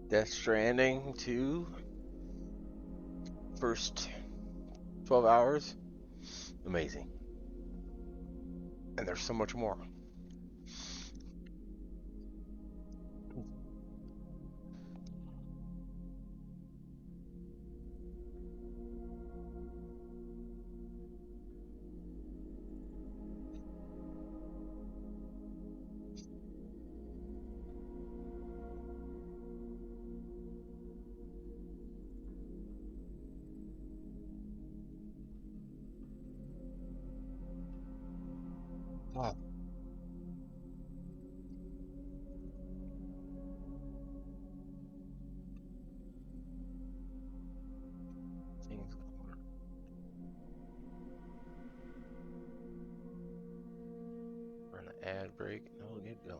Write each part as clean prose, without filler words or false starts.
Death Stranding 2, first 12 hours, amazing. And there's so much more. Wow. Things run an ad break and we'll get going.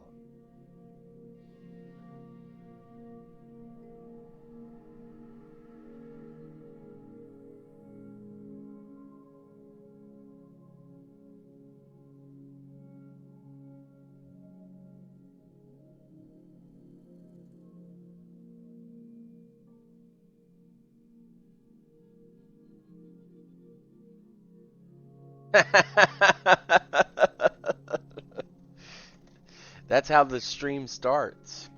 That's how the stream starts.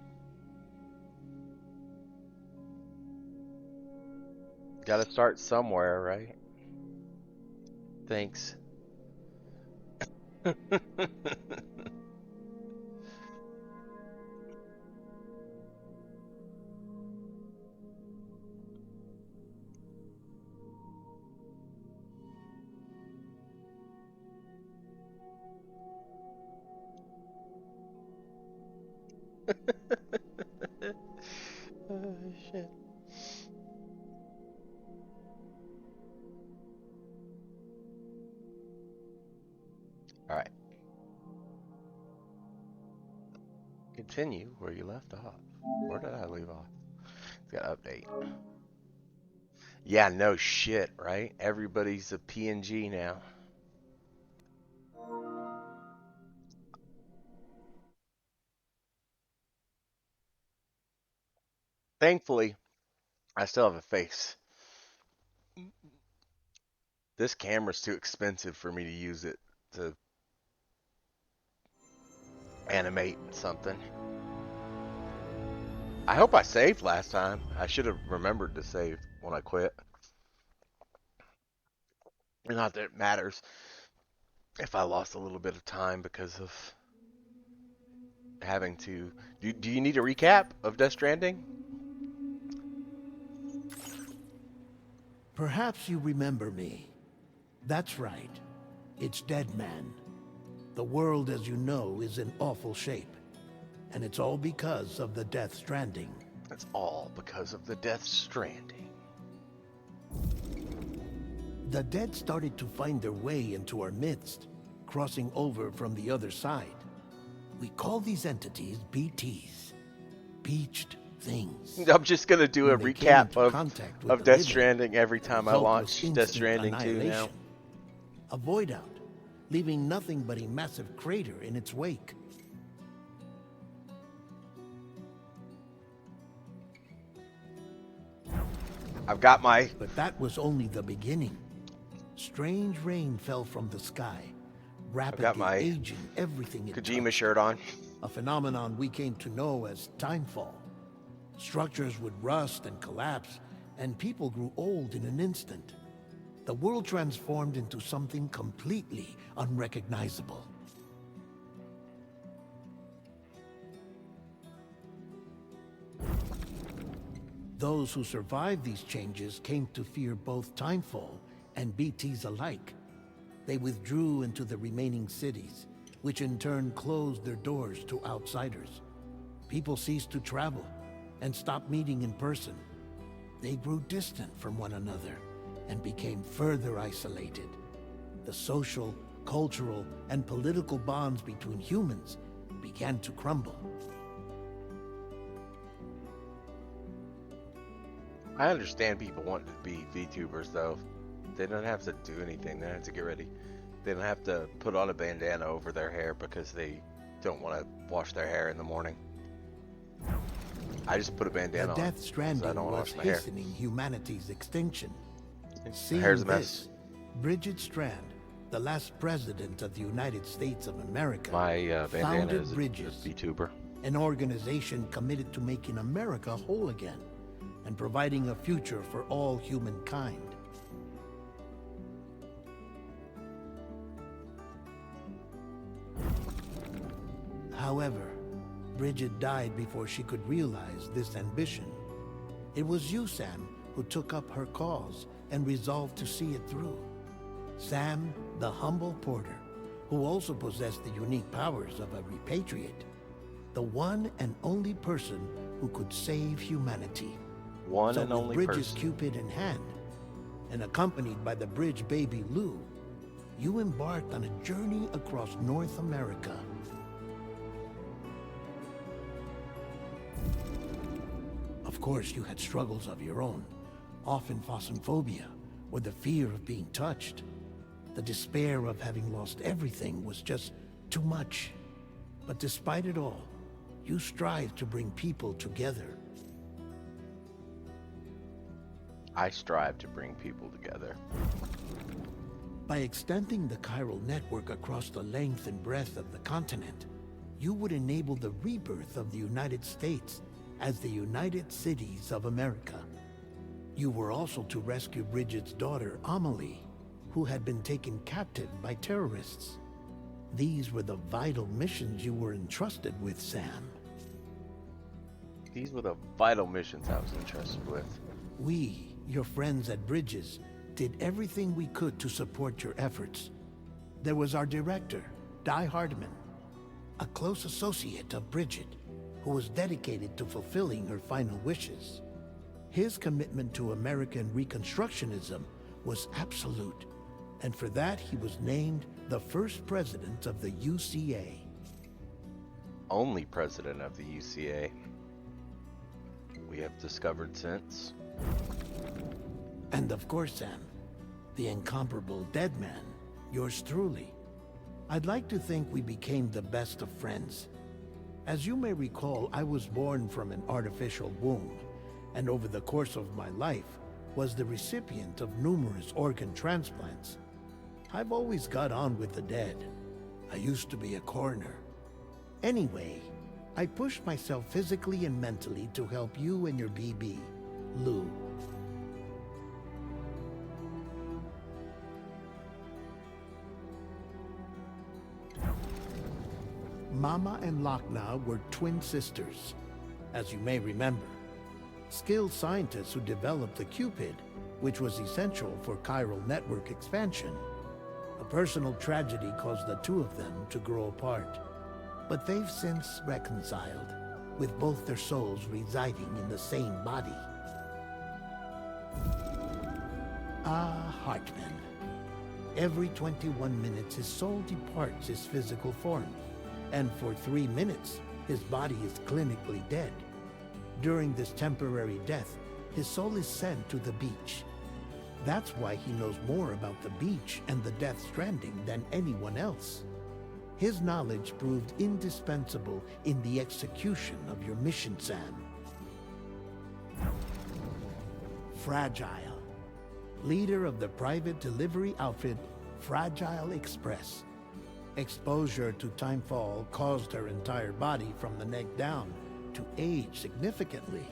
Gotta start somewhere, right? Thanks. Oh, shit. Alright. Continue where you left off. Where did I leave off? Got to update. Yeah, no shit, right? Everybody's a PNG now. Thankfully, I still have a face. This camera's too expensive for me to use it to animate something. I hope I saved last time. I should have remembered to save when I quit. Not that it matters if I lost a little bit of time because of having to. Do you need a recap of Death Stranding? Perhaps you remember me. That's right. It's Dead Man. The world, as you know, is in awful shape. And it's all because of the Death Stranding. It's all because of the Death Stranding. The dead started to find their way into our midst, crossing over from the other side. We call these entities BTs. Beached things. I'm just gonna do a When they came recap into contact with of the Death living, Stranding every the time I result was launch Death instant Stranding 2 now. annihilation. A void out, leaving nothing but a massive crater in its wake. I've got my But that was only the beginning. Strange rain fell from the sky, rapidly my aging everything it Kojima touched. shirt on. A phenomenon we came to know as timefall. Structures would rust and collapse, and people grew old in an instant. The world transformed into something completely unrecognizable. Those who survived these changes came to fear both Timefall and BTs alike. They withdrew into the remaining cities, which in turn closed their doors to outsiders. People ceased to travel and stopped meeting in person. They grew distant from one another and became further isolated. The social, cultural, and political bonds between humans began to crumble. I understand people want to be VTubers though. They don't have to do anything. They don't have to get ready. They don't have to put on a bandana over their hair because they don't want to wash their hair in the morning. I just put a The bandana on Death because I Stranding don't want to was wash my hair. hastening humanity's extinction. My hair's Seeing a mess. this, Bridget Strand, the last president of the United States of America, My bandana founded is a Bridges, VTuber. an organization committed to making America whole again and providing a future for all humankind. However, Bridget died before she could realize this ambition. It was you, Sam, who took up her cause and resolved to see it through. Sam, the humble porter, who also possessed the unique powers of a repatriate. The one and only person who could save humanity. One So and with only Bridges' person. Cupid in hand, and accompanied by the bridge baby Lou, you embarked on a journey across North America. Of course, you had struggles of your own, often phosmophobia, or the fear of being touched. The despair of having lost everything was just too much. But despite it all, you strive to bring people together. I strive to bring people together. By extending the chiral network across the length and breadth of the continent, you would enable the rebirth of the United States as the United Cities of America. You were also to rescue Bridget's daughter, Amelie, who had been taken captive by terrorists. These were the vital missions you were entrusted with, Sam. These were the vital missions I was entrusted with. We, your friends at Bridges, did everything we could to support your efforts. There was our director, Di Hardman, a close associate of Bridget, who was dedicated to fulfilling her final wishes. His commitment to American Reconstructionism was absolute, and for that he was named the first president of the UCA. Only president of the UCA. We have discovered since. And of course, Sam, the incomparable dead man, yours truly. I'd like to think we became the best of friends. As you may recall, I was born from an artificial womb, and over the course of my life, was the recipient of numerous organ transplants. I've always got on with the dead. I used to be a coroner. Anyway, I pushed myself physically and mentally to help you and your BB, Lou. Mama and Lochna were twin sisters, as you may remember. Skilled scientists who developed the Cupid, which was essential for chiral network expansion. A personal tragedy caused the two of them to grow apart. But they've since reconciled, with both their souls residing in the same body. Ah, Hartman. Every 21 minutes his soul departs his physical form, and for 3 minutes his body is clinically dead. During this temporary death, his soul is sent to the beach. That's why he knows more about the beach and the Death Stranding than anyone else. His knowledge proved indispensable in the execution of your mission, Sam. Fragile, leader of the private delivery outfit Fragile Express. Exposure to timefall caused her entire body from the neck down to age significantly.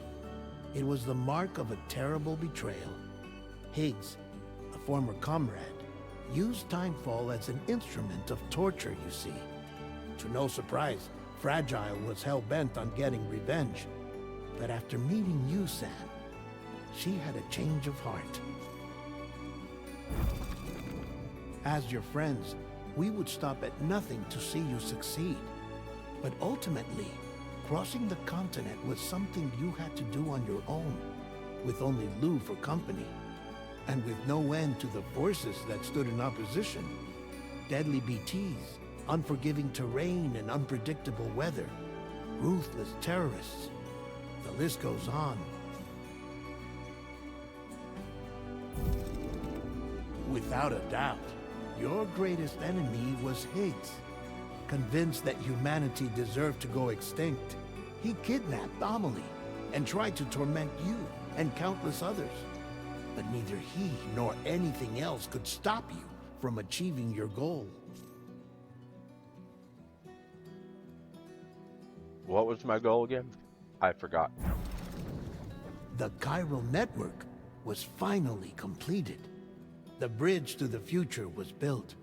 It was the mark of a terrible betrayal. Higgs, a former comrade, used timefall as an instrument of torture, you see. To no surprise, Fragile was hell-bent on getting revenge. But after meeting you, Sam, she had a change of heart. As your friends, we would stop at nothing to see you succeed. But ultimately, crossing the continent was something you had to do on your own, with only Lou for company, and with no end to the forces that stood in opposition. Deadly BTs, unforgiving terrain and unpredictable weather, ruthless terrorists. The list goes on. Without a doubt, your greatest enemy was Higgs. Convinced that humanity deserved to go extinct, he kidnapped Amelie, and tried to torment you and countless others. But neither he nor anything else could stop you from achieving your goal. What was my goal again? I forgot. The chiral network was finally completed. The bridge to the future was built.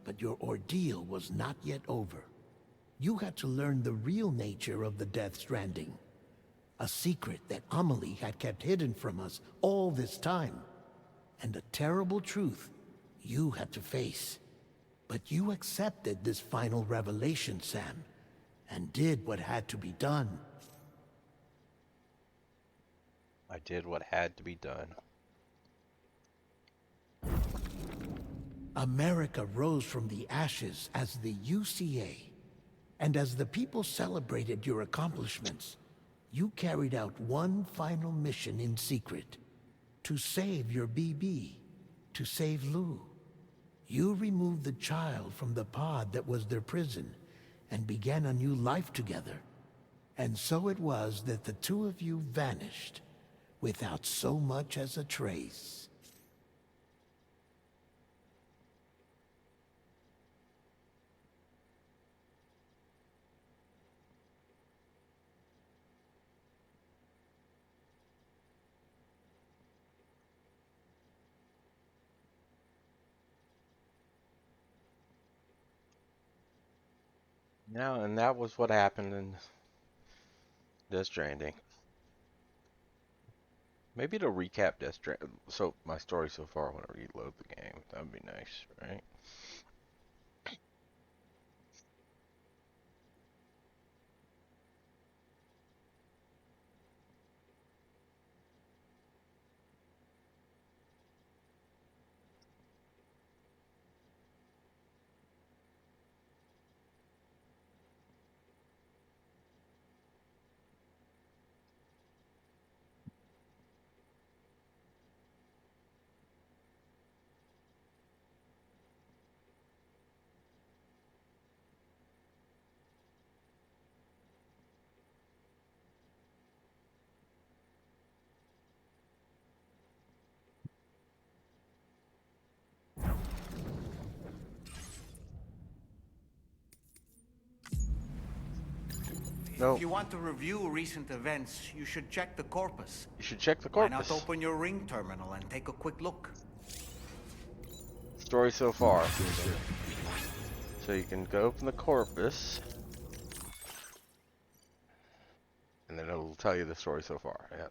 But your ordeal was not yet over. You had to learn the real nature of the Death Stranding. A secret that Amelie had kept hidden from us all this time. And a terrible truth you had to face. But you accepted this final revelation, Sam, and did what had to be done. I did what had to be done. America rose from the ashes as the UCA. And as the people celebrated your accomplishments, you carried out one final mission in secret. To save your BB. To save Lou. You removed the child from the pod that was their prison and began a new life together. And so it was that the two of you vanished without so much as a trace. Now, and that was what happened in Death Stranding. Maybe to recap Death Stranding. So my story so far when I reload the game, that would be nice, right? No, If you want to review recent events, you should check the corpus. you should check the Why not corpus. open your ring terminal and take a quick look? Story so far. So you can go open the corpus, and then it'll tell you the story so far. Yeah.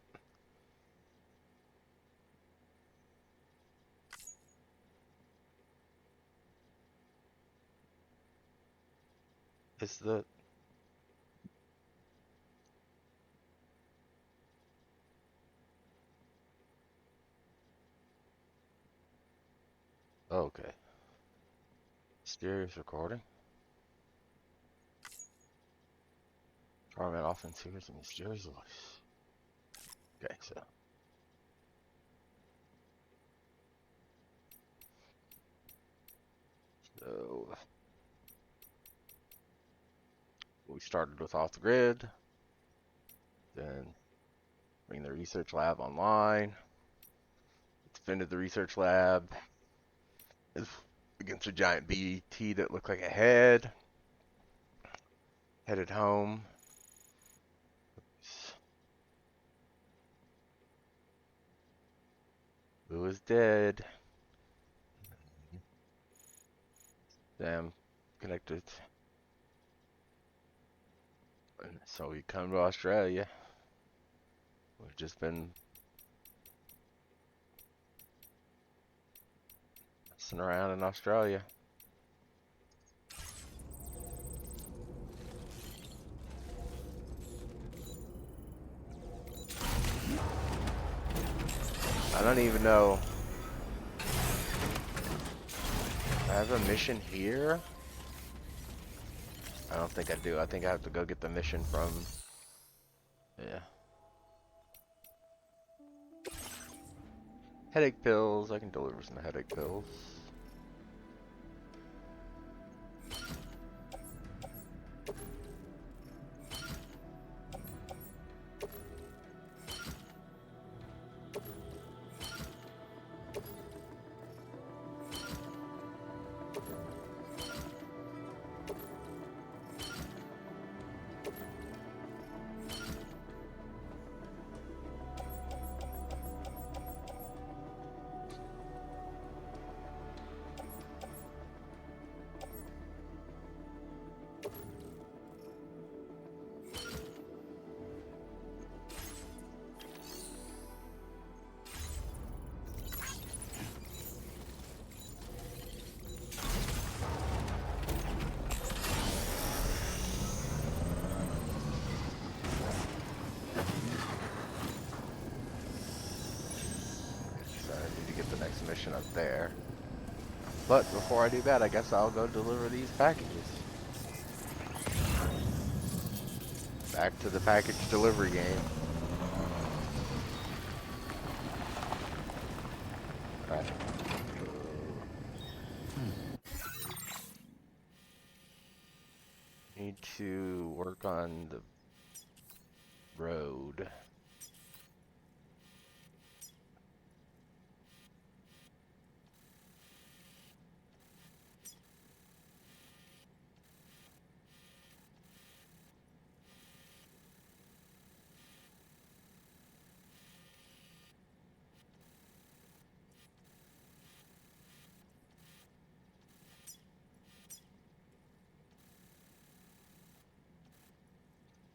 It's the okay. Mysterious recording. Torment often hears a mysterious voice. Okay, so we started with off the grid, then bring the research lab online. Defended the research lab against a giant BT that looked like a head. Headed home. Who was dead? Damn, connected. And so we come to Australia. We've just been messing around in Australia. I don't even know. I have a mission here? I don't think I do. I think I have to go get the mission from... Yeah. Headache pills. I can deliver some headache pills. mission up there. But before I do that, I guess I'll go deliver these packages. Back to the package delivery game. Alright. Need to work on the road.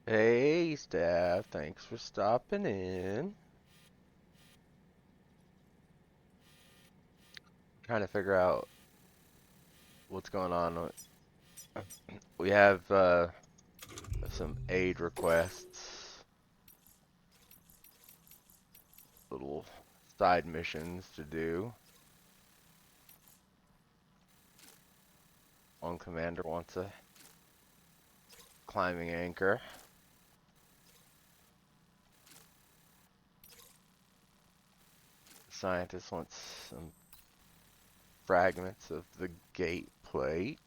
Hey, staff, thanks for stopping in. Trying to figure out what's going on. We have some aid requests, little side missions to do. One commander wants a climbing anchor. Scientist wants some fragments of the gate plate.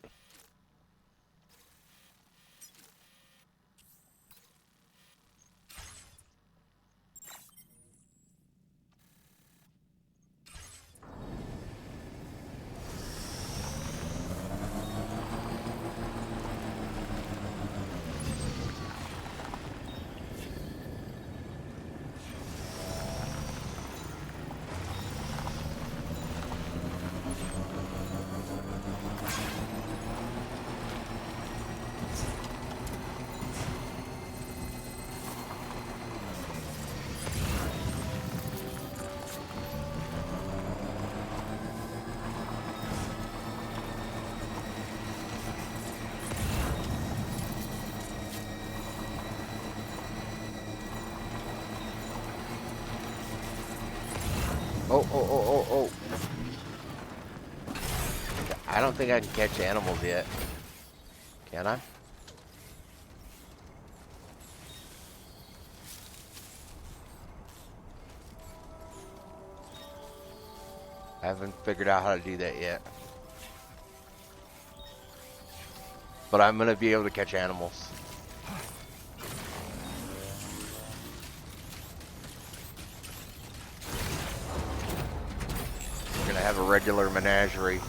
Oh. I don't think I can catch animals yet. Can I? I haven't figured out how to do that yet. But I'm gonna be able to catch animals. We're gonna have a regular menagerie.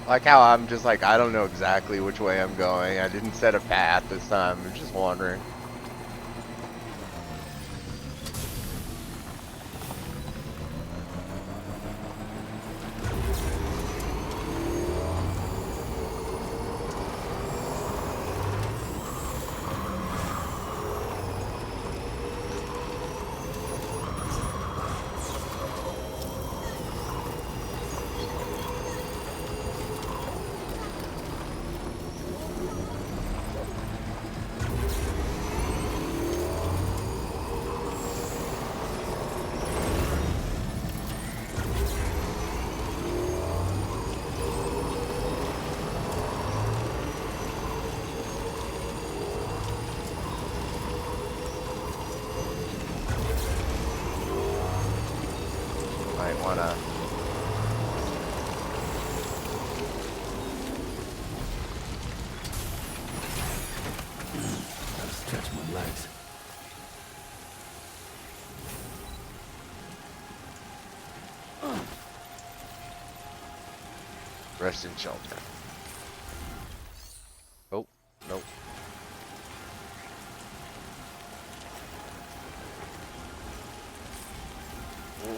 Like how I'm just like, I don't know exactly which way I'm going. I didn't set a path this time. I'm just wandering. Might wanna. Gotta stretch my legs. Rest in shelter. Oh, nope.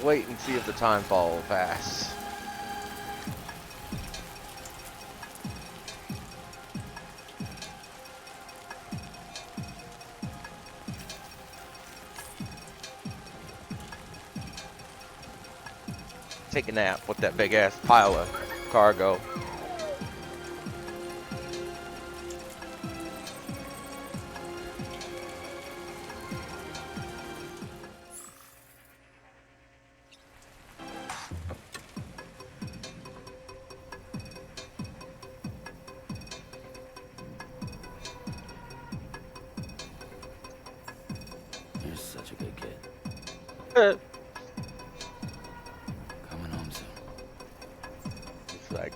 wait and see if the time fall will pass. Take a nap with that big ass pile of cargo. You're such a good kid. Coming home soon. It's like,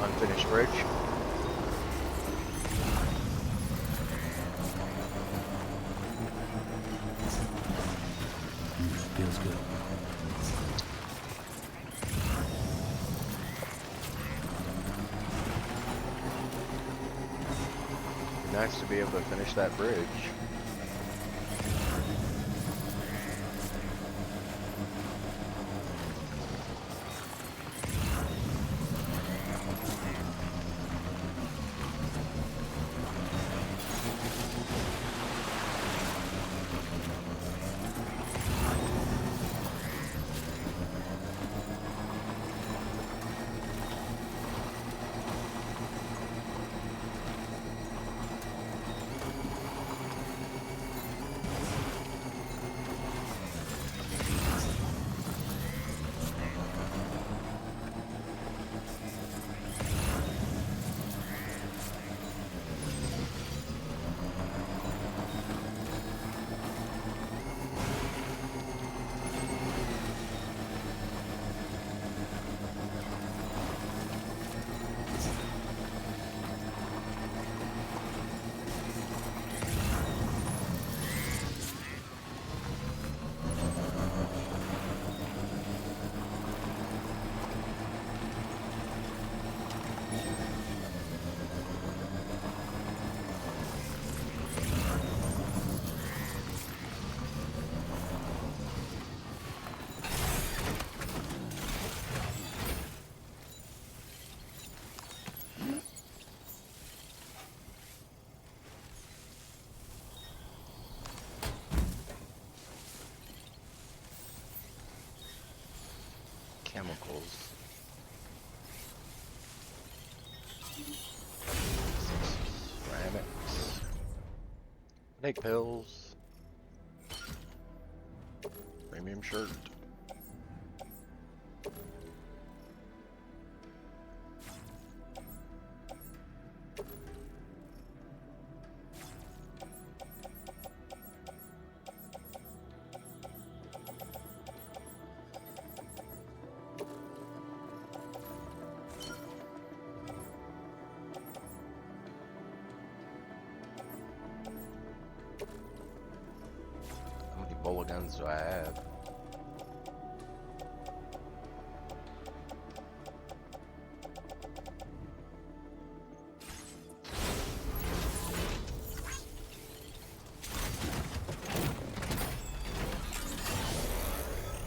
unfinished bridge. Feels good. Nice to be able to finish that bridge. Chemicals. Ceramics. Snake pills. Premium shirt. How many bullet guns do I have?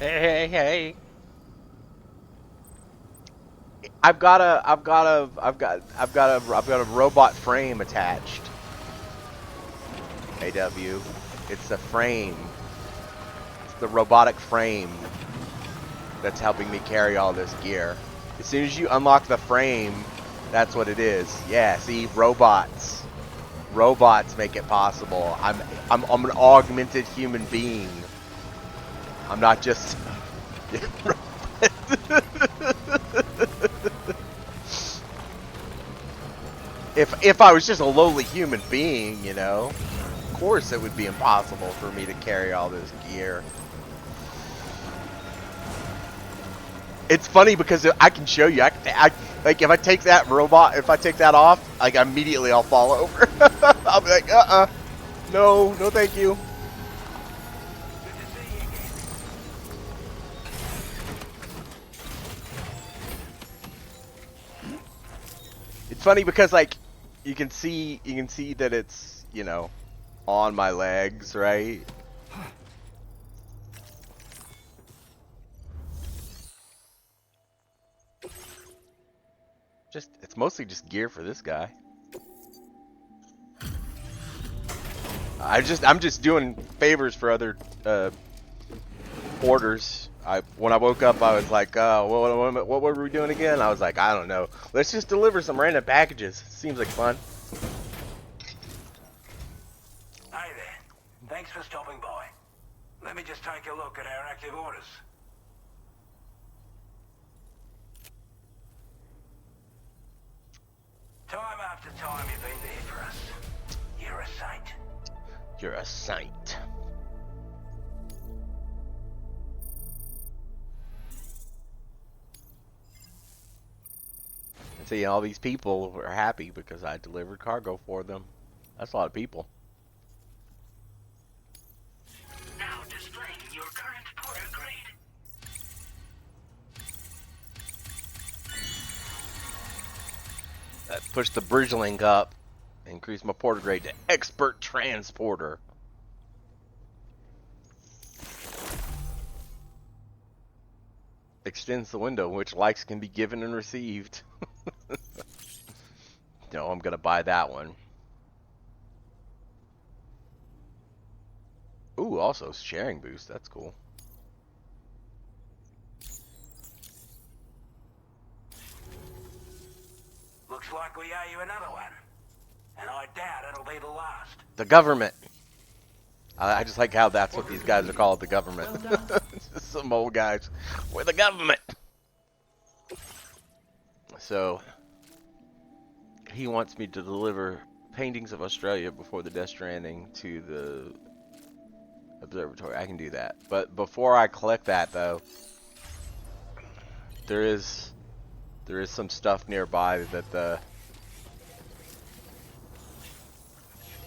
Hey. I've got a robot frame attached. AW. It's a frame. It's the robotic frame. that's helping me carry all this gear. As soon as you unlock the frame, that's what it is. Yeah, see, robots. Robots make it possible. I'm an augmented human being. I'm not just. If I was just a lowly human being, you know, of course it would be impossible for me to carry all this gear. It's funny because I can show you. Like if I take that robot, if I take that off, like immediately I'll fall over. I'll be like, no, no, thank you. It's funny because like you can see that it's, you know, on my legs, right? It's mostly just gear for this guy. I'm just doing favors for other orders. When I woke up, I was like, what were we doing again? I was like, I don't know. Let's just deliver some random packages. Seems like fun. Hi there. Thanks for stopping by. Let me just take a look at our active orders. Time after time you've been there for us. You're a saint. You're a saint. See, all these people are happy because I delivered cargo for them. That's a lot of people. Now displaying your current porter grade. Push the bridge link up. Increase my porter grade to expert transporter. Extends the window in which likes can be given and received. No, I'm gonna buy that one. Ooh, also sharing boost. That's cool. Looks like we owe you another one. And I doubt it'll be the last. The government. I just like how that's what these guys are called, the government. Just some old guys. We're the government. So, he wants me to deliver paintings of Australia before the Death Stranding to the observatory. I can do that. But before I collect that, though, there is some stuff nearby that the...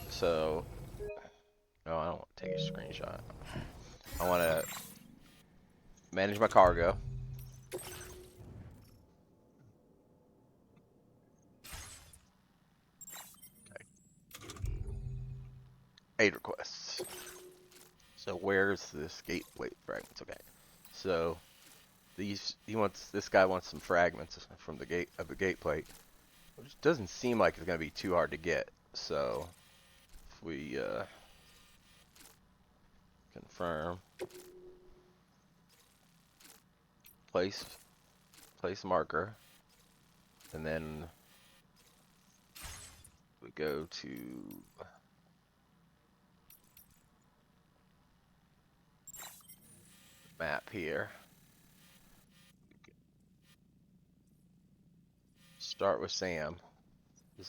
So... No, I don't want to take a screenshot. I want to manage my cargo. Okay. 8 requests. So where's this gate plate fragments? Okay. So this guy wants some fragments from the gate plate. Which doesn't seem like it's gonna be too hard to get. So if we confirm, place marker, and then we go to map here. Start with Sam.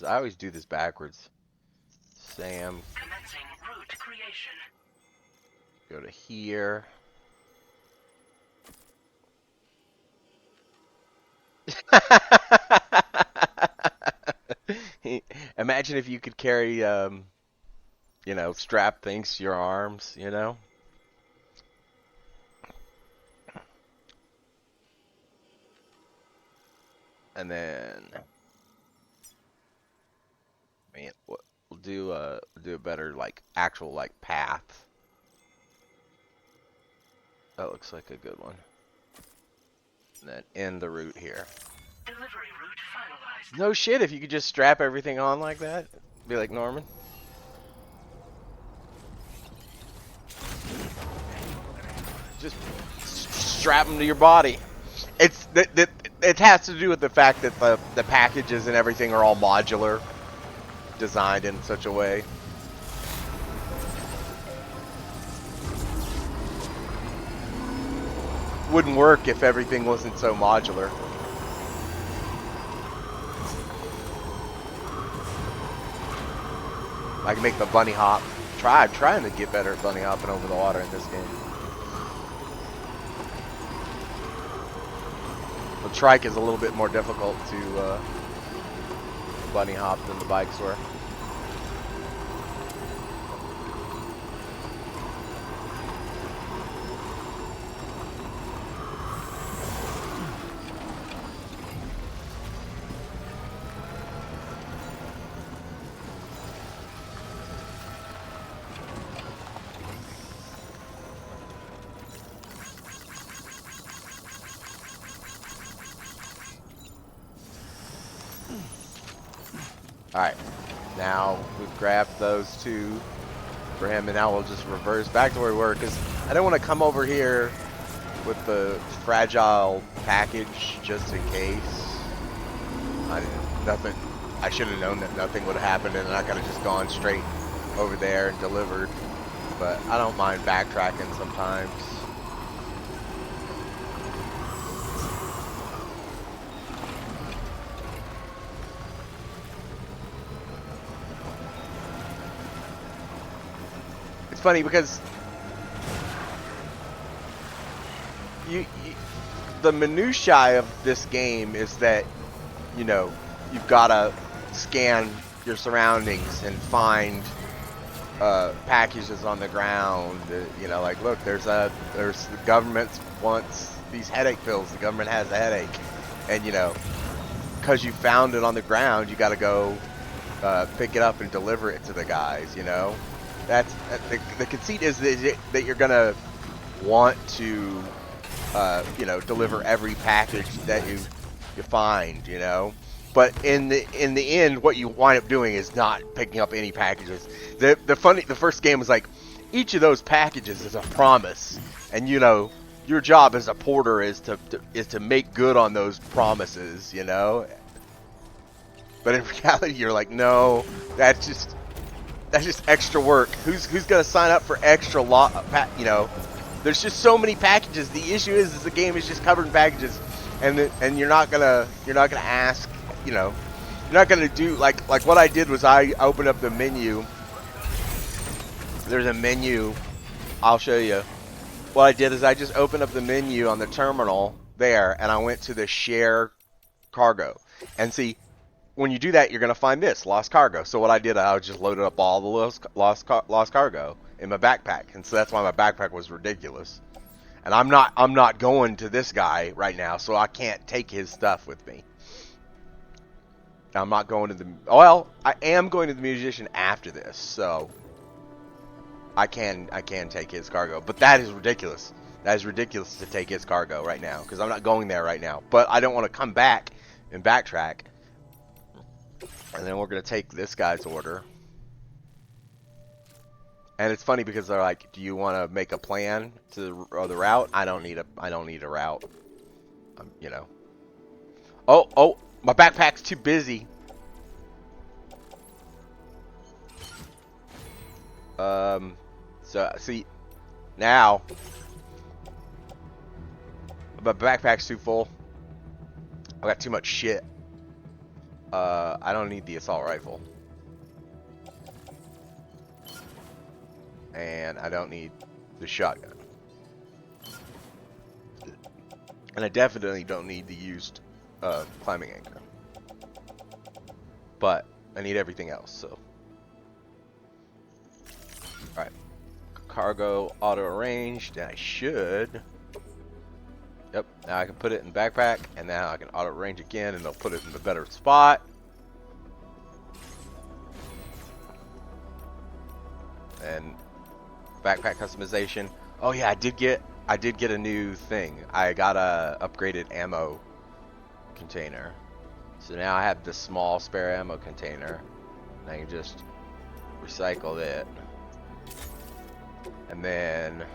I always do this backwards. Sam. Commencing route creation. Go to here. Imagine if you could carry, you know, strap things to your arms, you know? And then, man, we'll do a better, like, actual, like, path. That looks like a good one. And then end the route here. Delivery route finalized. No shit, if you could just strap everything on like that, be like Norman. Just strap them to your body. It has to do with the fact that the packages and everything are all modular, designed in such a way. Wouldn't work if everything wasn't so modular. I can make the bunny hop. I'm trying to get better at bunny hopping over the water in this game. The trike is a little bit more difficult to bunny hop than the bikes were. Alright, now we've grabbed those two for him, and now we'll just reverse back to where we were, because I don't want to come over here with the fragile package just in case. I should have known that nothing would have happened, and I could have just gone straight over there and delivered, but I don't mind backtracking sometimes. It's funny because the minutiae of this game is that, you know, you've got to scan your surroundings and find packages on the ground. You know, like, look, there's the government wants these headache pills. The government has a headache, and you know, because you found it on the ground, you got to go pick it up and deliver it to the guys. You know. That's the conceit is that you're gonna want to, you know, deliver every package that you find, you know. But in the end, what you wind up doing is not picking up any packages. The first game was like, each of those packages is a promise, and you know, your job as a porter is to make good on those promises, you know. But in reality, you're like, no, that's just extra work. Who's gonna sign up for extra you know, there's just so many packages. The issue is the game is just covered in packages, and you're not gonna ask, you know, you're not gonna do like what I did was I opened up the menu. There's a menu. I'll show you. What I did is I just opened up the menu on the terminal there, and I went to the share cargo, and see. When you do that, you're gonna find this lost cargo. So what I did, I just loaded up all the lost cargo in my backpack, and so that's why my backpack was ridiculous. And I'm not going to this guy right now, so I can't take his stuff with me. I'm not going to the I am going to the musician after this, so I can take his cargo. But that is ridiculous. That is ridiculous to take his cargo right now because I'm not going there right now. But I don't want to come back and backtrack. And then we're going to take this guy's order. And it's funny because they're like, do you want to make a plan to the route? I don't need a route. You know. Oh, my backpack's too busy. So see, now my backpack's too full. I got too much shit. I don't need the assault rifle. And I don't need the shotgun. And I definitely don't need the used climbing anchor. But I need everything else, so. Alright. Cargo auto arranged, and I should. Yep, now I can put it in the backpack, and now I can auto range again, and it'll put it in the better spot. And backpack customization. Oh yeah, I did get a new thing. I got a upgraded ammo container. So now I have this small spare ammo container, and I can just recycle it. And then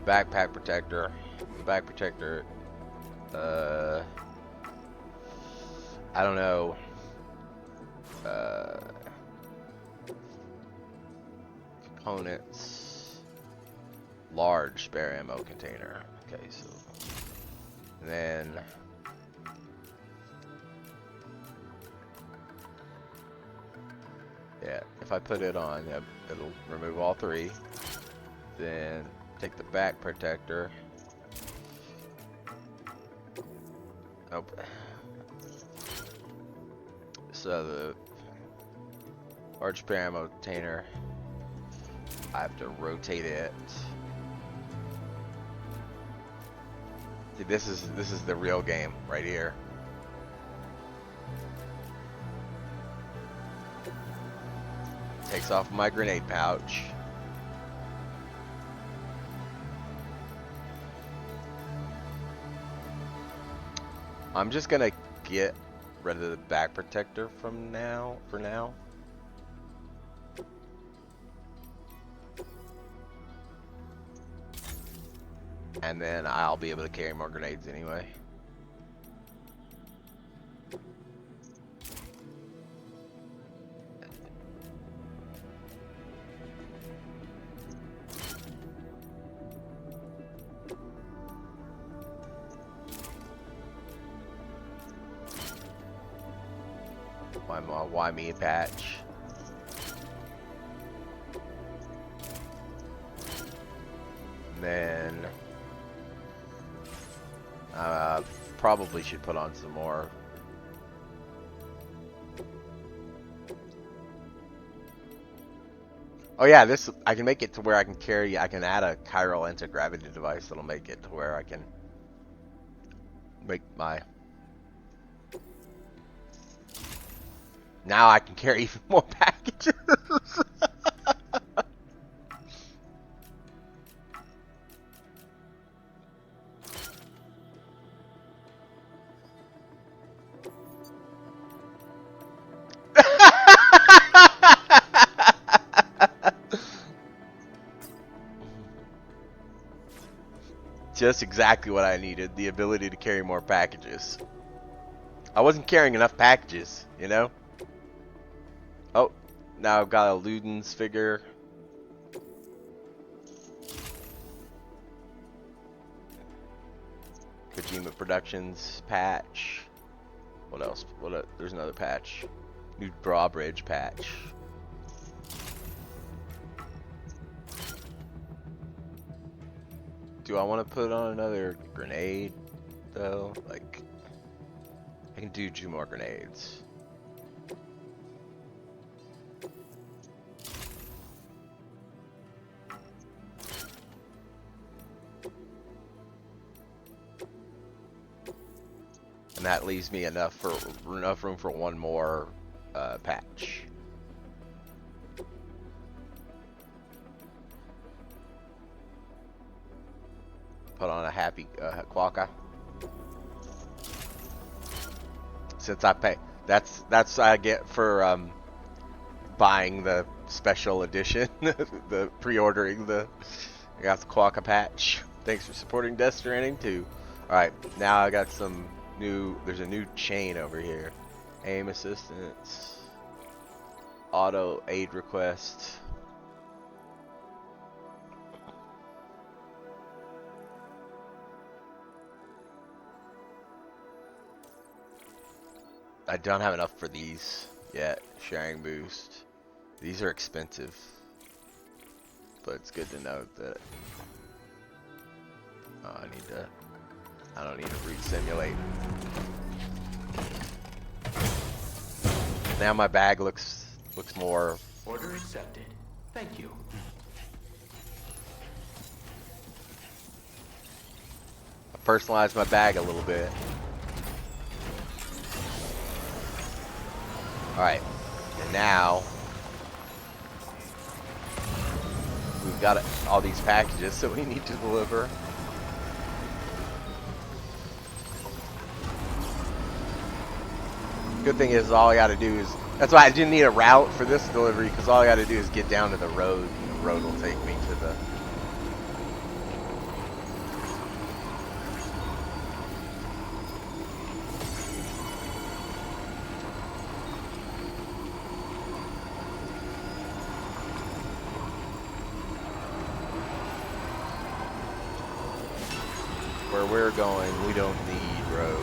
backpack protector. back protector. I don't know. Components. Large spare ammo container. Okay, so and then yeah, if I put it on, it'll remove all three. Then take the back protector. Nope. So the large spare ammo container, I have to rotate it. See, this is the real game right here. Takes off my grenade pouch. I'm just gonna get rid of the back protector for now. And then I'll be able to carry more grenades anyway. Why me patch? And then probably should put on some more. Oh yeah, this I can make it to where I can carry. I can add a chiral anti-gravity device that'll make it to where I can make my. Now I can carry even more packages. Just exactly what I needed, the ability to carry more packages. I wasn't carrying enough packages, you know? Oh, now I've got a Ludens figure. Kojima Productions patch. What else? There's another patch. New drawbridge patch. Do I want to put on another grenade, though? Like, I can do 2 more grenades. And that leaves me enough room for 1 more patch. Put on a happy Quokka. Since I pay, that's I get for buying the special edition, the pre-ordering the. I got the Quokka patch. Thanks for supporting Death Stranding 2. All right, now I got some new. There's a new chain over here. Aim assistance. Auto aid request. I don't have enough for these yet. Sharing boost. These are expensive. But it's good to know that I don't need to re-simulate. Now my bag looks more. Order accepted. Thank you. I personalized my bag a little bit. Alright, and now we've got all these packages that we need to deliver. Good thing is all I gotta do is, that's why I didn't need a route for this delivery, because all I gotta do is get down to the road, and the road will take me to the where we're going, we don't need roads.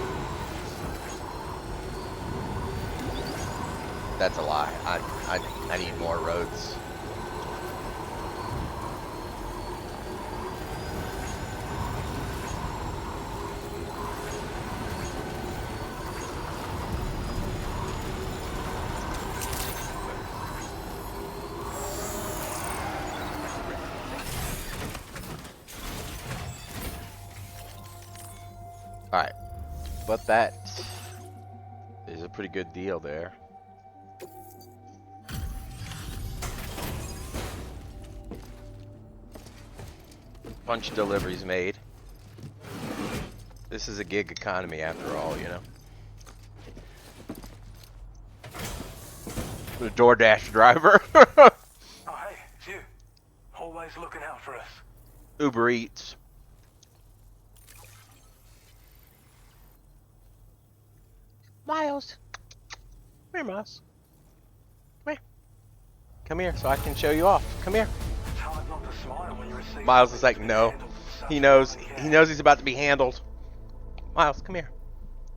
That's a lie. I need more roads. Alright. But that is a pretty good deal there. Bunch of deliveries made. This is a gig economy after all, you know. The DoorDash driver. Oh, hey, it's you. Always looking out for us. Uber Eats. Miles. Come here, Miles. Come here. Come here so I can show you off. Come here. It's hard not to smile when you receive Miles is something like, to be no. handled with such He knows. lovely He care. knows he's about to be handled. Miles, come here.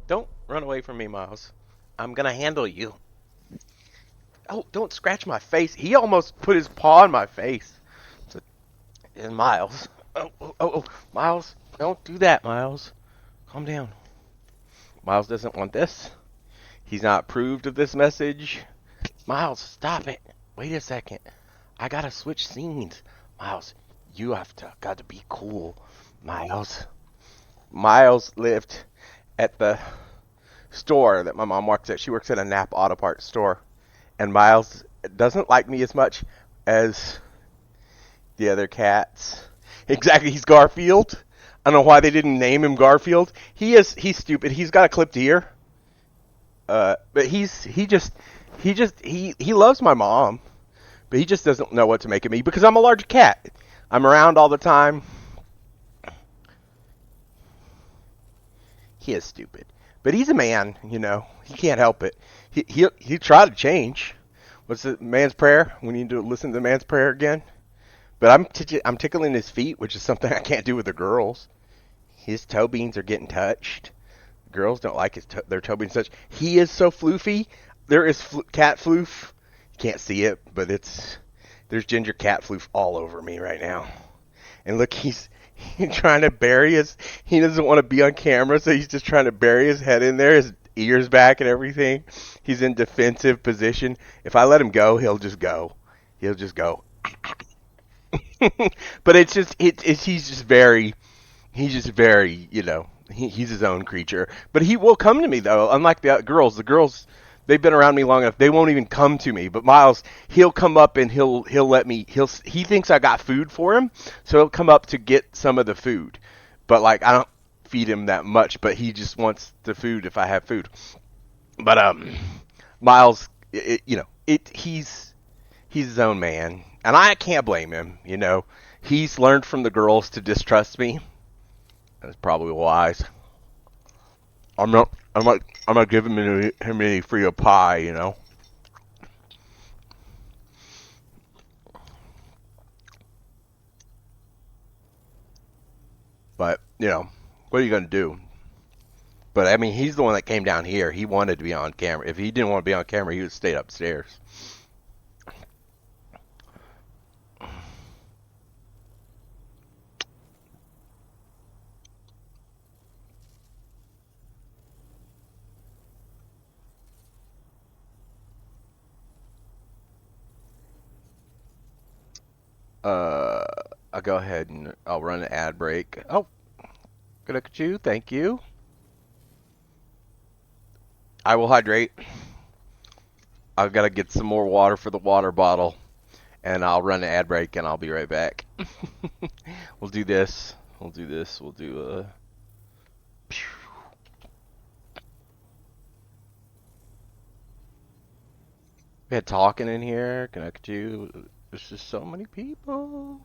Don't run away from me, Miles. I'm gonna handle you. Oh, don't scratch my face. He almost put his paw on my face. So, and Miles. Oh, Miles, don't do that, Miles. Calm down. Miles doesn't want this. He's not approved of this message. Miles, stop it. Wait a second. I gotta switch scenes. Miles, you got to be cool. Miles. Miles lived at the store that my mom works at. She works at a Napa Auto Parts store. And Miles doesn't like me as much as the other cats. Exactly, he's Garfield. I don't know why they didn't name him Garfield. He's stupid. He's got a clipped ear. But he loves my mom, but he just doesn't know what to make of me because I'm a large cat. I'm around all the time. He is stupid, but he's a man. You know, he can't help it. He tried to change. What's the man's prayer? We need to listen to the man's prayer again. But I'm tickling his feet, which is something I can't do with the girls. His toe beans are getting touched. Girls don't like their toe beans touched. He is so floofy. There is cat floof. You can't see it, but there's ginger cat floof all over me right now. And look, he's trying to bury his. He doesn't want to be on camera, so he's just trying to bury his head in there, his ears back and everything. He's in defensive position. If I let him go, he'll just go. He'll just go. But he's just very, you know, he's his own creature. But he will come to me though. Unlike the girls, they've been around me long enough. They won't even come to me. But Miles, he'll come up and he'll let me. He thinks I got food for him, so he'll come up to get some of the food. But like I don't feed him that much. But he just wants the food if I have food. But Miles, he's his own man, and I can't blame him. You know, he's learned from the girls to distrust me. That's probably wise. I'm not giving him any free pie, you know. But you know, what are you gonna do? But I mean, he's the one that came down here. He wanted to be on camera. If he didn't want to be on camera, he would stay upstairs. Uh, I'll go ahead and I'll run an ad break. Oh, good look at you. Thank you. I will hydrate. I've got to get some more water for the water bottle, and I'll run an ad break, and I'll be right back. We'll do this. We'll do this. We'll do We had talking in here. Connect you. There's just so many people.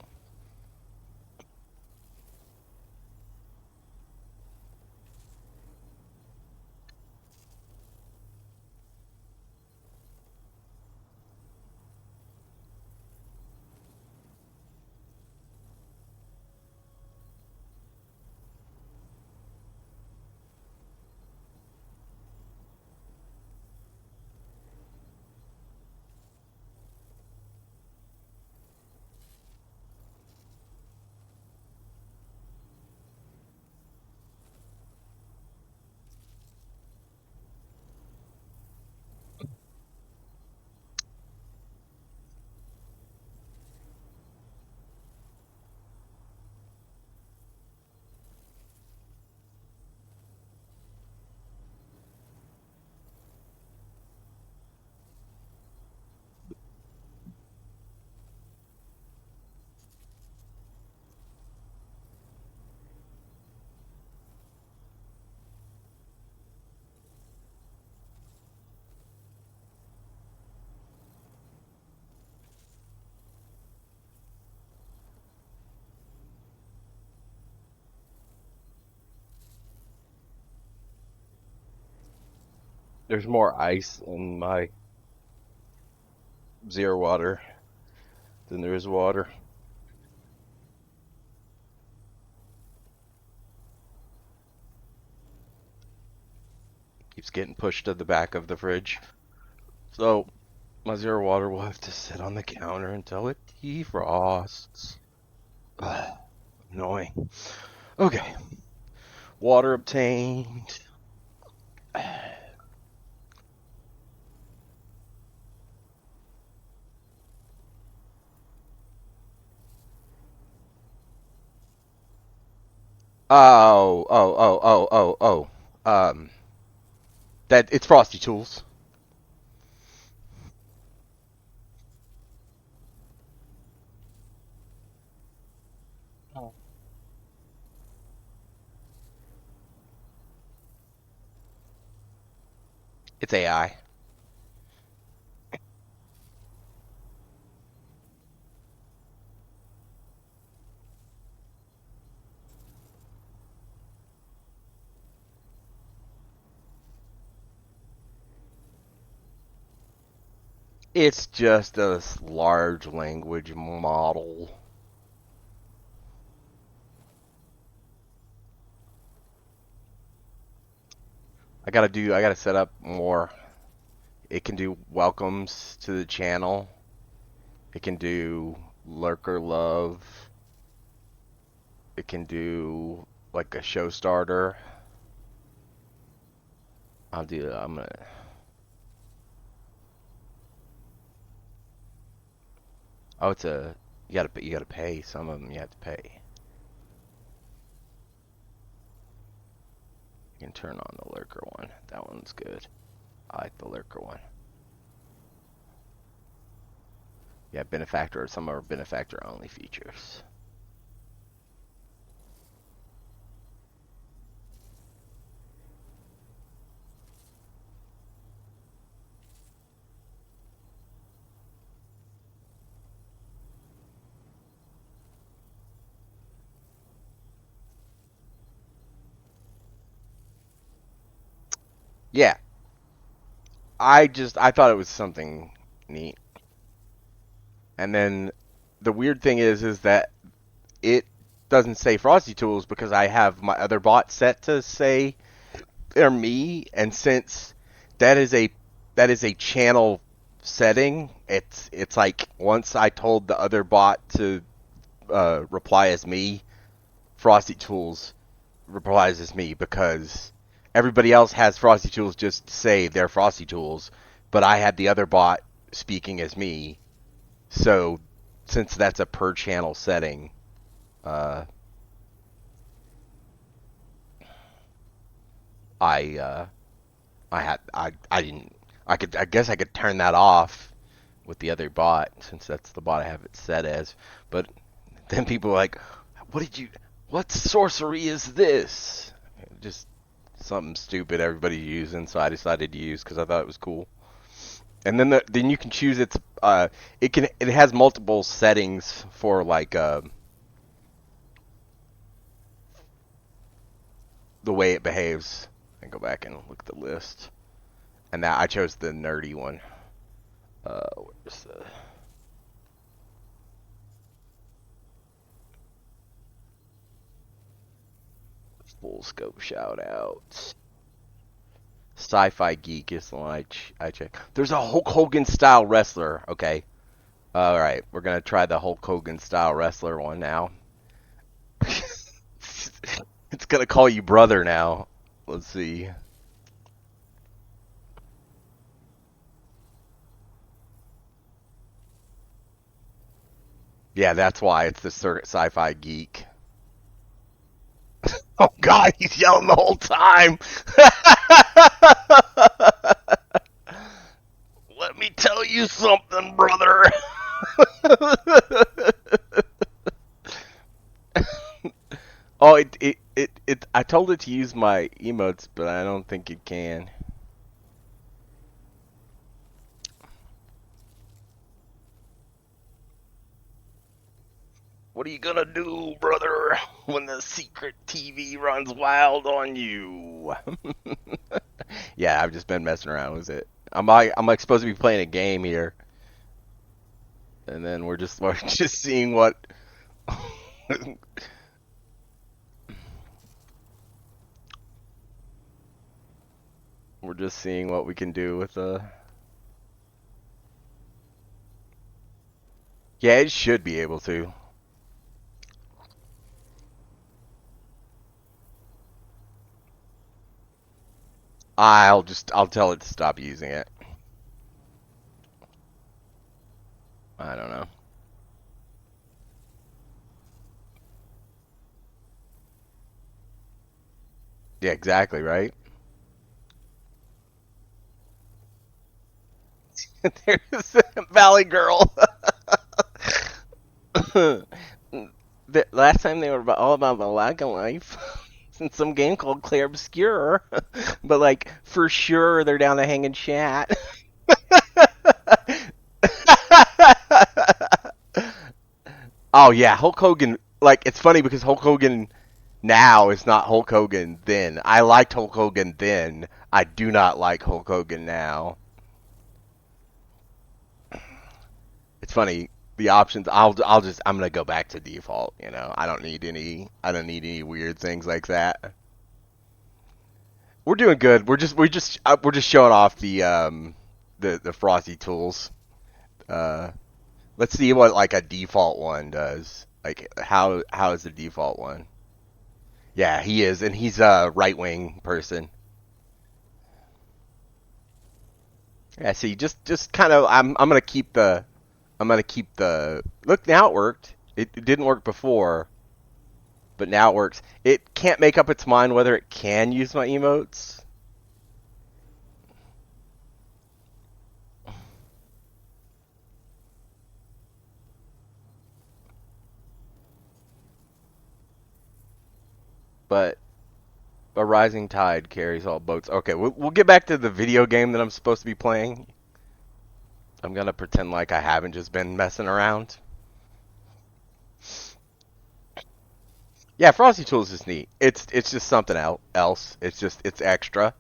There's more ice in my zero water than there is water. Keeps getting pushed to the back of the fridge. So my zero water will have to sit on the counter until it defrosts. Ugh, annoying. Okay. Water obtained. Oh. That it's Frosty Tools. Oh. It's AI. It's just a large language model. I gotta set up more. It can do welcomes to the channel. It can do lurker love. It can do like a show starter. I'm gonna, oh, you gotta pay. Some of them you have to pay. You can turn on the lurker one. That one's good. I like the lurker one. Yeah, benefactor, some are benefactor only features. Yeah, I thought it was something neat. And then the weird thing is that it doesn't say Frosty Tools because I have my other bot set to say they're me, and since that is a channel setting, it's like once I told the other bot to reply as me, Frosty Tools replies as me because everybody else has Frosty Tools just say they're Frosty Tools, but I had the other bot speaking as me. So since that's a per channel setting, uh, I I didn't I guess I could turn that off with the other bot since that's the bot I have it set as. But then people are like, what sorcery is this? Just something stupid everybody's using, so I decided to use because I thought it was cool. And then then you can choose it has multiple settings for like the way it behaves. I go back and look at the list, and that I chose the nerdy one. Where's the full scope shout outs? Sci-fi geek is the one I check. There's a Hulk Hogan style wrestler. Okay, all right, we're gonna try the Hulk Hogan style wrestler one now. It's gonna call you brother now. Let's see. Yeah, that's why it's the sci-fi geek. Oh God, he's yelling the whole time. Let me tell you something, brother. Oh, I told it to use my emotes, but I don't think it can. What are you gonna do, brother, when the secret TV runs wild on you? Yeah, I've just been messing around with it. I'm like supposed to be playing a game here, and then we're just seeing what. We're just seeing what we can do with the. Yeah, it should be able to. I'll tell it to stop using it. I don't know. Yeah, exactly, right? There's Valley Girl. The last time they were all about the lack of life in some game called Clair Obscure. But like for sure they're down to hang and chat. Oh yeah, Hulk Hogan. Like it's funny because Hulk Hogan now is not Hulk Hogan then. I liked Hulk Hogan then. I do not like Hulk Hogan now. It's funny. The options. I'm gonna go back to default. You know, I don't need any weird things like that. We're doing good. We're just showing off the frosty tools. Uh, let's see what like a default one does. Like how is the default one? Yeah, he is, and he's a right wing person. Yeah, see, just kind of I'm gonna keep the look now it worked. It didn't work before, but now it works. It can't make up its mind whether it can use my emotes. But a rising tide carries all boats. Okay, we'll get back to the video game that I'm supposed to be playing. I'm gonna pretend like I haven't just been messing around. Yeah, Frosty Tools is neat. It's just something else. It's extra,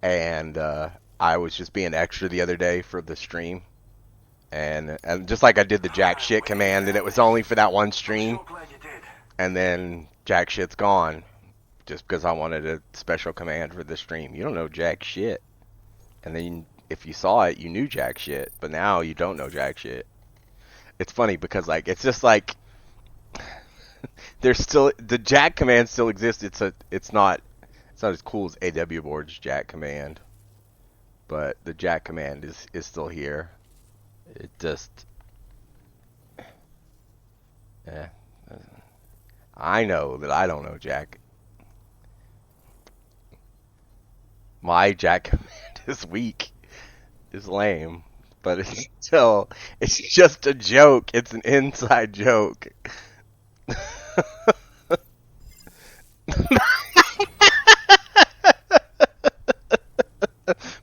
and I was just being extra the other day for the stream, and just like I did the jack shit command, and it was only for that one I'm stream, sure glad you did. and then jack shit's gone, just because I wanted a special command for the stream. You don't know jack shit. And then if you saw it, you knew jack shit, but now you don't know jack shit. It's funny because like it's just like there's still the jack command still exists. It's not as cool as AW board's jack command, but the jack command is still here. It just yeah. I know that I don't know jack. My jack command is weak. Is lame, but it's just a joke. It's an inside joke.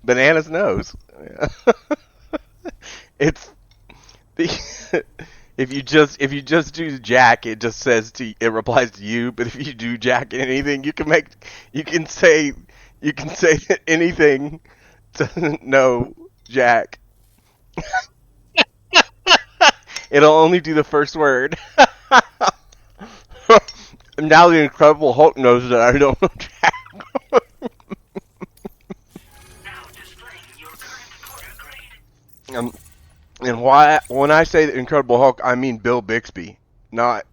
Bananas knows. It's the if you just do Jack, it just says it replies to you. But if you do Jack anything, you can say anything to know Jack. It'll only do the first word. Now the Incredible Hulk knows that I don't know Jack. Now displaying your current color grade. And why when I say the Incredible Hulk, I mean Bill Bixby, not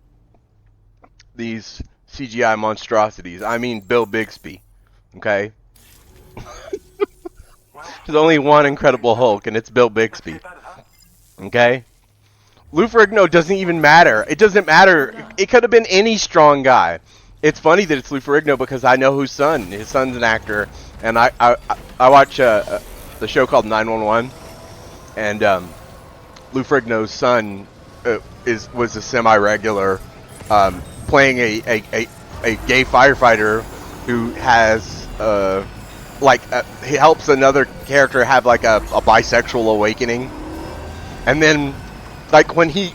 these CGI monstrosities. I mean Bill Bixby. Okay? Well, There's only one Incredible Hulk, and it's Bill Bixby. about it, huh? Okay? Lou Ferrigno doesn't even matter. It doesn't matter. It could have been any strong guy. It's funny that it's Lou Ferrigno because I know his son. His son's an actor, and I watch the show called 911, and Lou Ferrigno's son was a semi-regular, playing a gay firefighter who has he helps another character have like a bisexual awakening, and then like when he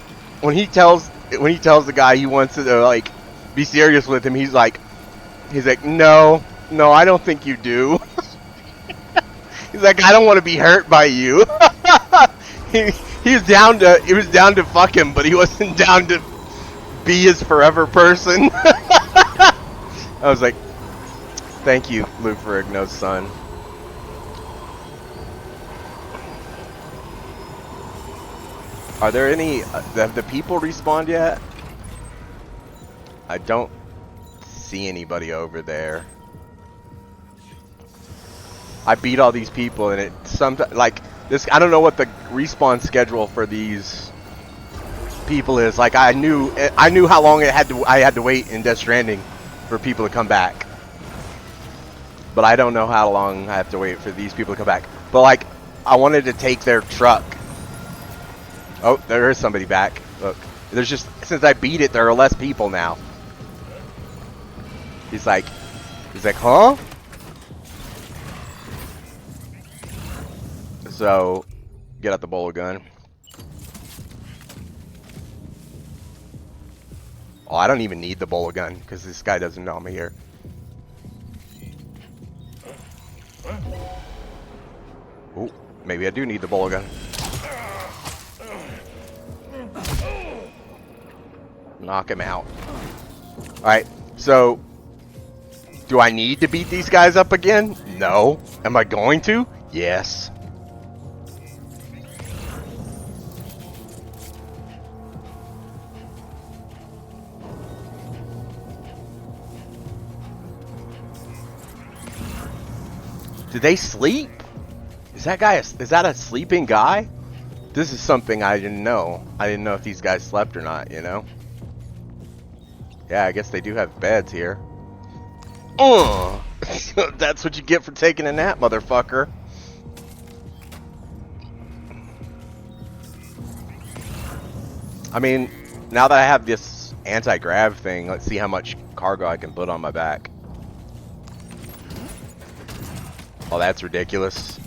tells the guy he wants to like be serious with him, he's like no, I don't think you do. He's like, I don't want to be hurt by you. he, he was down to fuck him, but he wasn't down to be his forever person. I was like, thank you, Lou Ferrigno's son. Are there any, have the people respawned yet? I don't see anybody over there. I beat all these people and it sometimes, like, this, I don't know what the respawn schedule for these people is. Like, I knew how long I had to wait in Death Stranding for people to come back. But I don't know how long I have to wait for these people to come back. But, like, I wanted to take their truck. Oh, there is somebody back. Look, there's just, since I beat it, there are less people now. He's like, huh? So, get out the bowl gun. Oh, I don't even need the bowl gun because this guy doesn't know I'm here. Oh, maybe I do need the bowl gun. Knock him out. Alright, so do I need to beat these guys up again? No. Am I going to? Yes. Did they sleep? Is that a sleeping guy? This is something I didn't know. I didn't know if these guys slept or not, you know? Yeah, I guess they do have beds here. That's what you get for taking a nap, motherfucker. I mean, now that I have this anti-grav thing, let's see how much cargo I can put on my back. Oh, that's ridiculous.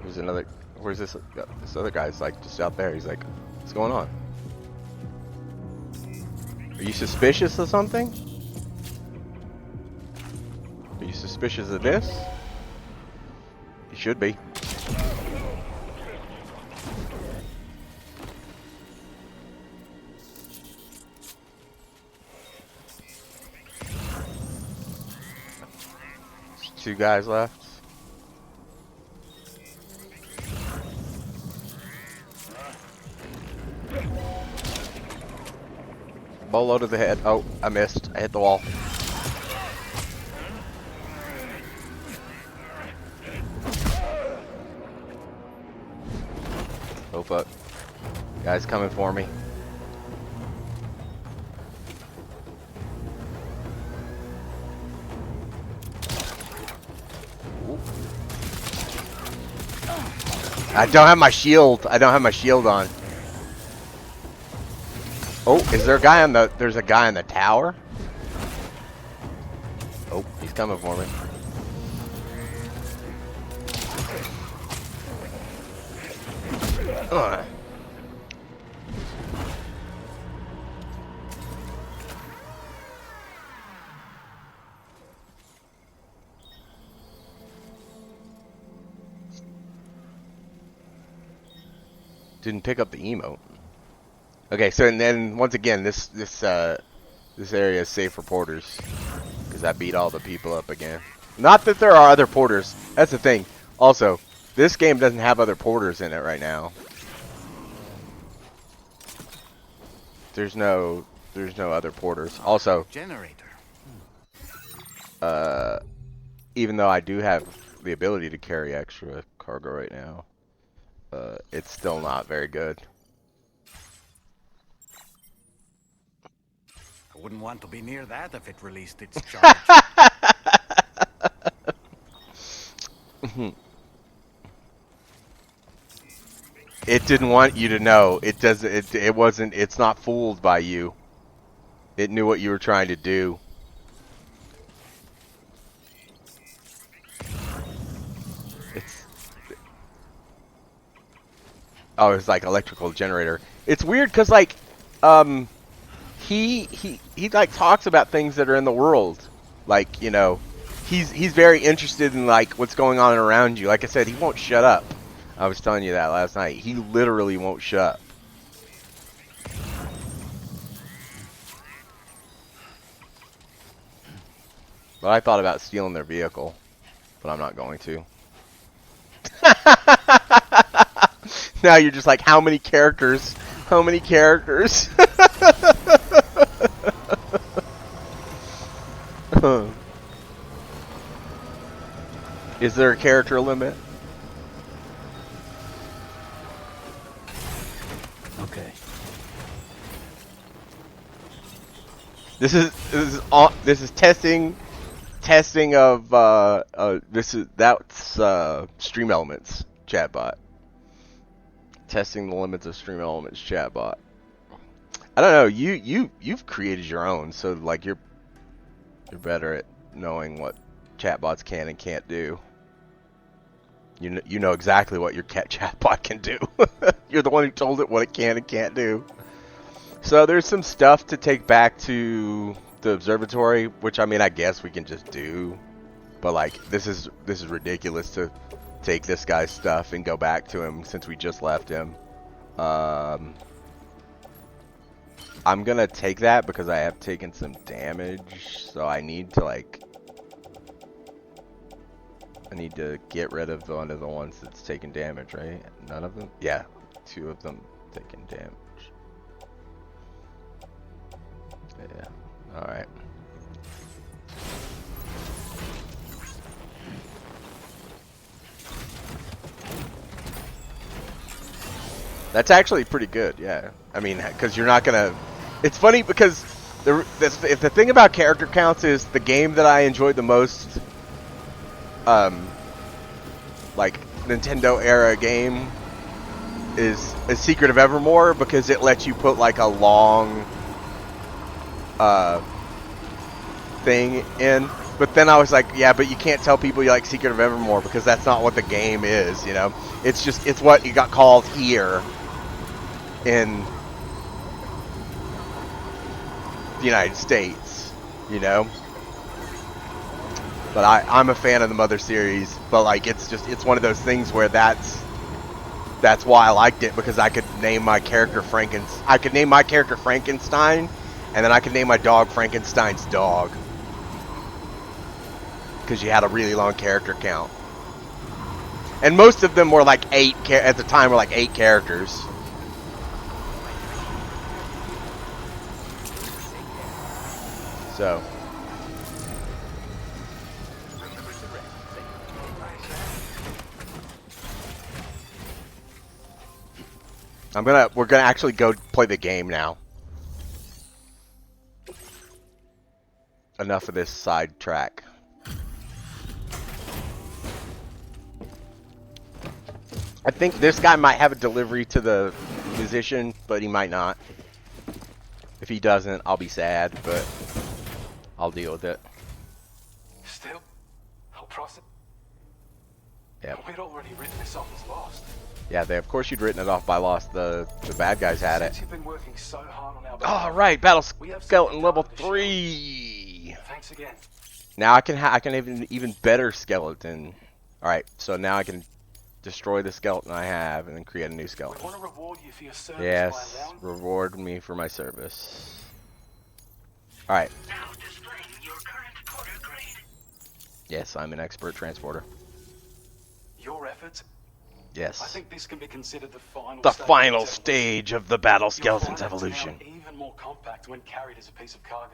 There's another. Where's this? This other guy's like just out there. He's like, what's going on? Are you suspicious of something? Are you suspicious of this? You should be. Two guys left. Bolo to the head. Oh, I missed. I hit the wall. Oh fuck. Guys coming for me. I don't have my shield. I don't have my shield on. Oh, is there a guy on the... There's a guy on the tower? Oh, he's coming for me. Ugh. Didn't pick up the emote. Okay, so and then once again, this area is safe for porters because I beat all the people up again. Not that there are other porters. That's the thing. Also, this game doesn't have other porters in it right now. There's no other porters. Also, Generator. even though I do have the ability to carry extra cargo right now, it's still not very good. I wouldn't want to be near that if it released its charge. It didn't want you to know. It doesn't. It wasn't. It's not fooled by you. It knew what you were trying to do. It's. Oh, it's like electrical generator. It's weird because like, he like talks about things that are in the world, like he's very interested in like what's going on around you. Like I said, he won't shut up. I was telling you that last night. He literally won't shut up. But I thought about stealing their vehicle, but I'm not going to. Now you're just like, how many characters? How many characters? Is there a character limit? Okay. This is testing of that's Stream Elements chatbot. Testing the limits of Stream Elements chatbot. I don't know. You've created your own, so like you're better at knowing what chatbots can and can't do. You know exactly what your chatbot can do. You're the one who told it what it can and can't do. So there's some stuff to take back to the observatory, which I mean I guess we can just do. But like this is ridiculous to take this guy's stuff and go back to him since we just left him. I'm gonna take that because I have taken some damage, so I need to get rid of one of the ones that's taking damage, right? None of them? Yeah, 2 of them taking damage. Yeah, alright. That's actually pretty good, yeah. I mean, because you're not gonna... It's funny because if the thing about character counts is the game that I enjoyed the most, like Nintendo era game, is Secret of Evermore, because it lets you put like a long thing in. But then I was like, yeah, but you can't tell people you like Secret of Evermore because that's not what the game is, you know? It's what you got called here in the United States, you know? But I'm a fan of the Mother series, but like it's one of those things where that's why I liked it, because I could name my character Frankenstein, and then I could name my dog Frankenstein's dog. Because you had a really long character count. And most of them were like 8, at the time were like 8 characters. So. We're gonna actually go play the game now. Enough of this side track. I think this guy might have a delivery to the musician, but he might not. If he doesn't, I'll be sad, but I'll deal with it. Still, I'll process. Yeah. We'd already written this off as lost. Yeah, of course you'd written it off by lost. The bad guys had it. Since you've been working so hard on our Oh right, Battle Skeleton something level to show. 3. Thanks again. Now I can have even better skeleton. All right, so now I can destroy the skeleton I have and then create a new We skeleton. want to reward you for your service. Yes, Lying down. reward me for my service. All right. Now displaying your current porter grade. Yes, I'm an expert transporter. Your efforts. I Yes. think this can be considered the final. The stage final of stage of the Battle You'll Skeleton's find it's now evolution. even more compact when carried as a piece of cargo.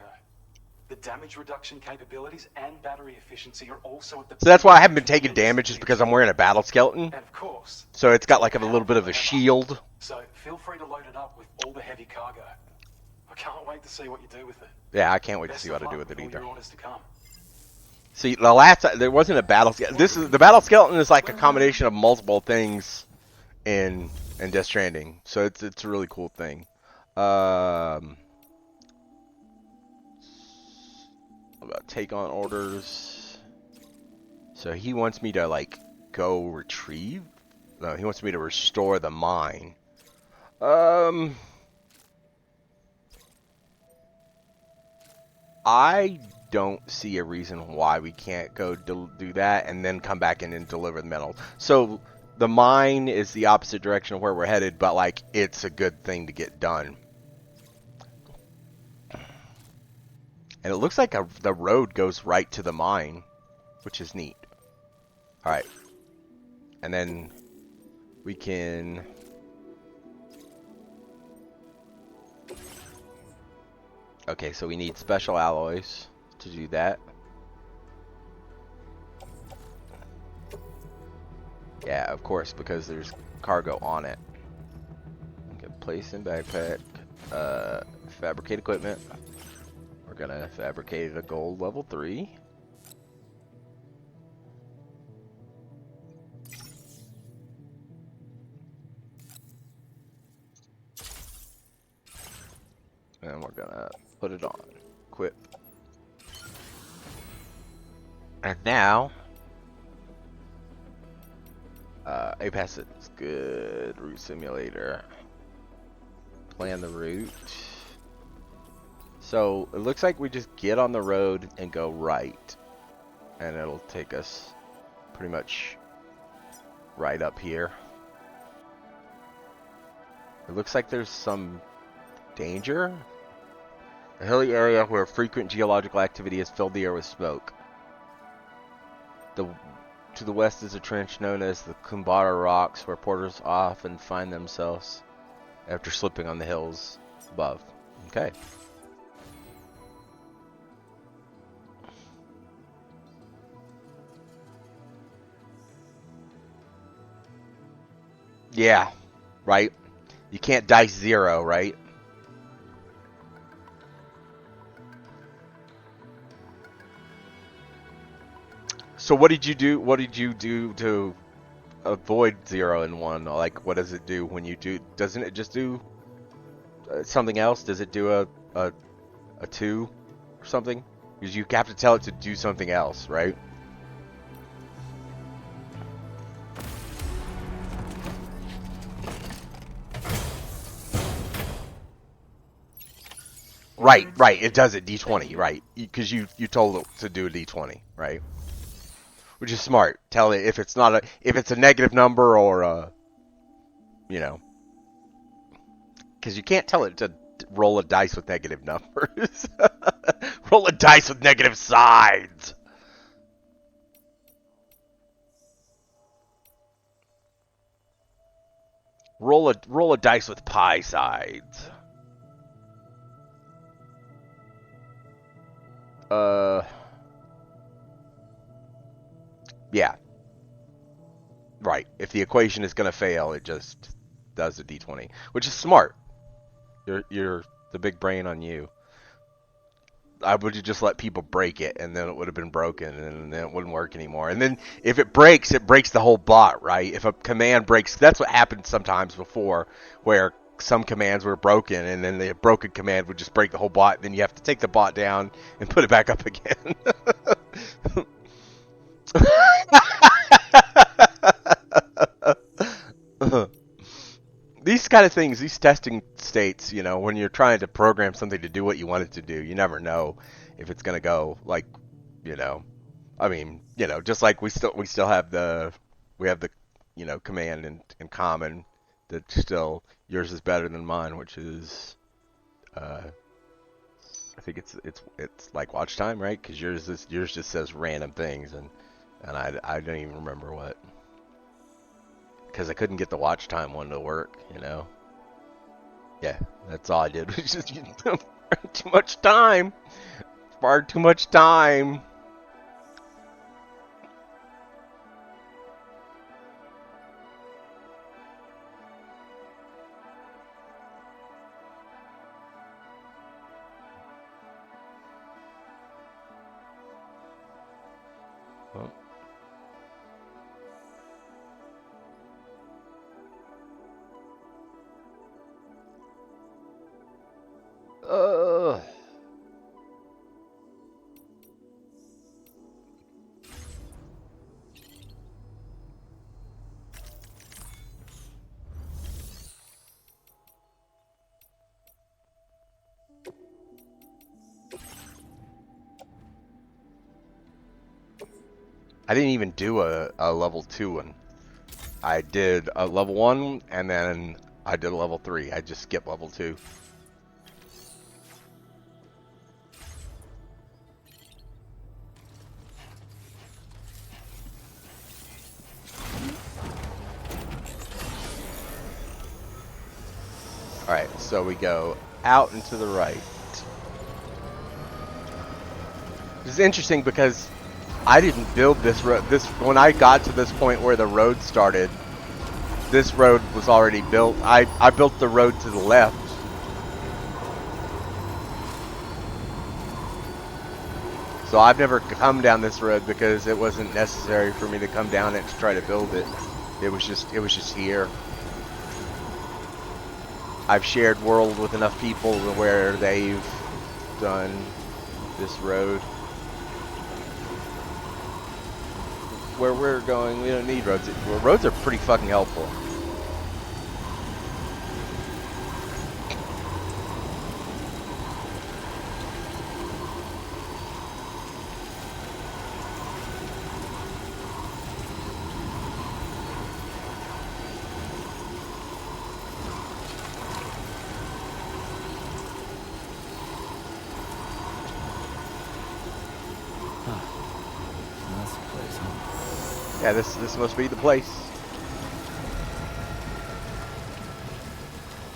The damage reduction capabilities and battery efficiency are also at the. So that's why I haven't been taking damage, is because I'm wearing a Battle Skeleton. And of course. So it's got like a little bit of a shield. So feel free to load it up with all the heavy cargo. I can't wait to see what you do with it. Yeah, I can't wait to Best see what of I do luck with it all either. your orders to come. See, the last time, there wasn't a Battle Skeleton. The Battle Skeleton is like a combination of multiple things in Death Stranding. So it's a really cool thing. About take on orders. So he wants me to like go retrieve. No, he wants me to restore the mine. I don't see a reason why we can't go do that and then come back in and deliver the metals. So the mine is the opposite direction of where we're headed, but like it's a good thing to get done. And it looks like the road goes right to the mine, which is neat. All right, and then we can. Okay, so we need special alloys to do that. Yeah, of course, because there's cargo on it. Okay, place in backpack. Fabricate equipment. We're gonna fabricate a gold level 3. And we're gonna put it on. Equip. And now, APAS is good. Route simulator. Plan the route. So it looks like we just get on the road and go right, and it'll take us pretty much right up here. It looks like there's some danger. A hilly area where frequent geological activity has filled the air with smoke. To the west is a trench known as the Kumbara Rocks, where porters often find themselves after slipping on the hills above. Okay. Yeah, right? You can't dice 0, right? So what did you do? What did you do to avoid 0 and 1? Like, what does it do when you do? Doesn't it just do something else? Does it do a 2 or something? Because you have to tell it to do something else, right? Right, right. It does it D20, right? Because you told it to do a D20, right? Which is smart. Tell it if it's not if it's a negative number or a, you know, because you can't tell it to roll a dice with negative numbers. Roll a dice with negative sides. Roll a dice with pi sides. Yeah. Right. If the equation is going to fail, it just does a d20, which is smart. You're the big brain on you. I would just let people break it, and then it would have been broken, and then it wouldn't work anymore. And then if it breaks the whole bot, right? If a command breaks, that's what happened sometimes before, where some commands were broken, and then the broken command would just break the whole bot. And then you have to take the bot down and put it back up again. These kind of things, these testing states, you know, when you're trying to program something to do what you want it to do, you never know if it's going to go like, you know, I mean, you know, just like we still have the you know, command in common that still yours is better than mine, which is I think it's like watch time, right? Because yours just says random things, and I don't even remember what, because I couldn't get the watch time one to work, you know. Yeah, that's all I did. Was just too much time. Far too much time. Well, uh, I didn't even do a level 2 one. I did a level 1 and then I did a level 3. I just skipped level 2. Alright, so we go out and to the right. This is interesting because I didn't build this road. When I got to this point where the road started, this road was already built. I built the road to the left. So I've never come down this road because it wasn't necessary for me to come down it to try to build it. It was just here. I've shared world with enough people where they've done this road. Where we're going, we don't need roads. Roads are pretty fucking helpful. That's the place, huh? Yeah, this must be the place.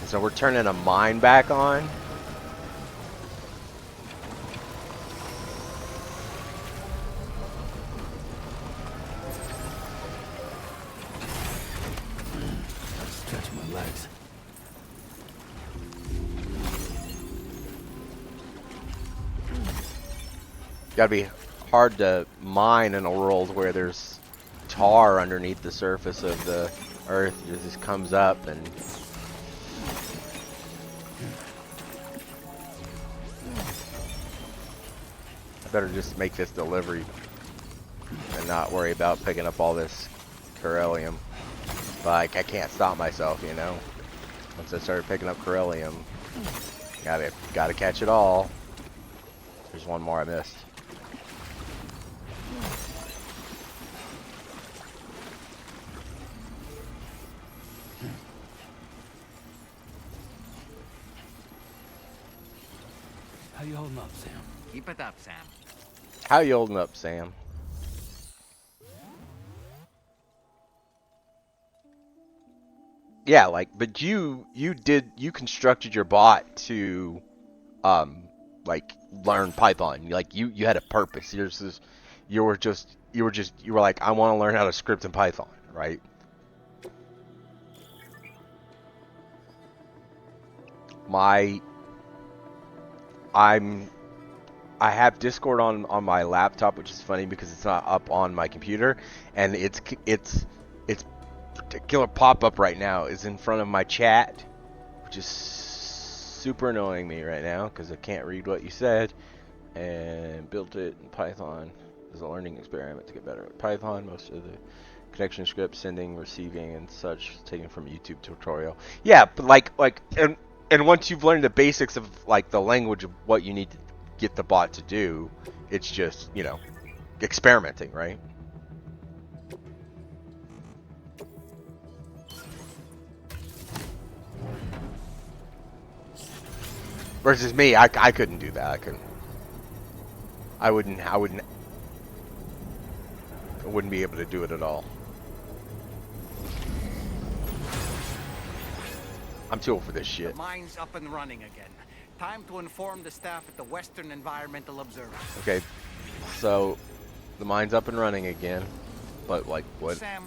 And so we're turning a mine back on. Stretch my legs. Gotta be hard to mine in a world where there's tar underneath the surface of the earth. It just comes up and I better just make this delivery and not worry about picking up all this Corellium. Like, I can't stop myself, you know. Once I started picking up Corellium, gotta catch it all. There's one more I missed. How you holding up, Sam? Keep it up, Sam. How you holding up, Sam? Yeah, like, but you constructed your bot to, like, learn Python. Like, you had a purpose. You were like, I want to learn how to script in Python, right? I have Discord on my laptop, which is funny because it's not up on my computer, and its particular pop-up right now is in front of my chat, which is super annoying me right now because I can't read what you said. And built it in Python as a learning experiment to get better at Python. Most of the connection scripts, sending, receiving, and such taken from YouTube tutorial. Yeah, but and once you've learned the basics of like the language of what you need to get the bot to do, it's just, you know, experimenting, right? Versus me, I couldn't do that. I wouldn't be able to do it at all. I'm too old for this shit. The mine's up and running again. Time to inform the staff at the Western Environmental Observatory. Okay, so the mine's up and running again, but like what? Sam,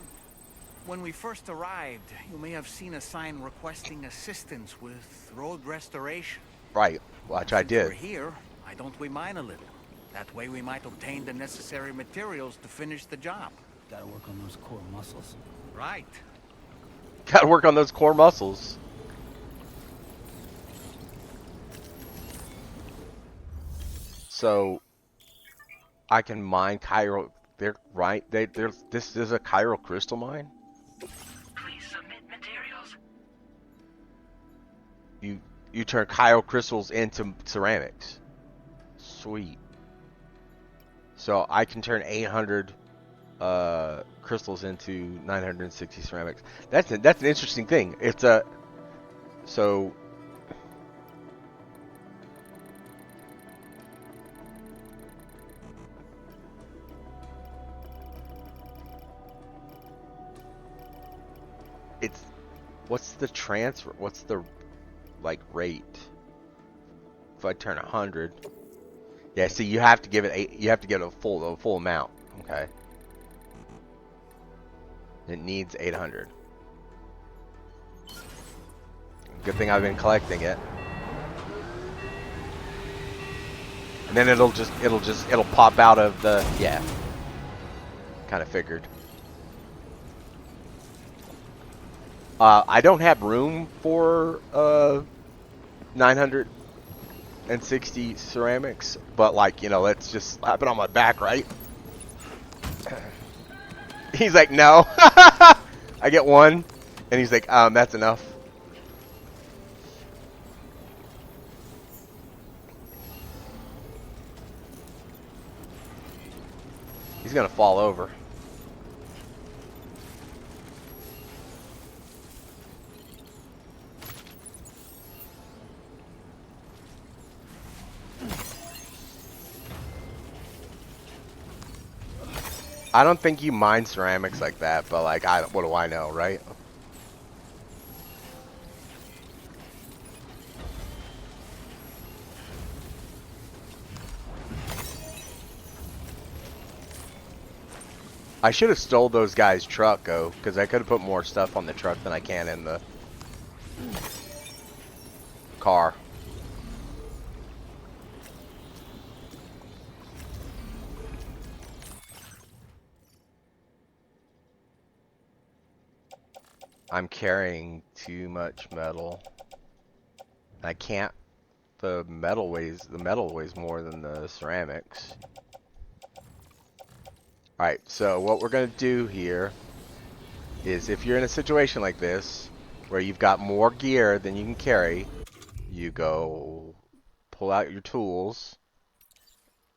when we first arrived, you may have seen a sign requesting assistance with road restoration. Right, which I Since did. we're here, why don't we mine a little? That way we might obtain the necessary materials to finish the job. Gotta work on those core muscles. Right. Gotta work on those core muscles. So I can mine chiral. They're right. This is a chiral crystal mine. Please submit materials. You turn chiral crystals into ceramics. Sweet. So I can turn 800 crystals into 960 ceramics. That's an interesting thing. It's a so it's what's the transfer? What's the like rate? If I turn 100, yeah. See, you have to give it you have to give it a full amount. Okay. It needs 800. Good thing I've been collecting it. And then it'll pop out of the, yeah. Kind of figured. I don't have room for 960 ceramics, but like, you know, let's just slap it on my back, right? He's like, no. I get one, and he's like, that's enough. He's gonna fall over. I don't think you mine ceramics like that, but like, what do I know, right? I should have stole those guys' truck, though, because I could have put more stuff on the truck than I can in the car. I'm carrying too much metal. I can't. The metal weighs more than the ceramics. Alright, so what we're going to do here is if you're in a situation like this, where you've got more gear than you can carry, you go pull out your tools,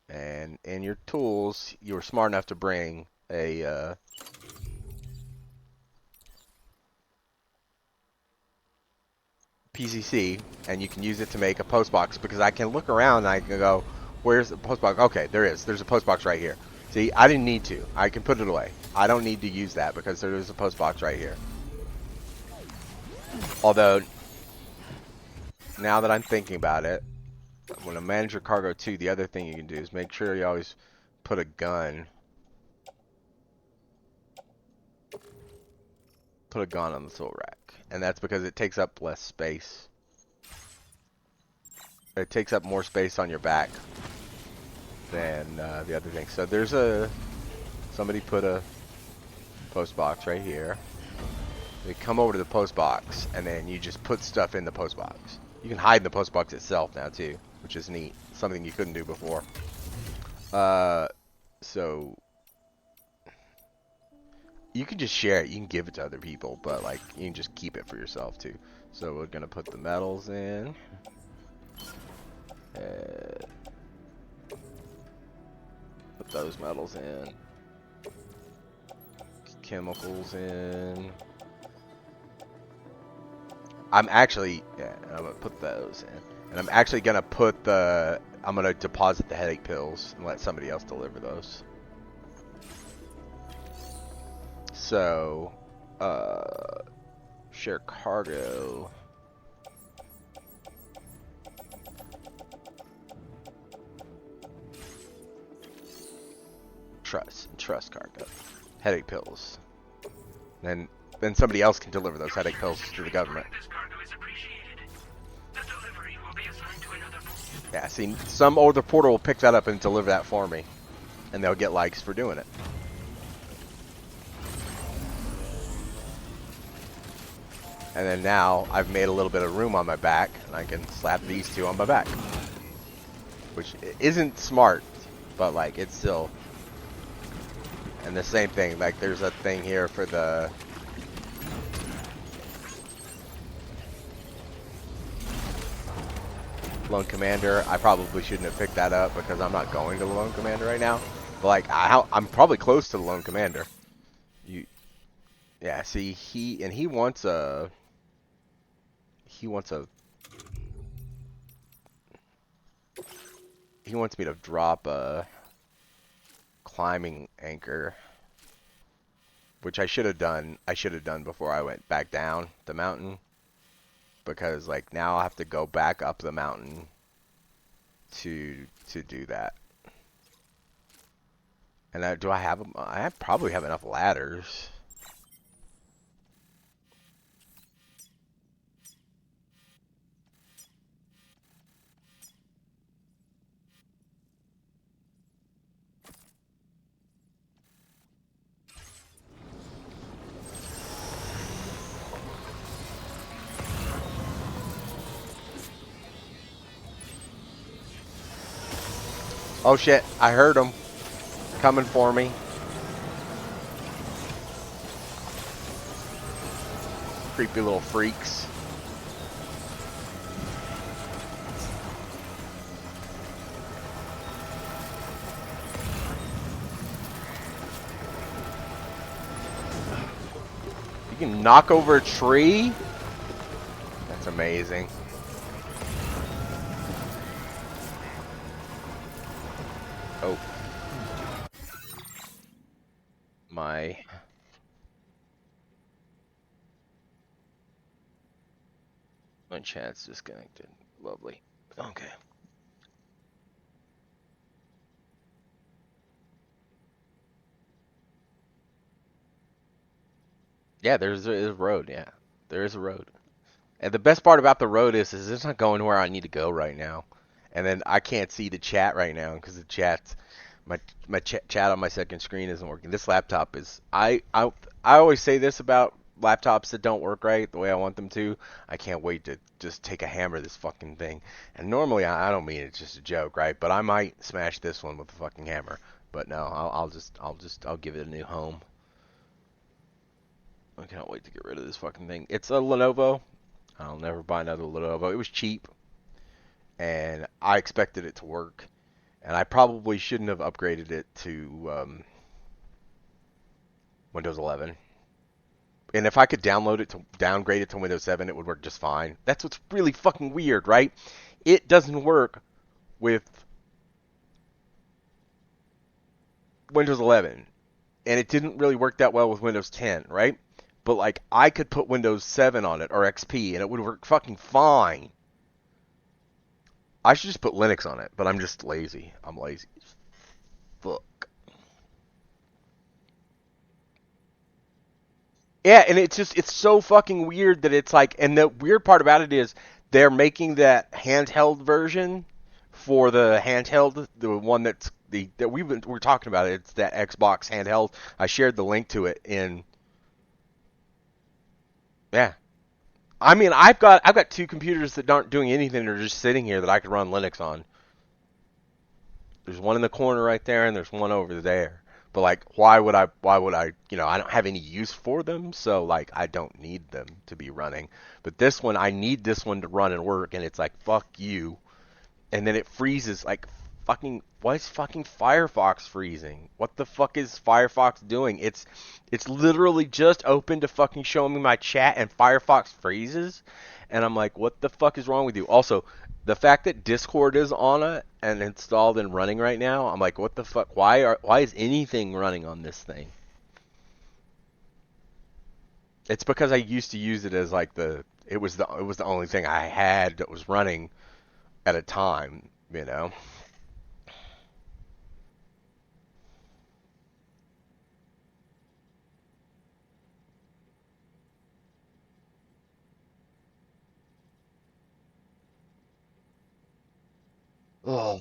and in your tools, you were smart enough to bring a PCC, and you can use it to make a post box, because I can look around and I can go, where's the post box? Okay, there's a post box right here. See, I didn't need to. I can put it away. I don't need to use that because there is a post box right here. Although, now that I'm thinking about it, when I manage your cargo too, the other thing you can do is make sure you always put a gun. Put a gun on the tool rack. And that's because it takes up less space. It takes up more space on your back than the other thing. So there's somebody put a post box right here. They come over to the post box, and then you just put stuff in the post box. You can hide in the post box itself now too, which is neat. Something you couldn't do before. So you can just share it. You can give it to other people, but like you can just keep it for yourself too. So we're gonna put the metals in. Put those metals in. Chemicals in. I'm gonna put those in. And I'm actually gonna I'm gonna deposit the headache pills and let somebody else deliver those. So, share cargo. Trust cargo. Headache pills. Then somebody else can deliver those headache pills to the government. Yeah, see, some other porter will pick that up and deliver that for me. And they'll get likes for doing it. And then now I've made a little bit of room on my back, and I can slap these two on my back. Which isn't smart, but like it's still. And the same thing, like there's a thing here for the Lone Commander. I probably shouldn't have picked that up because I'm not going to the Lone Commander right now. But like I'm probably close to the lone commander. You yeah. See he wants a he wants a he wants me to drop a climbing anchor, which I should have done. I should have done before I went back down the mountain, because like now I'll have to go back up the mountain to do that. And do I have them? Probably have enough ladders. Oh shit! I heard them coming for me. Creepy little freaks. You can knock over a tree? That's amazing. Oh. My chat's disconnected. Lovely. Okay. Yeah, there's a road. Yeah, there is a road. And the best part about the road is it's not going where I need to go right now. And then I can't see the chat right now because the chat's chat on my second screen isn't working. This laptop is I always say this about laptops that don't work right the way I want them to. I can't wait to just take a hammer this fucking thing. And normally I don't mean it's just a joke, right? But I might smash this one with a fucking hammer. But no, I'll give it a new home. I can't wait to get rid of this fucking thing. It's a Lenovo. I'll never buy another Lenovo. It was cheap, and I expected it to work, and I probably shouldn't have upgraded it to Windows 11. And if I could downgrade it to Windows 7, it would work just fine. That's what's really fucking weird, right? It doesn't work with Windows 11, and it didn't really work that well with Windows 10, right? But like I could put Windows 7 on it or XP, and it would work fucking fine. I should just put Linux on it, but I'm just lazy. I'm lazy as fuck. Yeah, and it's so fucking weird that it's like, and the weird part about it is they're making that handheld version for the handheld, the one that's that we're talking about. It's that Xbox handheld. I shared the link to it in. Yeah, I mean I've got two computers that aren't doing anything. They're just sitting here that I could run Linux on. There's one in the corner right there, and there's one over there. But like, why would I, I don't have any use for them, so like, I don't need them to be running. But this one, I need this one to run and work, and it's like, fuck you. And then it freezes, like, why is fucking Firefox freezing? What the fuck is Firefox doing? It's literally just open to fucking show me my chat, and Firefox freezes? And I'm like, what the fuck is wrong with you? Also, the fact that Discord is on it and installed and running right now, I'm like, what the fuck? Why is anything running on this thing? It's because I used to use it as like it was the only thing I had that was running at a time. Oh,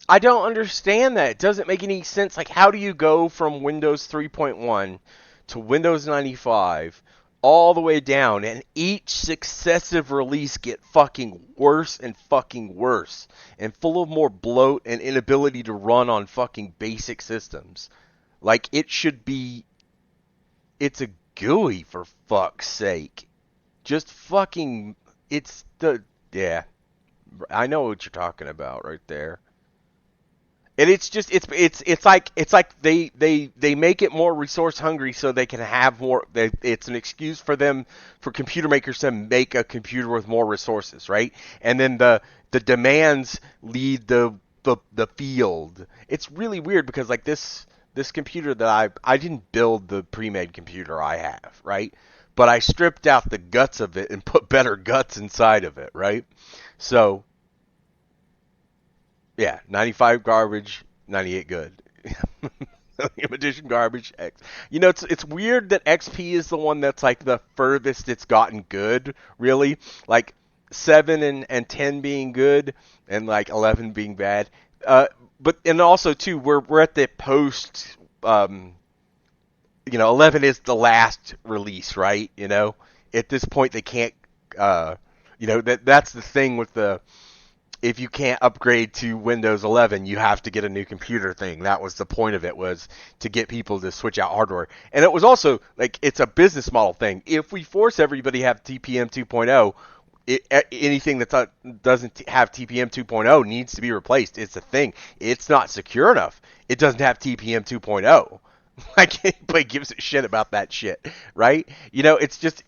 I don't understand that. It doesn't make any sense. Like, how do you go from Windows 3.1 to Windows 95 all the way down, and each successive release get fucking worse and fucking worse, and full of more bloat and inability to run on fucking basic systems? Like, it's a GUI for fuck's sake. Just fucking, it's the, yeah, I know what you're talking about right there. And it's just it's like they make it more resource hungry so they can have more. It's an excuse for them, for computer makers to make a computer with more resources, right? And then the demands lead the field. It's really weird because like this computer that I didn't build the pre-made computer I have, right? But I stripped out the guts of it and put better guts inside of it, right? So yeah, 95 garbage, 98 good. Millennium Edition garbage X. You know, it's weird that XP is the one that's like the furthest it's gotten good, really. Like 7 and 10 being good and like 11 being bad. But and also too, we're at the post. Um, 11 is the last release, right? At this point they can't. That's the thing with the, if you can't upgrade to Windows 11, you have to get a new computer thing. That was the point of it, was to get people to switch out hardware. And it was also like, it's a business model thing. If we force everybody to have TPM 2.0, anything that doesn't have TPM 2.0 needs to be replaced. It's a thing. It's not secure enough. It doesn't have TPM 2.0. Like, anybody gives a shit about that shit, right? It's just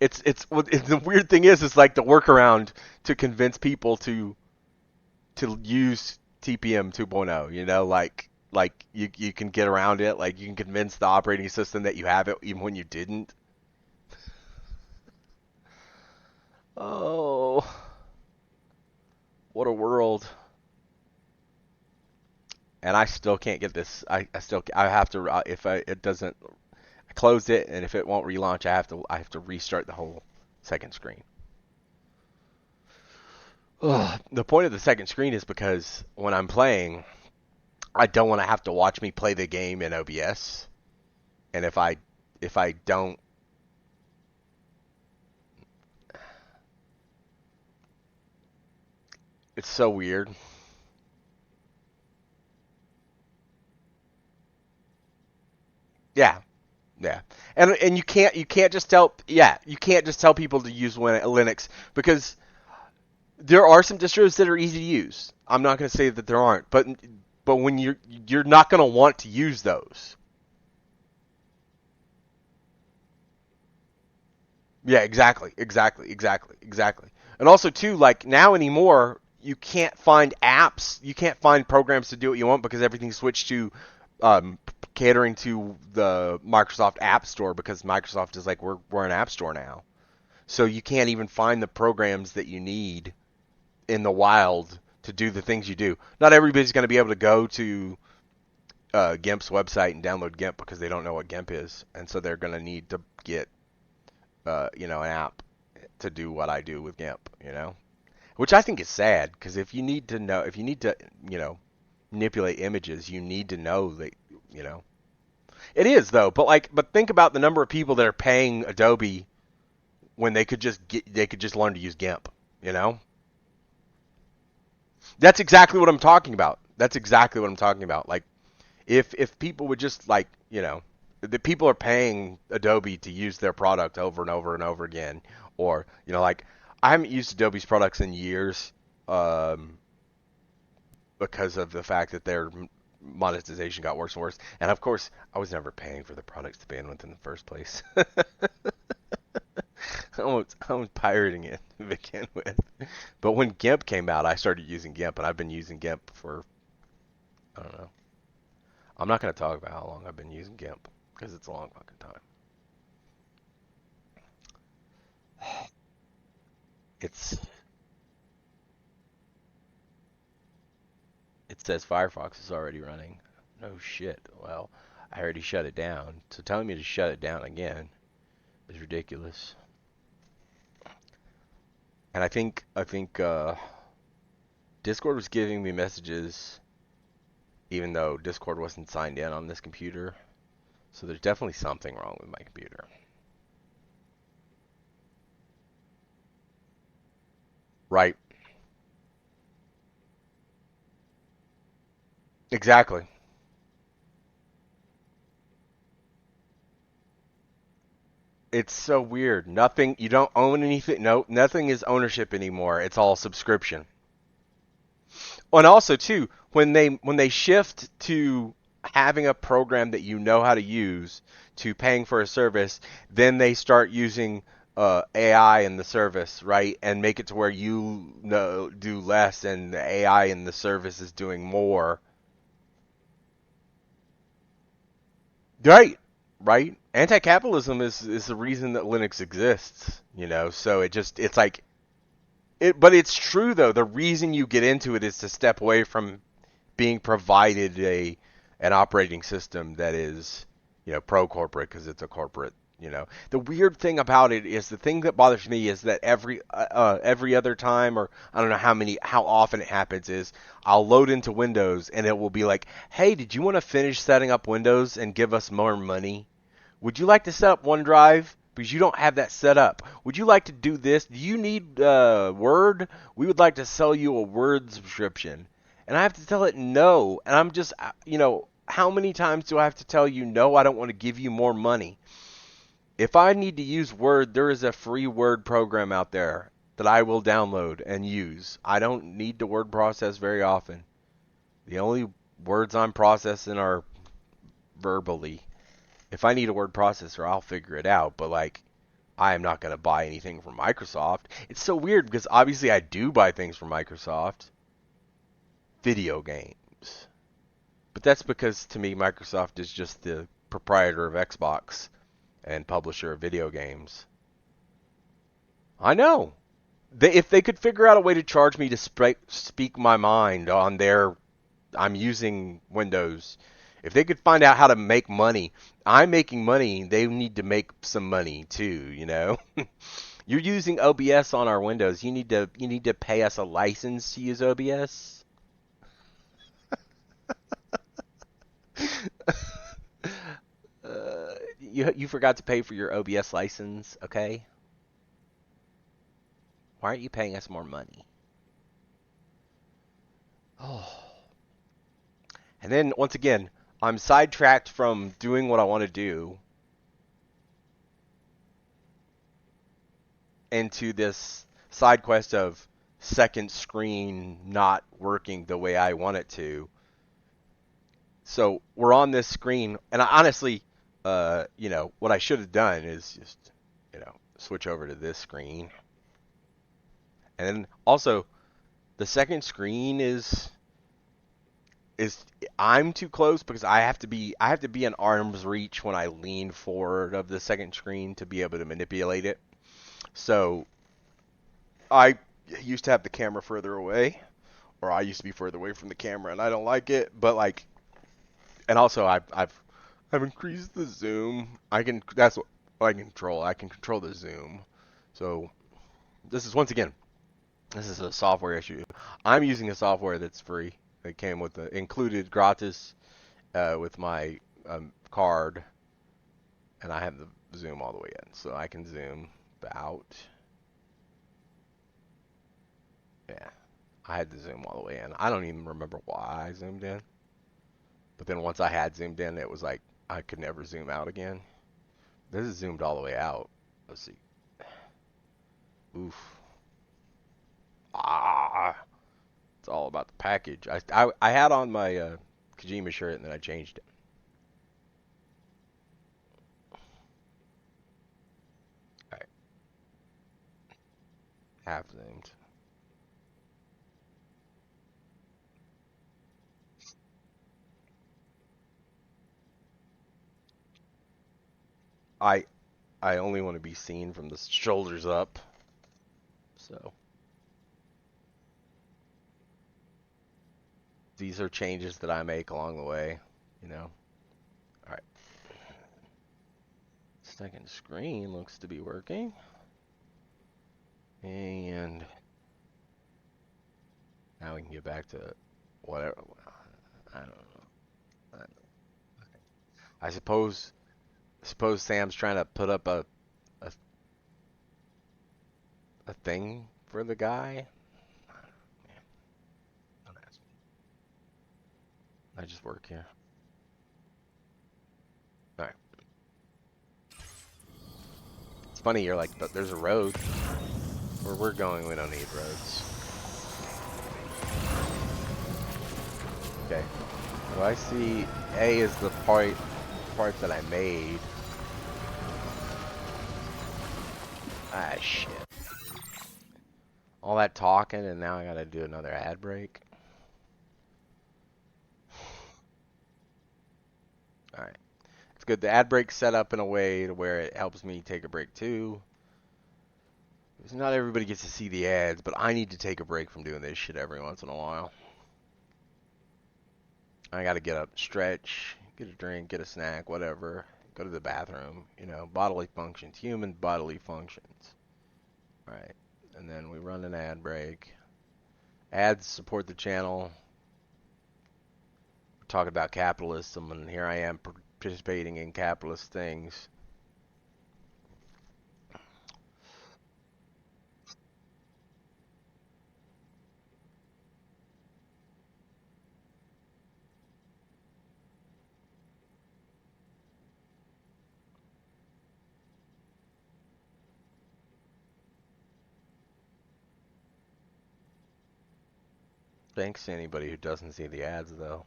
the weird thing is like the workaround to convince people to use TPM 2.0. Like you can get around it. Like, you can convince the operating system that you have it even when you didn't. Oh, what a world! And I still can't get this. I have to, if it doesn't, I closed it, and if it won't relaunch, I have to restart the whole second screen. Ugh. The point of the second screen is because when I'm playing, I don't want to have to watch me play the game in OBS. And if I don't, it's so weird. Yeah, yeah. And you can't just tell, yeah, you can't just tell people to use Linux, because there are some distros that are easy to use. I'm not going to say that there aren't, but when you're not going to want to use those. Yeah, exactly. And also too, like, now anymore, you can't find apps, you can't find programs to do what you want, because everything switched to catering to the Microsoft App Store, because Microsoft is like, we're an app store now. So you can't even find the programs that you need in the wild to do the things you do. Not everybody's going to be able to go to GIMP's website and download GIMP because they don't know what GIMP is, and so they're going to need to get an app to do what I do with GIMP. Which I think is sad, because if you need to, manipulate images, you need to know that, you know. It is though, but think about the number of people that are paying Adobe when they could just learn to use GIMP. That's exactly what I'm talking about. That's exactly what I'm talking about. Like, if people would just, like, the people are paying Adobe to use their product over and over and over again, or, like, I haven't used Adobe's products in years, um, because of the fact that their monetization got worse and worse. And of course, I was never paying for the products to begin with in the first place. I was pirating it to begin with. But when GIMP came out, I started using GIMP, and I've been using GIMP for, I don't know. I'm not going to talk about how long I've been using GIMP, because it's a long fucking time. It's It says Firefox is already running. No shit. Well, I already shut it down. So telling me to shut it down again is ridiculous. And I think Discord was giving me messages even though Discord wasn't signed in on this computer. So there's definitely something wrong with my computer. Right. Exactly. It's so weird. Nothing. You don't own anything. No, nothing is ownership anymore. It's all subscription. And also too, when they shift to having a program that you know how to use to paying for a service, then they start using AI in the service, right? And make it to where you know do less, and the AI in the service is doing more. Right, right. Anti-capitalism is the reason that Linux exists, you know. So it's like but it's true though. The reason you get into it is to step away from being provided an operating system that is, you know, pro corporate because it's a corporate. You know, the weird thing about it is the thing that bothers me is that every other time, or I don't know how often it happens, is I'll load into Windows and it will be like, hey, did you want to finish setting up Windows and give us more money? Would you like to set up OneDrive? Because you don't have that set up. Would you like to do this? Do you need Word? We would like to sell you a Word subscription. And I have to tell it no. And I'm just, you know, how many times do I have to tell you no? I don't want to give you more money. If I need to use Word, there is a free Word program out there that I will download and use. I don't need to word process very often. The only words I'm processing are verbally. If I need a word processor, I'll figure it out. But like, I am not going to buy anything from Microsoft. It's so weird because obviously I do buy things from Microsoft. Video games. But that's because to me Microsoft is just the proprietor of Xbox and publisher of video games. I know. If they could figure out a way to charge me to speak my mind on their I'm using Windows. If they could find out how to make money, I'm making money, they need to make some money too, you know? You're using OBS on our Windows. You need to pay us a license to use OBS. You forgot to pay for your OBS license, okay? Why aren't you paying us more money? Oh. And then once again, I'm sidetracked from doing what I want to do into this side quest of second screen not working the way I want it to. So we're on this screen, and I honestly, you know, what I should have done is just, you know, switch over to this screen. And then also, the second screen is I'm too close because I have to be in arm's reach when I lean forward of the second screen to be able to manipulate it. So I used to have the camera further away, or I used to be further away from the camera, and I don't like it. But like, and also I've increased the zoom. That's what I can control. I can control the zoom. So this is once again, this is a software issue. I'm using a software that's free. It came with the included gratis with my card, and I have the zoom all the way in, so I can zoom out. Yeah, I had the zoom all the way in. I don't even remember why I zoomed in, but then once I had zoomed in, it was like I could never zoom out again. This is zoomed all the way out. Let's see. Oof. Ah, it's all about the package. I had on my Kojima shirt and then I changed it. All right, half zoomed. I I only want to be seen from the shoulders up. So these are changes that I make along the way, you know. All right. Second screen looks to be working. And now we can get back to whatever. I don't know. I suppose Sam's trying to put up a, a thing for the guy. Man, don't ask me. I just work here. All right. It's funny, you're like, but there's a road. Where we're going, we don't need roads. Okay. Well, I see A is the part that I made. Ah, shit. All that talking, and now I gotta do another ad break. Alright. It's good. The ad break's set up in a way to where it helps me take a break too. Because not everybody gets to see the ads, but I need to take a break from doing this shit every once in a while. I gotta get up, stretch, get a drink, get a snack, whatever. Go to the bathroom, you know, bodily functions, human bodily functions. Alright. And then we run an ad break. Ads support the channel. We're talking about capitalism, and here I am participating in capitalist things. Thanks to anybody who doesn't see the ads, though.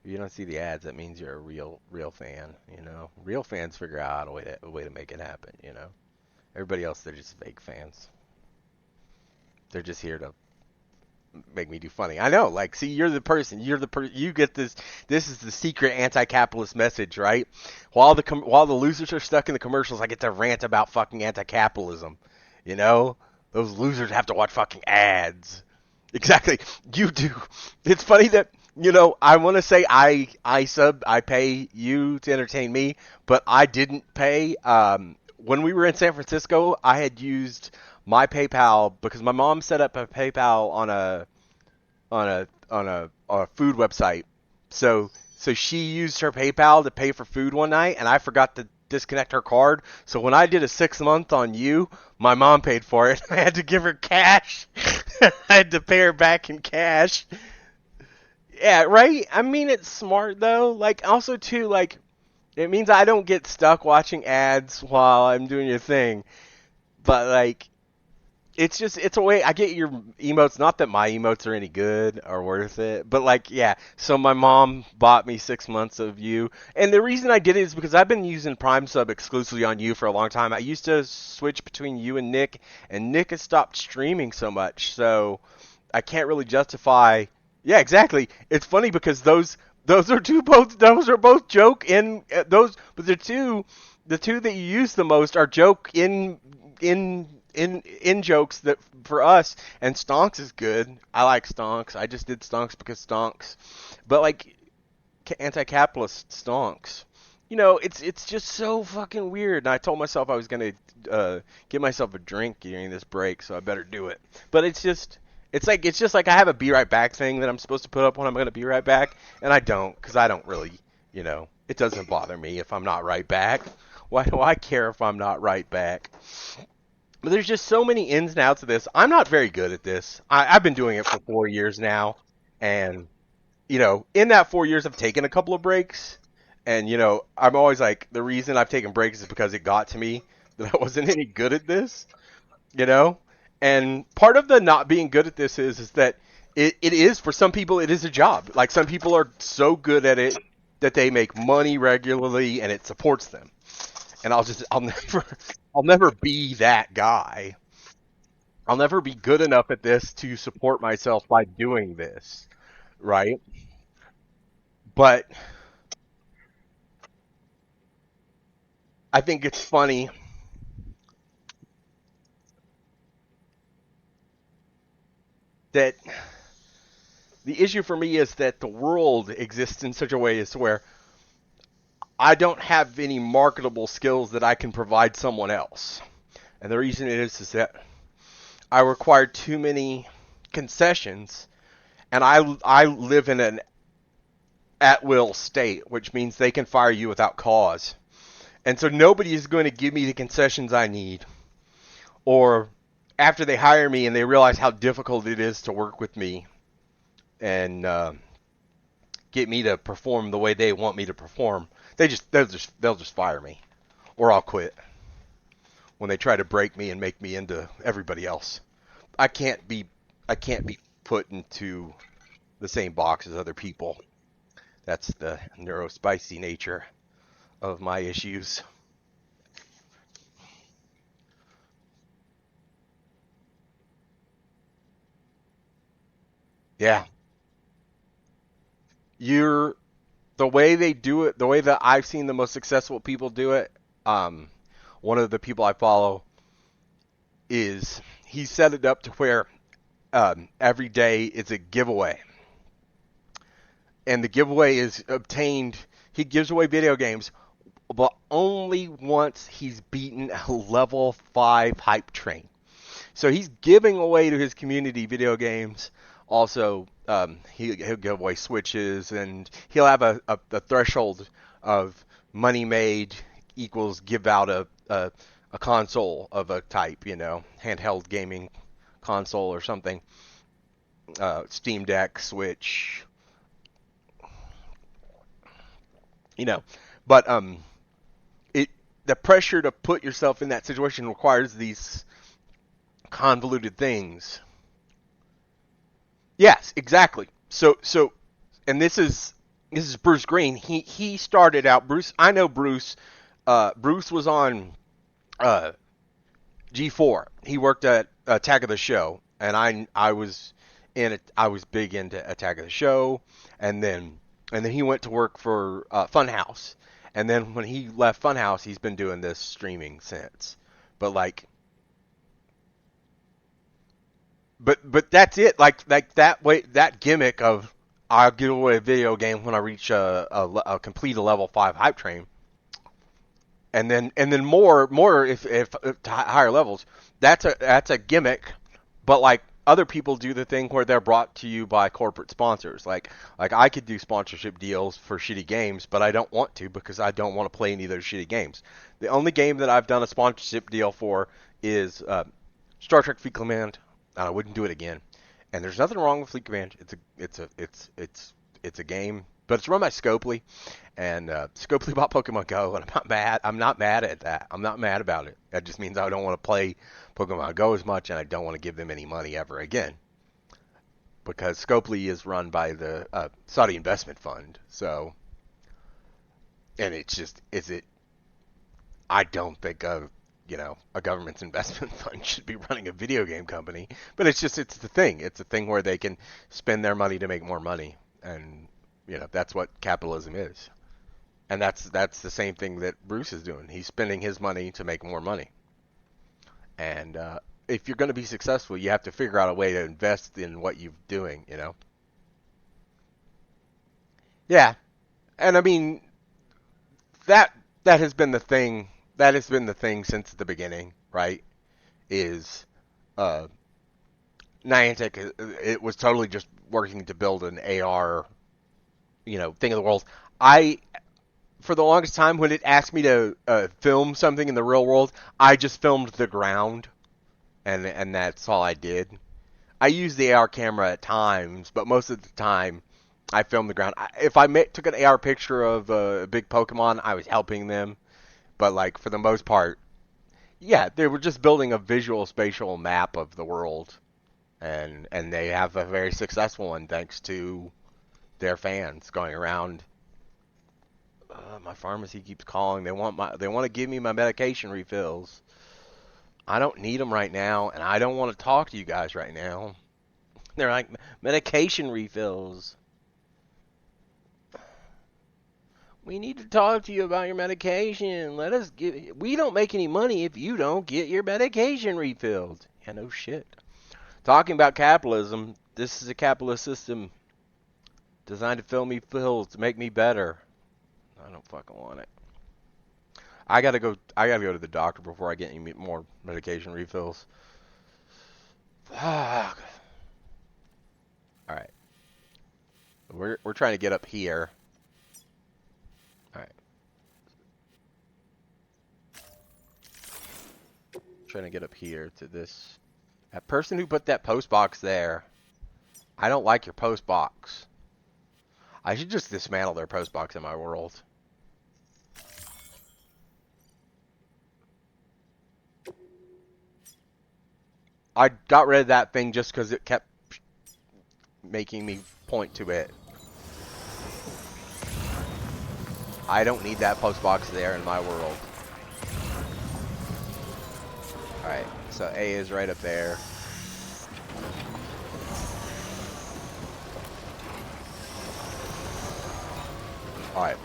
If you don't see the ads, that means you're a real fan, you know? Real fans figure out a way to make it happen, you know? Everybody else, they're just fake fans. They're just here to make me do funny. I know, like, see, you're the person, you get this is the secret anti-capitalist message, right? While the losers are stuck in the commercials, I get to rant about fucking anti-capitalism, you know? Those losers have to watch fucking ads. Exactly. You do. It's funny that, you know, I want to say I pay you to entertain me, but I didn't pay. When we were in San Francisco, I had used my PayPal because my mom set up a PayPal on a food website. So she used her PayPal to pay for food one night, and I forgot to disconnect her card. So when I did a 6 month on you, my mom paid for it. I had to give her cash. I had to pay her back in cash. Yeah, right? I mean, it's smart though. Like, also too, like, it means I don't get stuck watching ads while I'm doing your thing. But like, it's a way I get your emotes. Not that my emotes are any good or worth it, but like, yeah. So my mom bought me 6 months of you, and the reason I did it is because I've been using Prime Sub exclusively on you for a long time. I used to switch between you and Nick has stopped streaming so much, so I can't really justify. Yeah, exactly. It's funny because those are both joke in those, but the two that you use the most are joke in jokes that for us, and Stonks is good. I like Stonks. I just did Stonks because Stonks, but like anti-capitalist Stonks. You know, it's just so fucking weird. And I told myself I was gonna get myself a drink during this break, so I better do it. But it's just like I have a be right back thing that I'm supposed to put up when I'm gonna be right back, and I don't because I don't really, you know, it doesn't bother me if I'm not right back. Why do I care if I'm not right back? But there's just so many ins and outs of this. I'm not very good at this. I've been doing it for 4 years now, and you know, in that 4 years, I've taken a couple of breaks, and you know, I'm always like, the reason I've taken breaks is because it got to me that I wasn't any good at this, you know. And part of the not being good at this is that it is for some people it is a job. Like some people are so good at it that they make money regularly and it supports them. And I'll never be that guy. I'll never be good enough at this to support myself by doing this, right? But I think it's funny that the issue for me is that the world exists in such a way as to where I don't have any marketable skills that I can provide someone else. And the reason it is that I require too many concessions, and I live in an at will state, which means they can fire you without cause. And so nobody is going to give me the concessions I need. Or after they hire me and they realize how difficult it is to work with me and get me to perform the way they want me to perform, they'll just fire me, or I'll quit, when they try to break me and make me into everybody else. I can't be put into the same box as other people. That's the neurospicy nature of my issues. Yeah. You're the way they do it, the way that I've seen the most successful people do it, um, one of the people I follow is he set it up to where every day is a giveaway. And the giveaway is obtained, he gives away video games, but only once he's beaten a level 5 hype train. So he's giving away to his community video games. Also, he'll give away Switches, and he'll have a threshold of money made equals give out a console of a type, handheld gaming console or something, Steam Deck, Switch, you know. But it the pressure to put yourself in that situation requires these convoluted things. Yes, exactly. And this is Bruce Green. He started out. Bruce, I know Bruce. Bruce was on uh, G4. He worked at Attack of the Show, and I was in it. I was big into Attack of the Show, and then he went to work for Funhouse, and then when he left Funhouse, he's been doing this streaming since. But like but that's it. Like that way, that gimmick of I'll give away a video game when I reach a complete a level 5 hype train, and then more if to higher levels. That's a gimmick, but like other people do the thing where they're brought to you by corporate sponsors. Like I could do sponsorship deals for shitty games, but I don't want to because I don't want to play any of those shitty games. The only game that I've done a sponsorship deal for is Star Trek Fleet Command, and I wouldn't do it again. And there's nothing wrong with Fleet Command. It's a game, but it's run by Scopely, and Scopely bought Pokemon Go, and I'm not mad. I'm not mad at that. I'm not mad about it. That just means I don't want to play Pokemon Go as much, and I don't want to give them any money ever again because Scopely is run by the Saudi Investment Fund. So, and it's just is it. I don't think a government's investment fund should be running a video game company, but it's the thing. It's a thing where they can spend their money to make more money, and that's what capitalism is. And that's the same thing that Bruce is doing. He's spending his money to make more money. And if you're going to be successful, you have to figure out a way to invest in what you're doing. Yeah, and I mean that that has been the thing. That has been the thing since the beginning, right? Is uh, Niantic? It was totally just working to build an AR, thing of the world. I For the longest time when it asked me to film something in the real world, I just filmed the ground, and that's all I did. I use the AR camera at times, but most of the time I filmed the ground. If I took an AR picture of a big Pokemon, I was helping them, but like for the most part, yeah, they were just building a visual spatial map of the world, and they have a very successful one thanks to their fans going around. My pharmacy keeps calling. They want to give me my medication refills. I don't need them right now, and I don't want to talk to you guys right now. They're like medication refills. We need to talk to you about your medication. We don't make any money if you don't get your medication refilled. Yeah, no shit. Talking about capitalism, this is a capitalist system designed to fill me pills to make me better. I don't fucking want it. I gotta go to the doctor before I get any more medication refills. Fuck. All right. We're trying to get up here. All right. Trying to get up here to this. That person who put that post box there. I don't like your post box. I should just dismantle their post box in my world. I got rid of that thing just because it kept making me point to it. I don't need that post box there in my world. Alright, so A is right up there. Alright.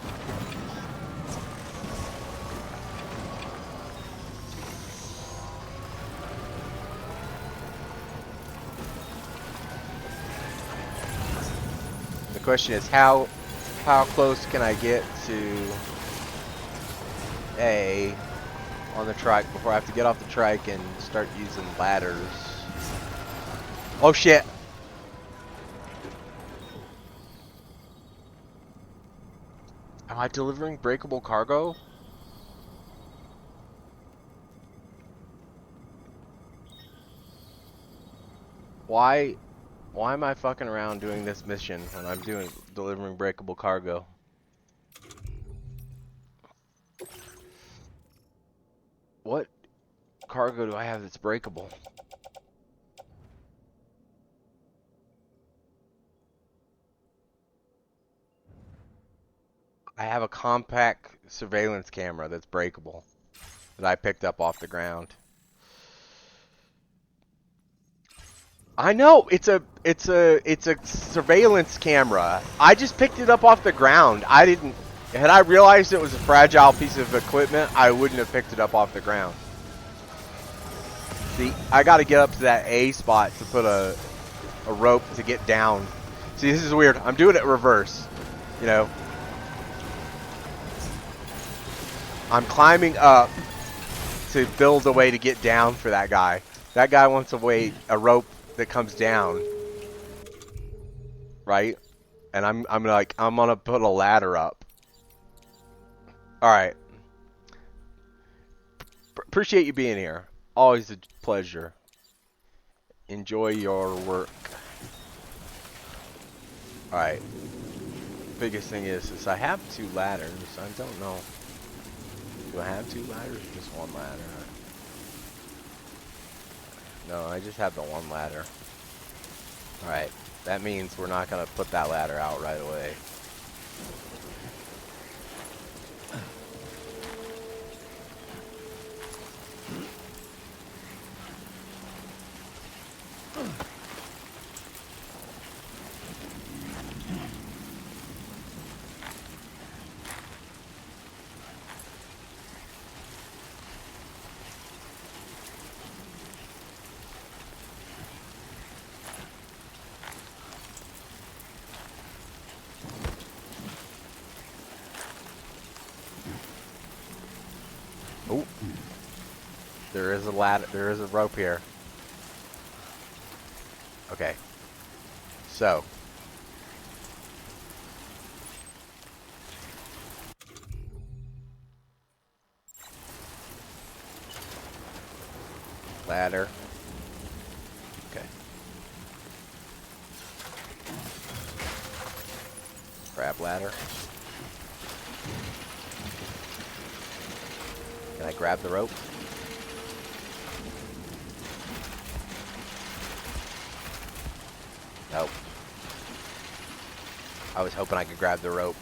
The question is how close can I get to A on the trike before I have to get off the trike and start using ladders. Oh shit! Am I delivering breakable cargo? Why am I fucking around doing this mission when I'm delivering breakable cargo? What cargo do I have that's breakable? I have a compact surveillance camera that's breakable that I picked up off the ground. I know it's a surveillance camera. I just picked it up off the ground. I didn't. Had I realized it was a fragile piece of equipment, I wouldn't have picked it up off the ground. See, I got to get up to that A spot to put a rope to get down. See, this is weird. I'm doing it reverse. You know, I'm climbing up to build a way to get down for that guy. That guy wants a rope that comes down, right? And I'm gonna put a ladder up. All right. Appreciate you being here. Always a pleasure. Enjoy your work. All right. Biggest thing is I have 2 ladders. I don't know. Do I have 2 ladders or just 1 ladder? No, I just have the 1 ladder. Alright, that means we're not going to put that ladder out right away. Oh, there is a ladder. There is a rope here. Okay. So. Ladder. Okay. Grab ladder. Can I grab the rope? Nope. I was hoping I could grab the rope.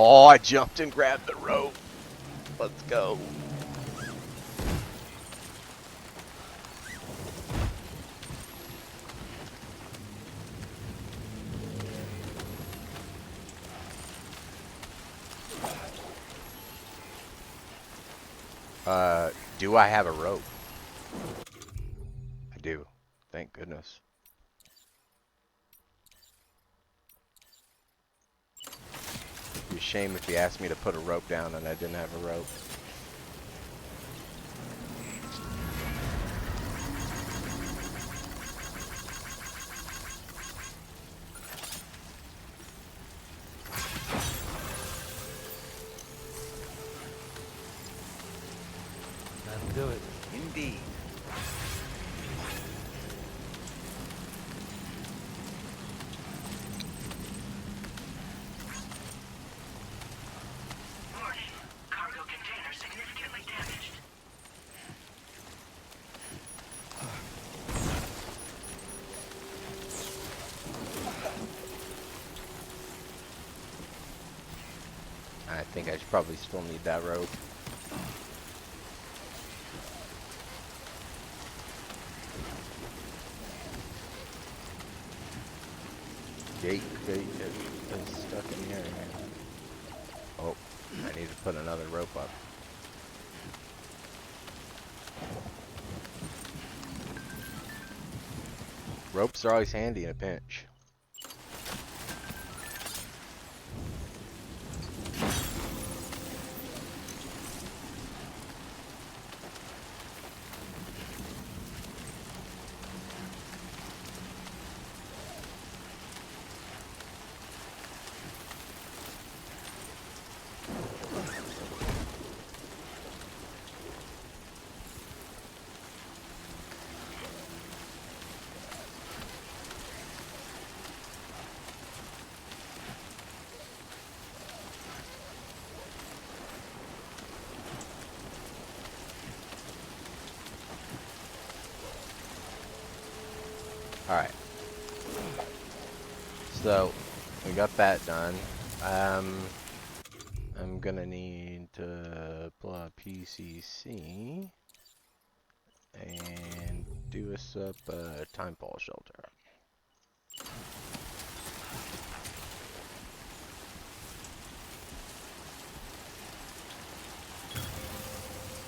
Oh, I jumped and grabbed the rope. Let's go. Do I have a rope? I do. Thank goodness. It'd be a shame if he asked me to put a rope down and I didn't have a rope. do it. Indeed. Warning. Cargo container significantly damaged. I think I should probably still need that rope. Gate is stuck in here. Oh, I need to put another rope up. Ropes are always handy in a pinch. Alright. So, we got that done. I'm gonna need to pull out PCC and do us up a time fall shelter.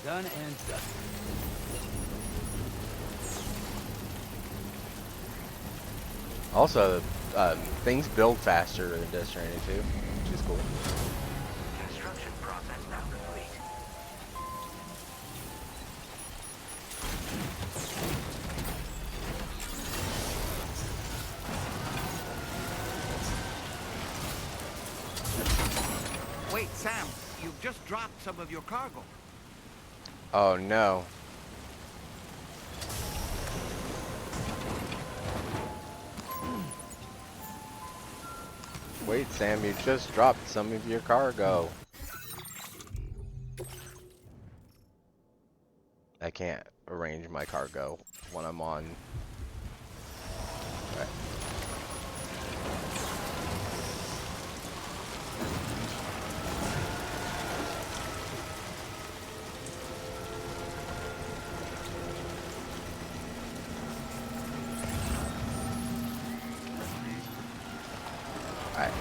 Done and done. Also, things build faster in Death Stranding too, which is cool. Construction process now complete. Wait, Sam, you've just dropped some of your cargo. Oh no. Wait, Sam, you just dropped some of your cargo. I can't arrange my cargo when I'm on. Right. Alright.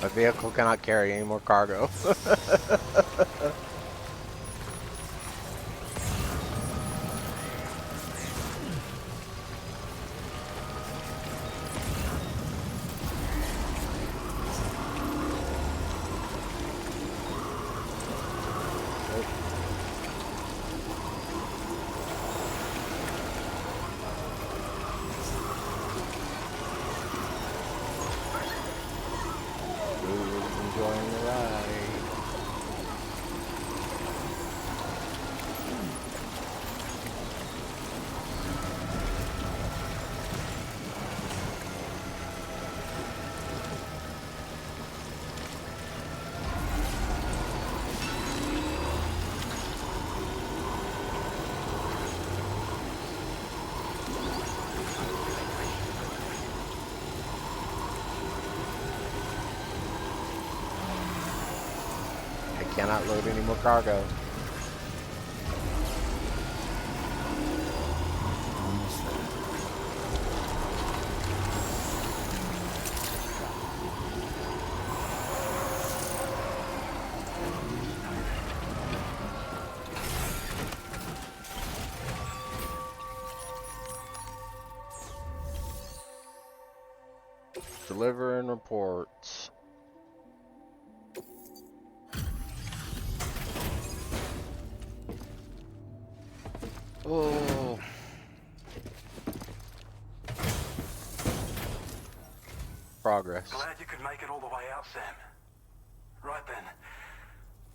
My vehicle cannot carry any more cargo. Who's enjoying the ride? not load any more cargo. Deliver and report. Oh. Progress. Glad you could make it all the way out, Sam. Right then,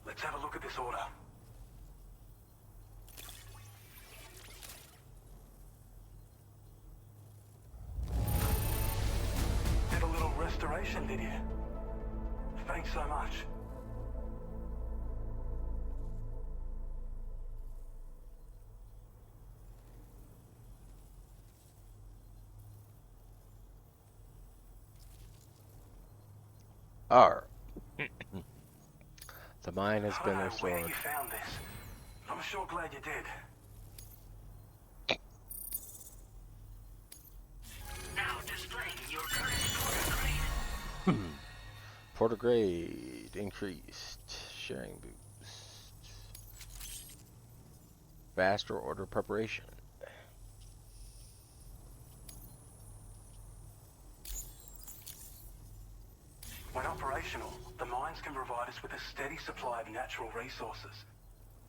let's have a look at this order. Did a little restoration, did you? Thanks so much. Alright. The mine has I been don't know where restored. you found this. I'm sure glad you did. Now displaying your current order grade. Porter grade increased. Sharing boost. Faster order preparation. When operational, the mines can provide us with a steady supply of natural resources.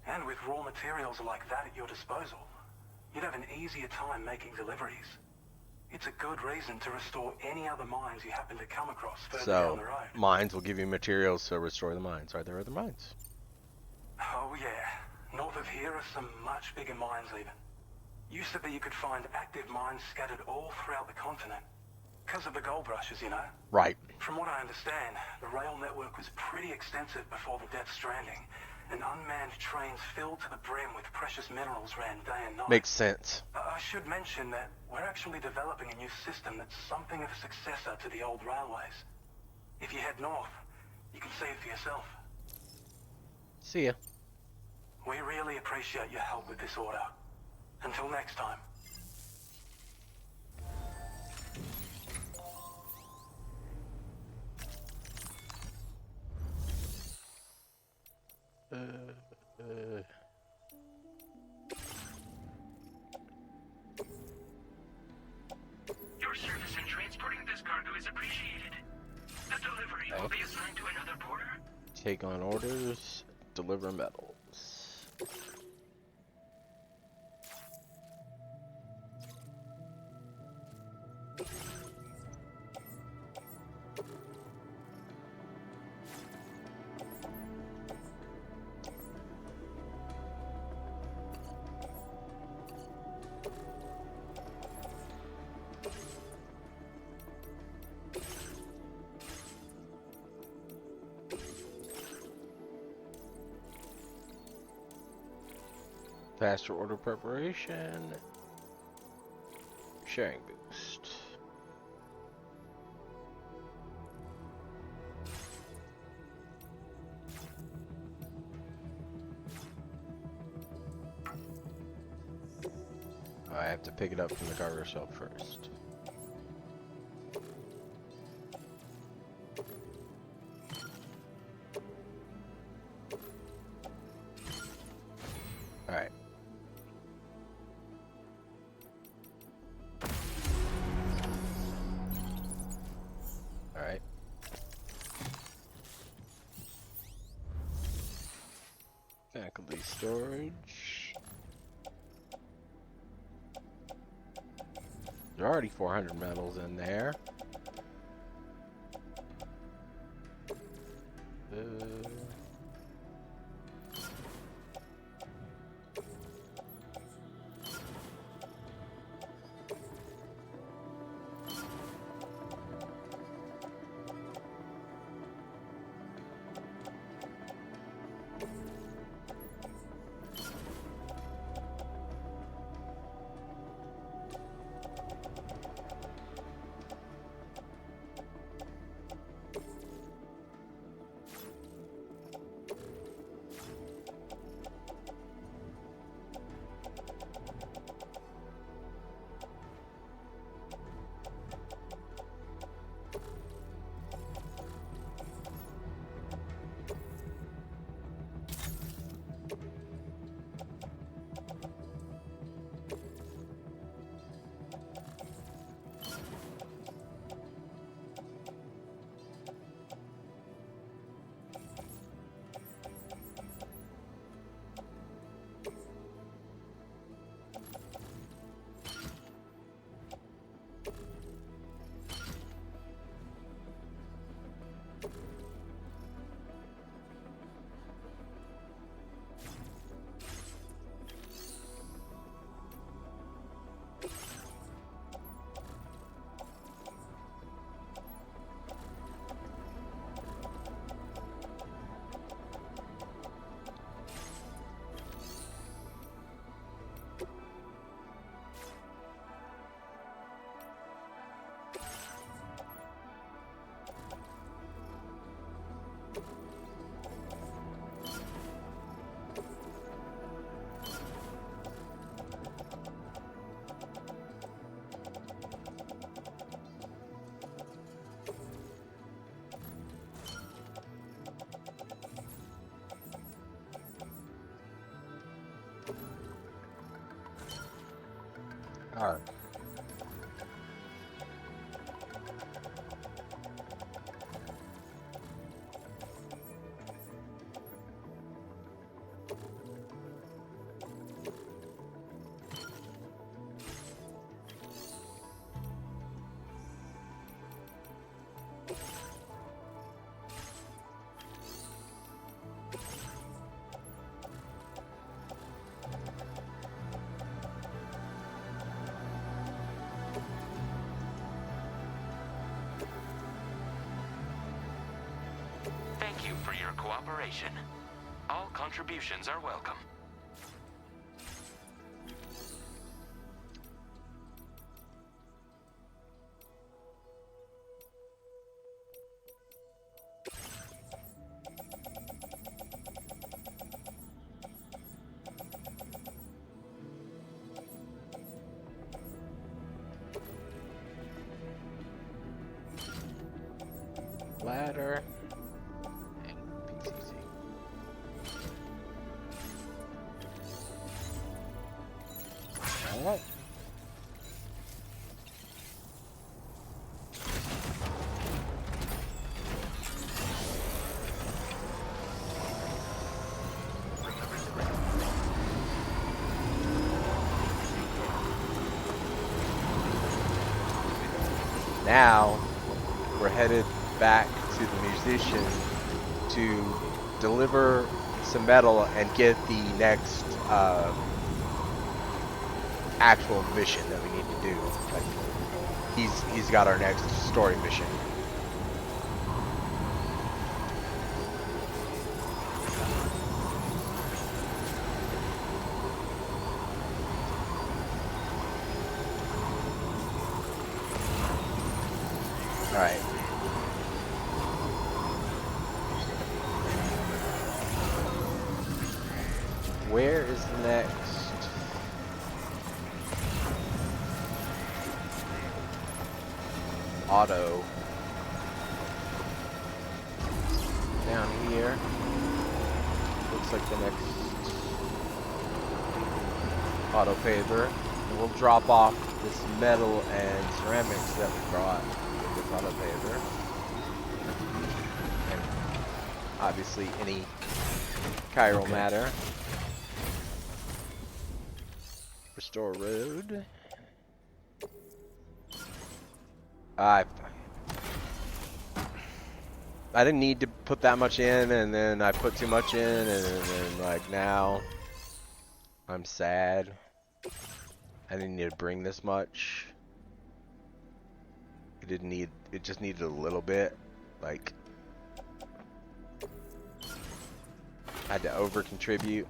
And with raw materials like that at your disposal, you'd have an easier time making deliveries. It's a good reason to restore any other mines you happen to come across further down So, the road. mines will give you materials to restore the mines. Are there other mines? Oh yeah, north of here are some much bigger mines even. Used to be you could find active mines scattered all throughout the continent. Because of the gold rushes, you know. Right. From what I understand, the rail network was pretty extensive before the Death Stranding, and unmanned trains filled to the brim with precious minerals ran day and night. Makes sense. I should mention that we're actually developing a new system that's something of a successor to the old railways. If you head north, you can see it for yourself. See ya. We really appreciate your help with this order. Until next time. Your service in transporting this cargo is appreciated. The delivery will be assigned to another porter. Take on orders. Deliver metals. Faster order preparation. Sharing boost. I have to pick it up from the cargo shelf first. Alright. Alright. Faculty storage. There are already 400 metals in there. Alright. Thank you for your cooperation. All contributions are welcome. Ladder. And PCC. Alright. Now we're headed back to the musician to deliver some metal and get the next actual mission that we need to do. Like he's got our next story mission. All right. Where is the next? Auto. Down here. Looks like the next auto paver. And we'll drop off this metal and ceramics that we brought with this auto paver. And obviously any chiral matter. Restore road. I didn't need to put that much in, and then I put too much in, and then like now I'm sad. I didn't need to bring this much. It didn't need. It just needed a little bit. Like I had to over contribute.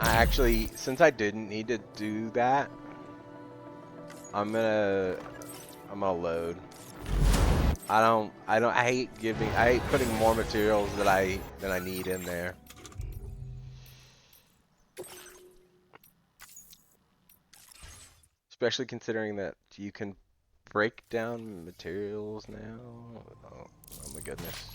I actually, since I didn't need to do that, I'm gonna load. I hate putting more materials than I need in there. Especially considering that you can break down materials now. Oh my goodness.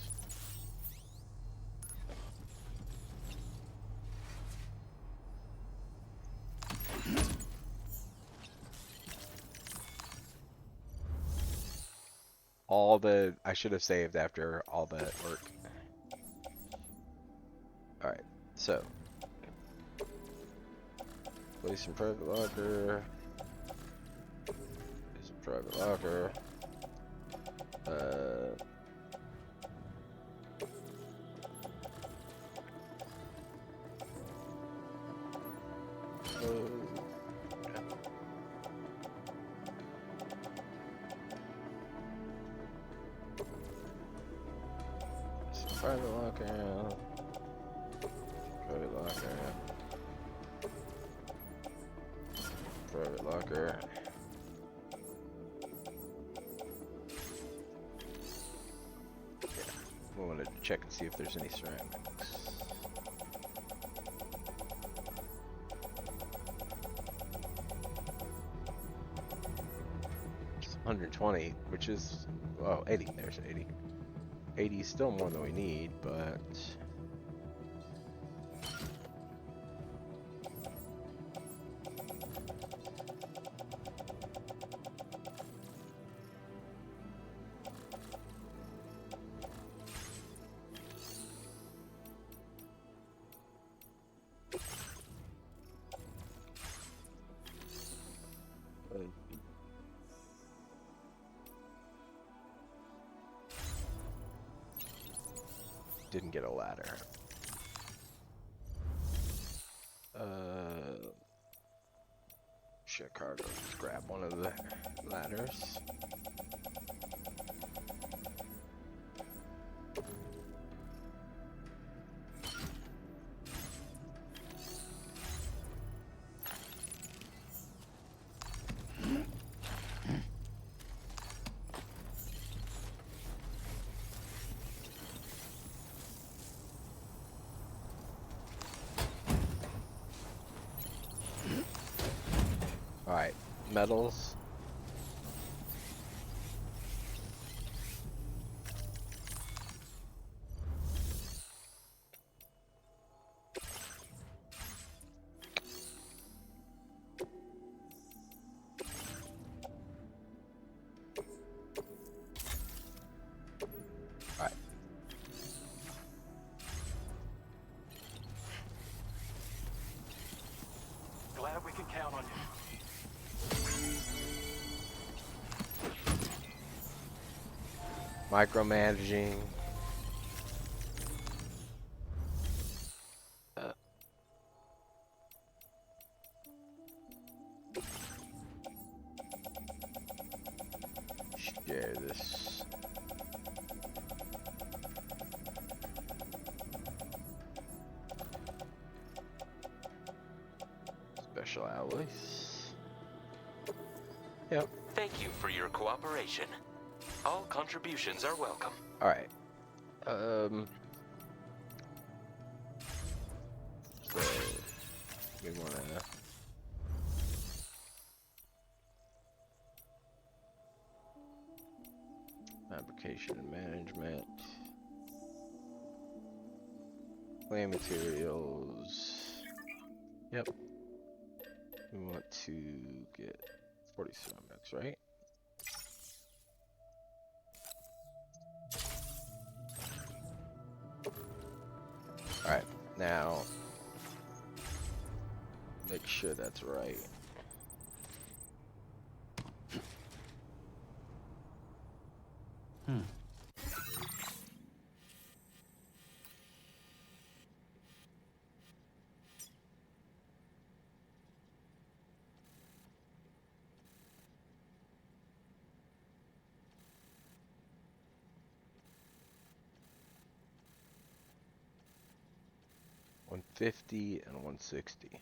I should have saved after all that work. Alright, so. Place in private locker. Place in private locker. Private locker. Private locker. Private locker. Yeah. We wanted to check and see if there's any ceramics. It's 120, which is, oh, 80. There's 80. 80 is still more than we need, but Didn't get a ladder. Share cargo. Let's grab one of the ladders. Alright, metals. Alright. Glad we can count on you. Micromanaging. Share this. Special alloys. Yep. Thank you for your cooperation. All contributions are welcome. Alright. So we wanna fabrication and management. Plant materials. Yep. We want to get 40 ceramics, right? Alright, now make sure that's right. $150 and $160.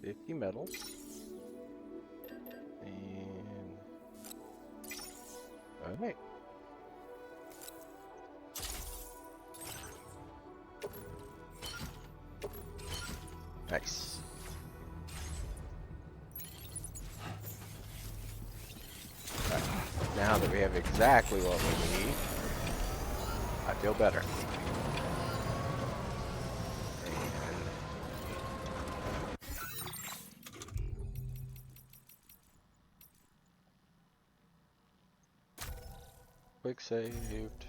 $50 metals. And alright. Nice. Right. Now that we have exactly what we need, I feel better. Quick saved.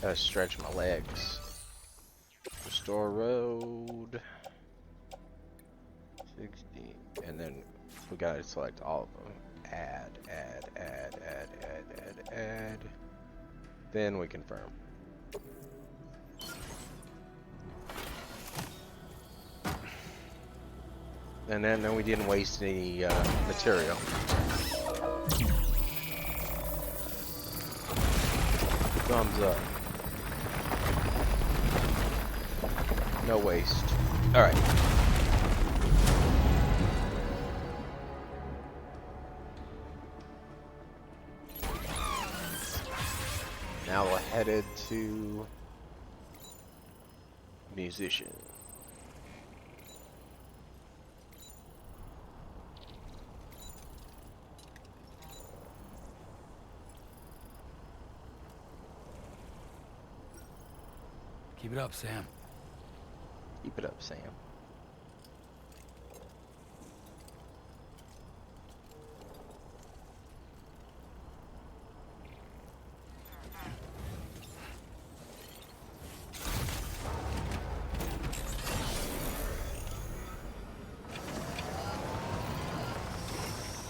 Gotta stretch my legs. Restore road. 60. And then we gotta select all of them. Add. Then we confirm. And then we didn't waste any material. Thumbs up. No waste. Alright. Now we're headed to musician. Keep it up, Sam. Keep it up, Sam.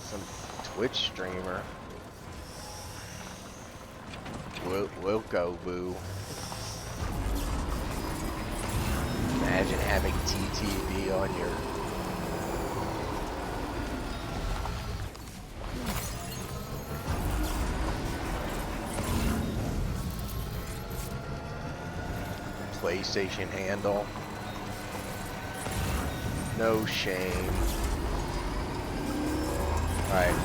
Some Twitch streamer. We'll go, boo. Imagine having TTV on your PlayStation handle. No shame. Alright.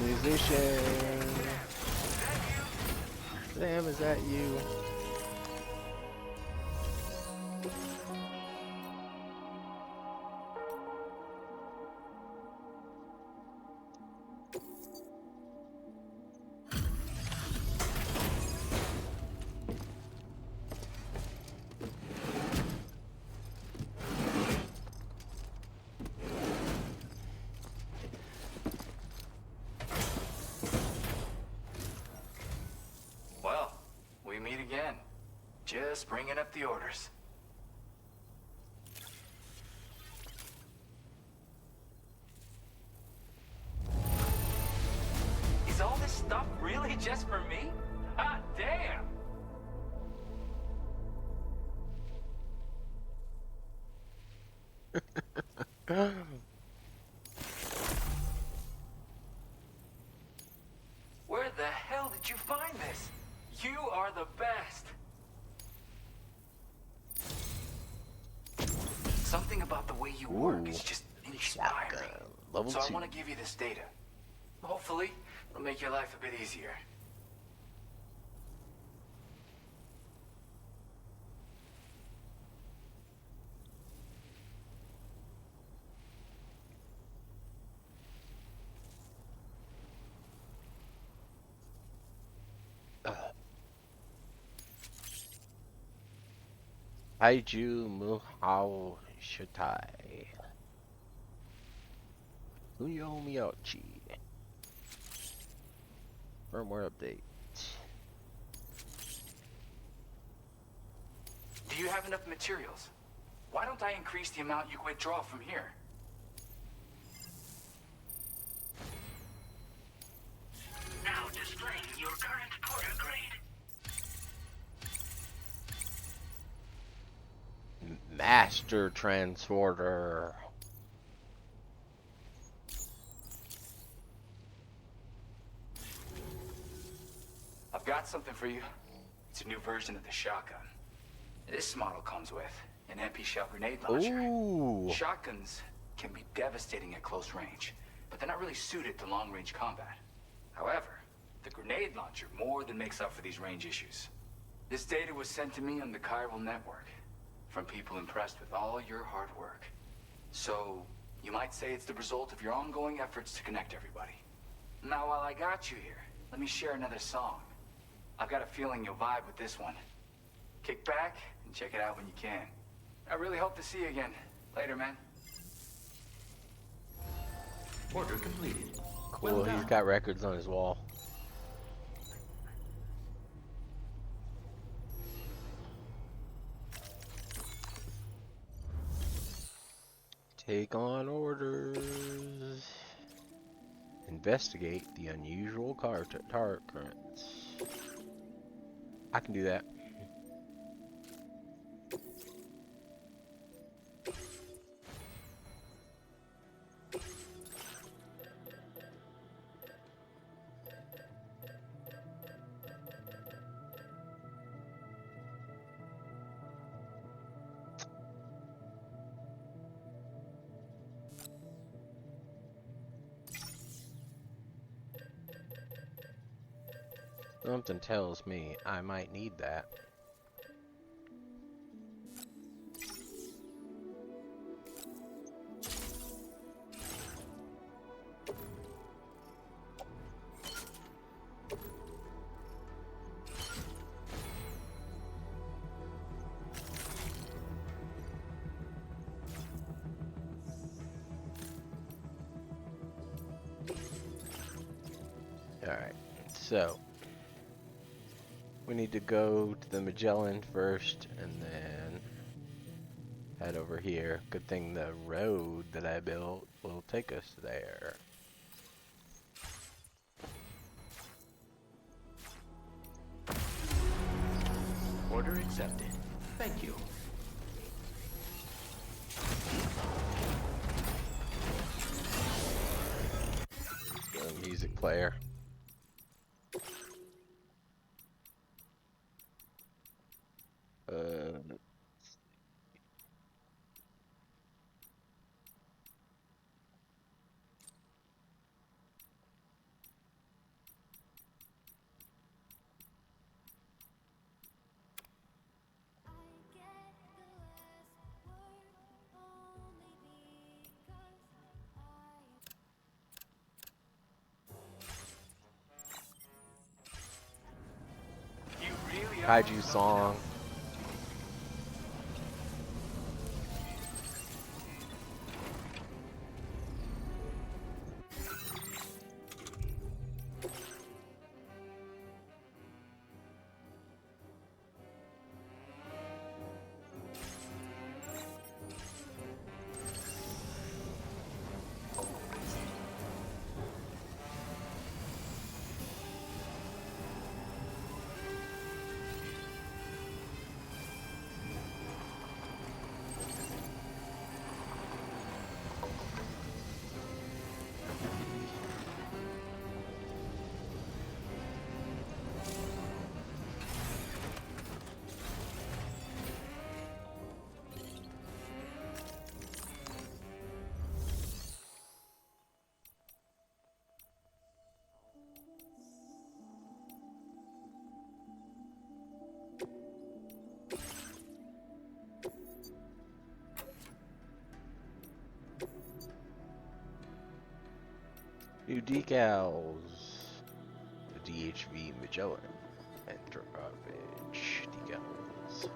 Musician. Sam, is that you? Well, we meet again. Just bringing up the orders. Is all this stuff really just for me? Hot damn! Where the hell did you find this? You are the best. Something about the way you work is just inspiring. Shotgun. Level So 2. I want to give you this data. Hopefully, it'll make your life a bit easier. Kaiju Muhao Shitai. Uyo Miyochi. Firmware update. Do you have enough materials? Why don't I increase the amount you withdraw from here? Now displaying your current porter grade. Master Transporter. I've got something for you. It's a new version of the shotgun. This model comes with an empty shell grenade launcher. Ooh. Shotguns can be devastating at close range, but they're not really suited to long-range combat. However, the grenade launcher more than makes up for these range issues. This data was sent to me on the chiral network from people impressed with all your hard work. So, you might say it's the result of your ongoing efforts to connect everybody. Now, while I got you here, let me share another song. I've got a feeling you'll vibe with this one. Kick back and check it out when you can. I really hope to see you again. Later, man. Order completed. Cool, Well he's done. got records on his wall. Take on orders. Investigate the unusual tar currents. I can do that. Something tells me I might need that. Alright, so we need to go to the Magellan first and then head over here. Good thing the road that I built will take us there. Order accepted. Thank you. Get a music player. You really are Kaiju something song. else. New decals. The DHV Magellan. Enter garbage. Decals.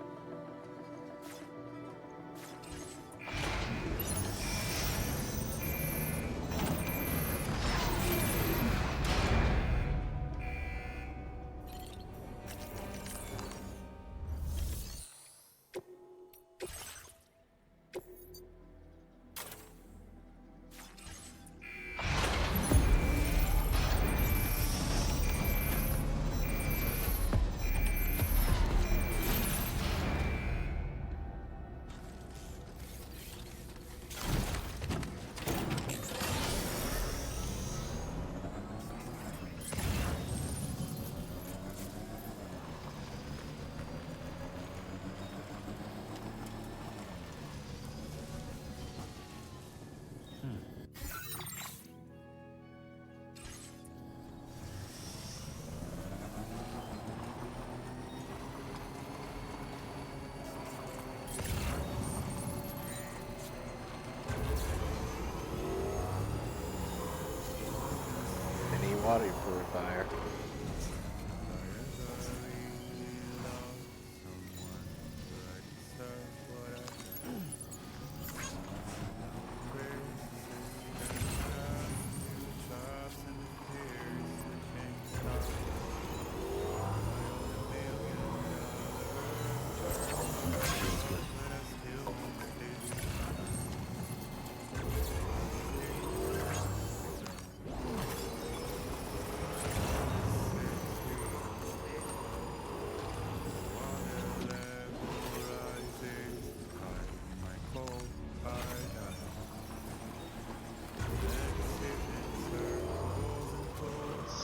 fire.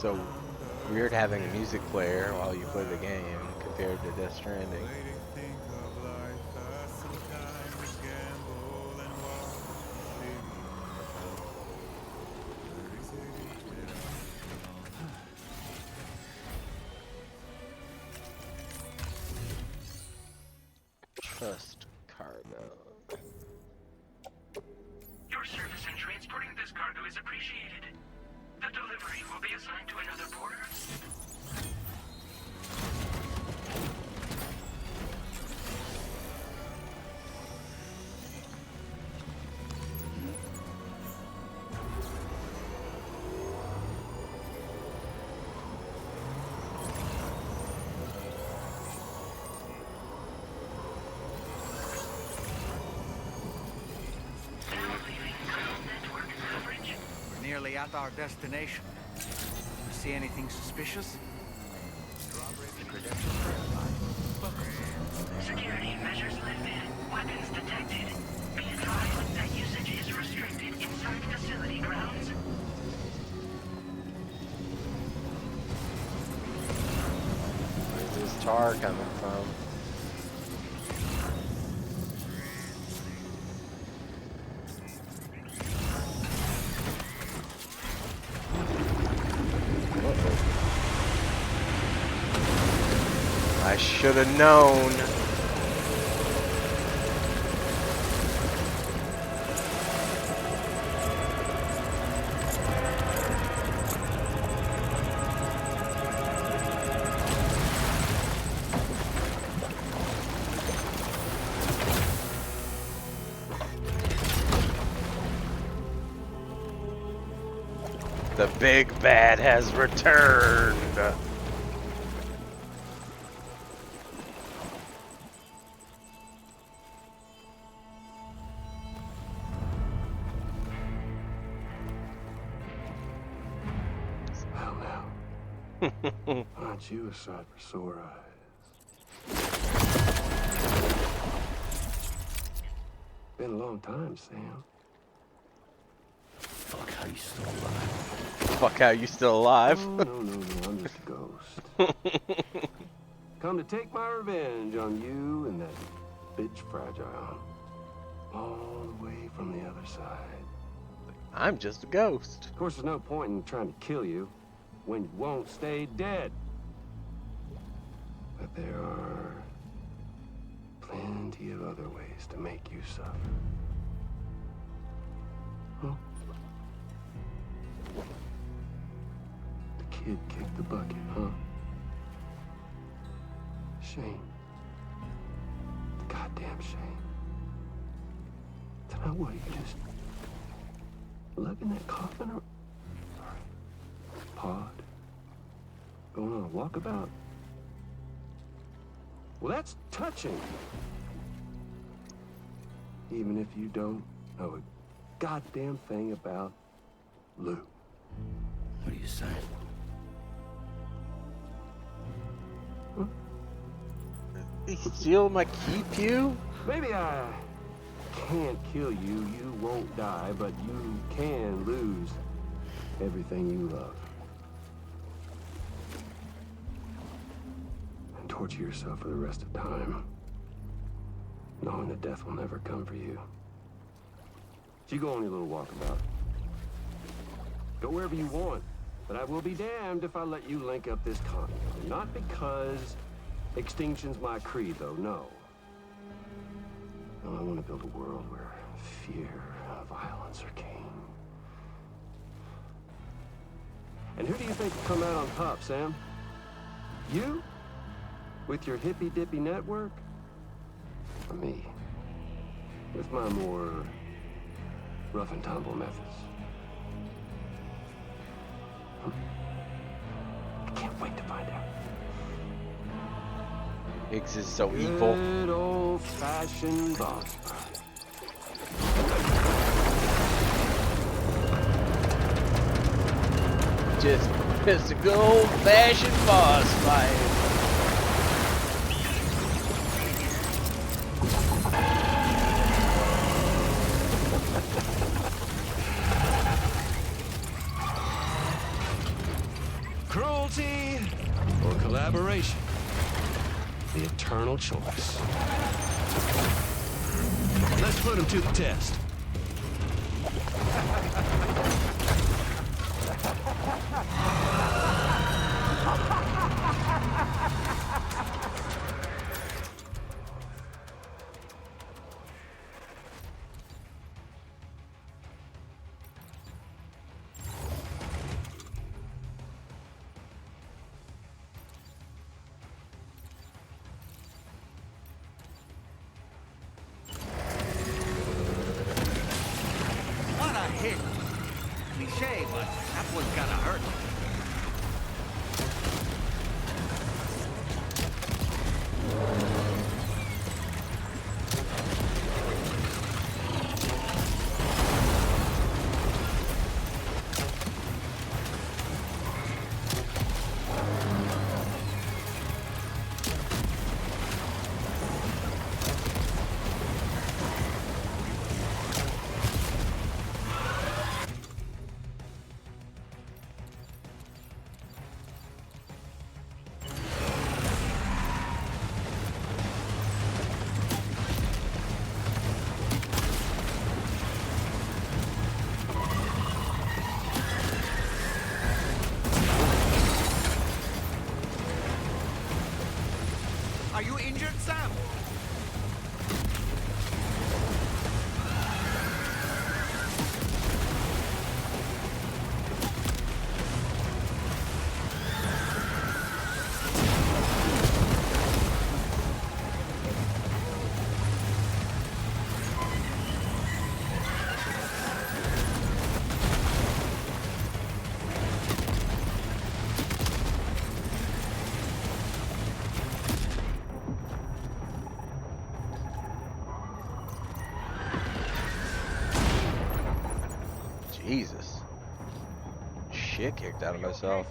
So weird having a music player while you play the game compared to Death Stranding. Trust cargo. Your service in transporting this cargo is appreciated. The delivery will be assigned to another porter. Now leaving ground network coverage. We're nearly at our destination. You see anything suspicious? Drawbridge credentials verified. Security measures lifted. Weapons detected. Be advised that usage is restricted inside facility grounds. Where's this tar coming from? I should have known. The big bad has returned. Well now, aren't you a sight for sore eyes? Been a long time, Sam. Fuck, how you still alive? Fuck, how you still alive? Oh, no, I'm just a ghost. Come to take my revenge on you and that bitch Fragile. All the way from the other side. I'm just a ghost. Of course, there's no point in trying to kill you when you won't stay dead. But there are plenty of other ways to make you suffer. Huh? The kid kicked the bucket, huh? Shame. Goddamn shame. Then what, you just lug in that coffin or pod? Going on a walkabout? Well, that's touching. Even if you don't know a goddamn thing about Lou. What are you saying? Huh? He steal my key pew? Maybe I can't kill you, you won't die, but you can lose everything you love. And torture yourself for the rest of time, knowing that death will never come for you. So you go on your little walkabout. Go wherever you want, but I will be damned if I let you link up this continent. Not because extinction's my creed, though, no. No, I want to build a world where fear and violence are king. And who do you think will come out on top, Sam? You? With your hippy-dippy network? Or me? With my more rough and tumble methods? I can't wait to find out. Higgs is so evil. Good old-fashioned boss fight. Just a good old-fashioned boss fight. Cruelty or collaboration? The eternal choice. Let's put him to the test. What a hit! Cliche, but that one's gotta hurt. Are you injured, Sam? Jesus. Shit kicked out of myself.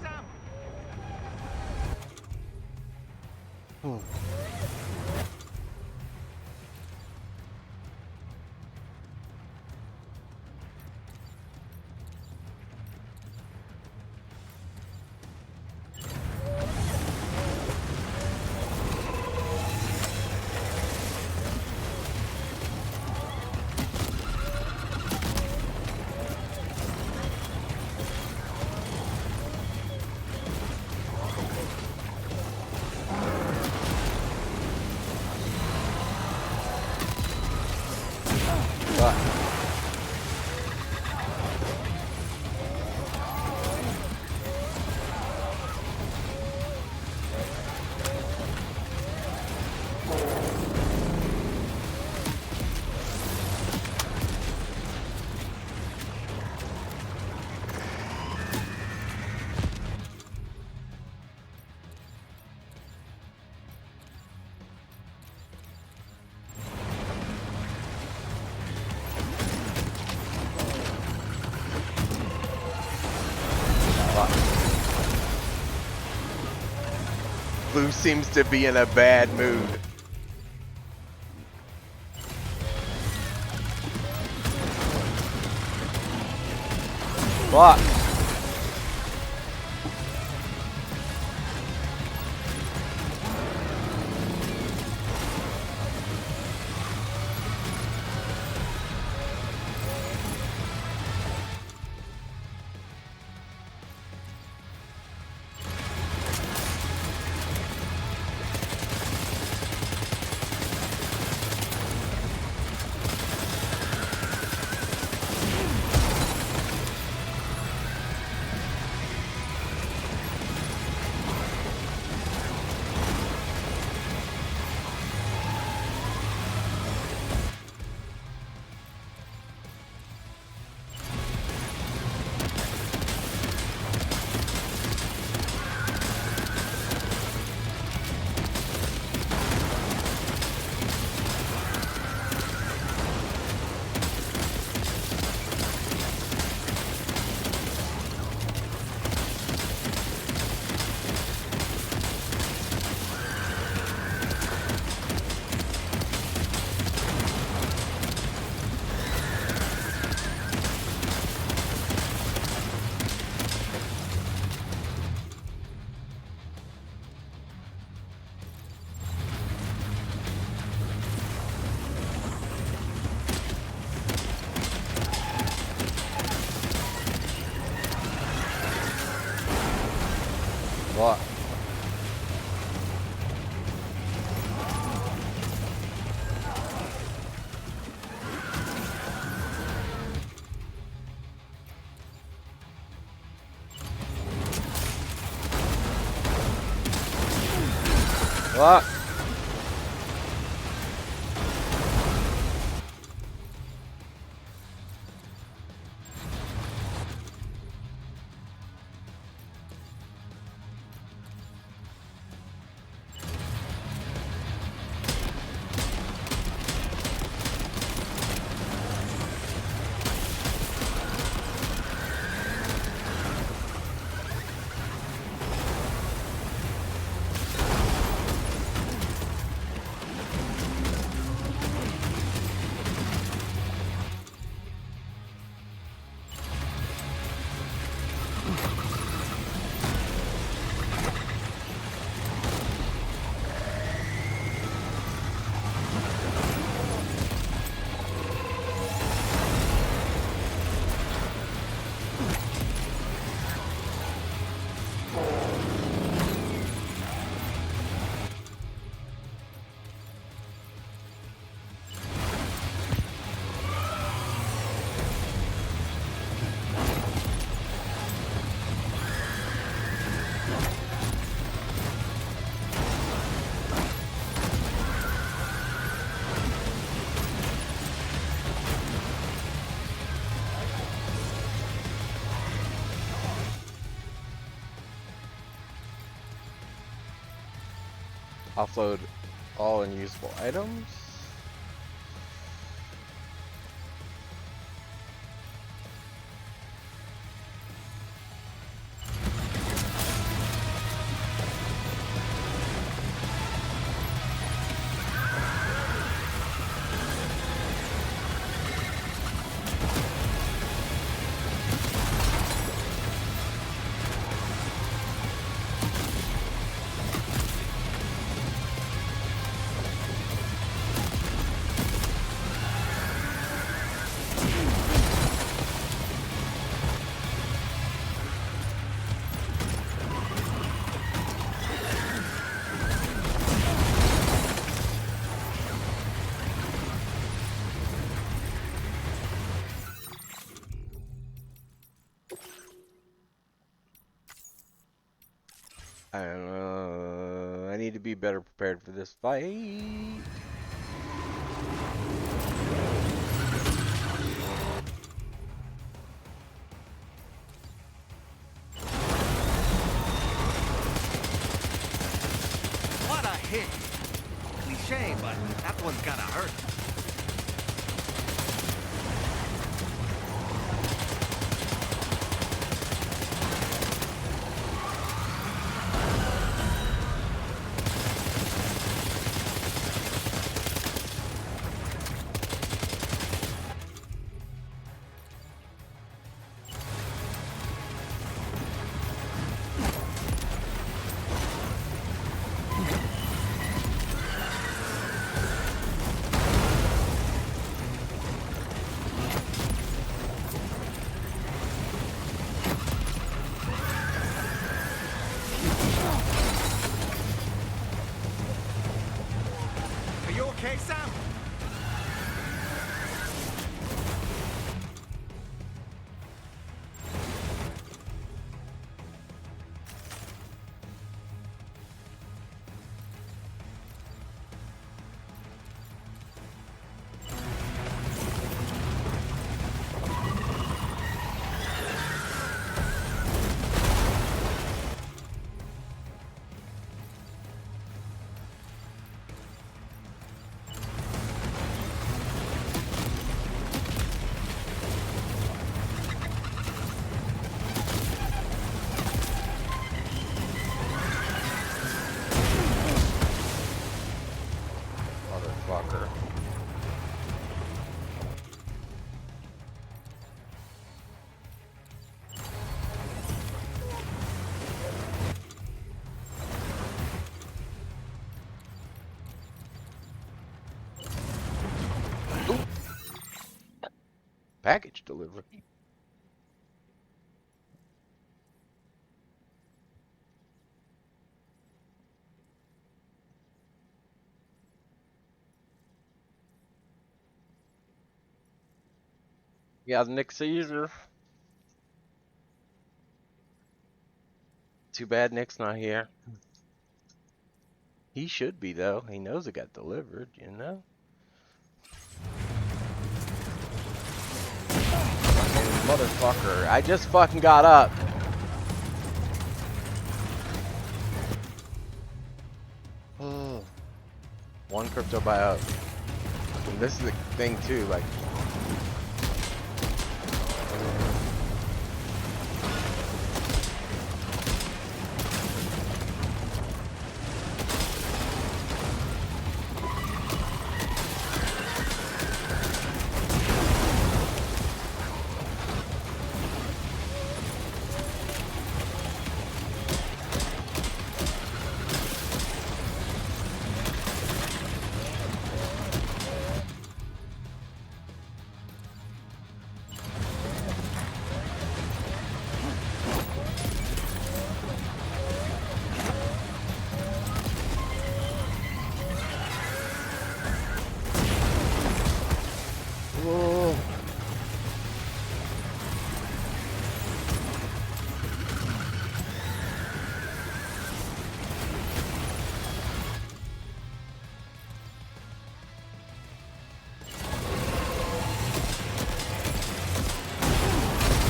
Blue seems to be in a bad mood. Fuck. What? Offload all unusable items. I need to be better prepared for this fight. What a hit! Cliche, but that one's gotta hurt. Are you okay, Sam? Motherfucker. Ooh. Package delivery. Yeah, Nick Caesar. Too bad Nick's not here. He should be, though. He knows it got delivered, you know? Motherfucker. I just fucking got up. Oh. One crypto buyout. And this is the thing, too, like... Whoa.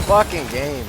Fucking game.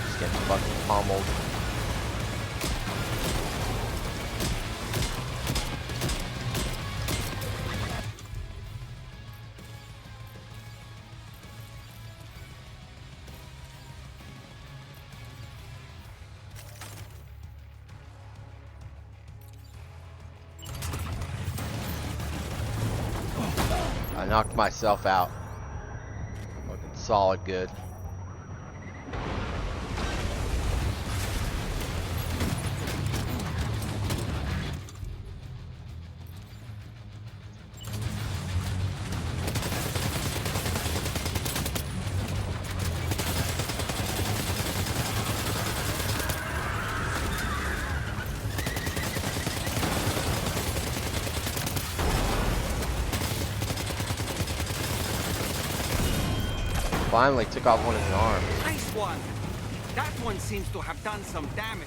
Just getting fucking pummeled. I knocked myself out. Looking solid good. Finally took off one of his arms. Nice one! That one seems to have done some damage.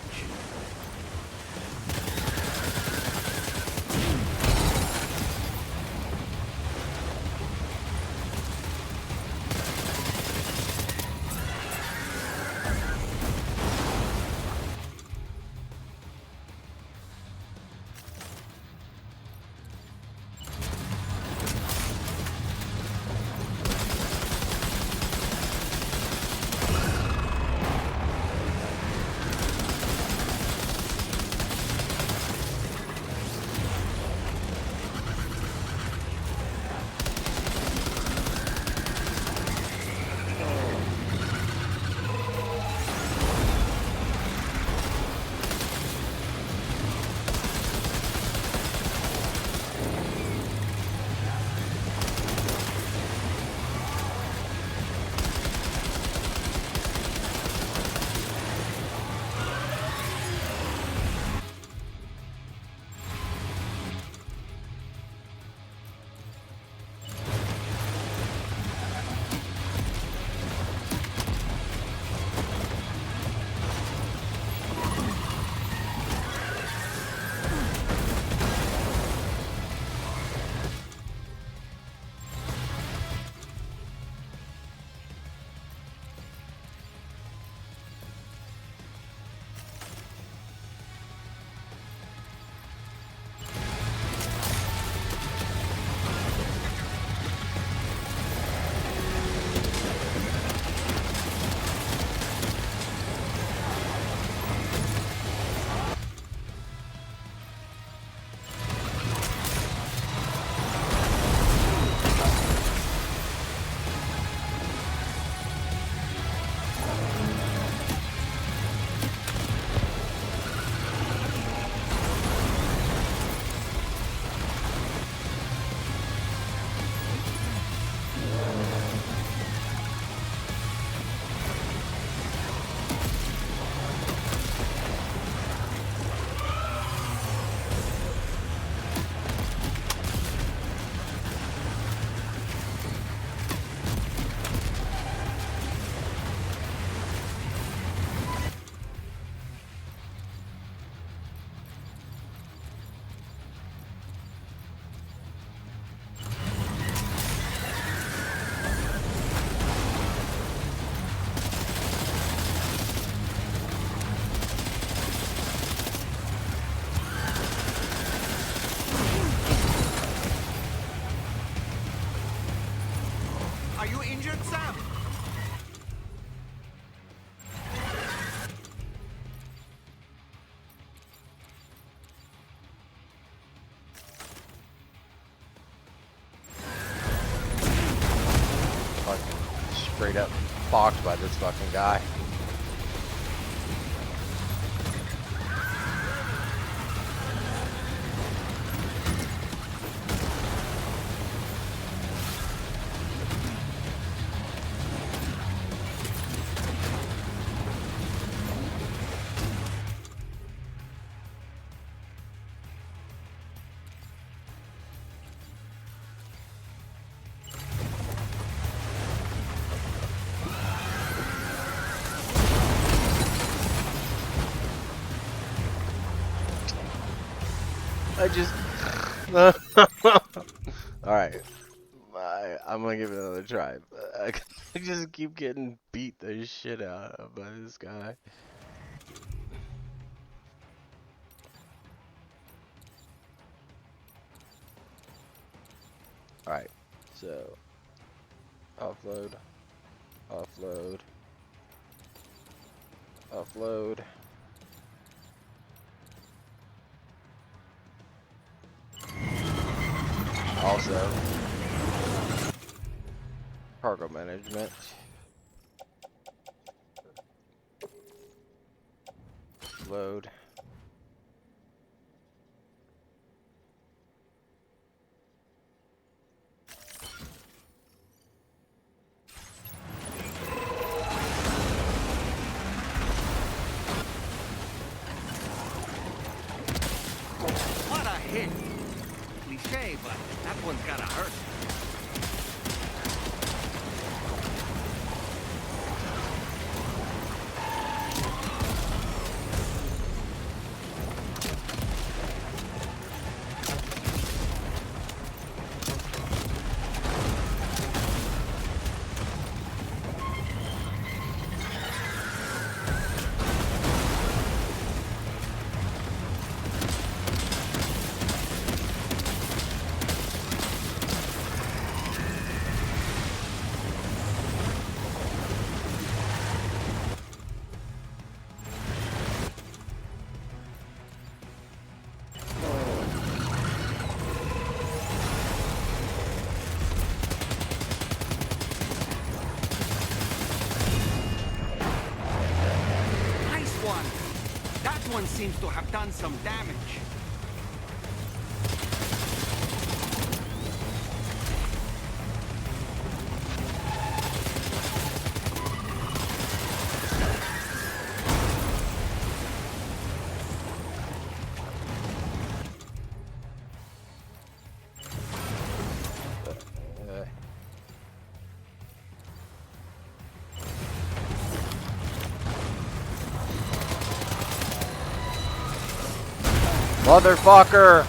fucked by this fucking guy. I just... Alright. I'm gonna give it another try. I just keep getting beat the shit out of by this guy. Alright. So... Offload. Offload. Offload. Also, cargo management. Load. What a hit! Cliche, but that one's gotta hurt. That one seems to have done some damage. Motherfucker!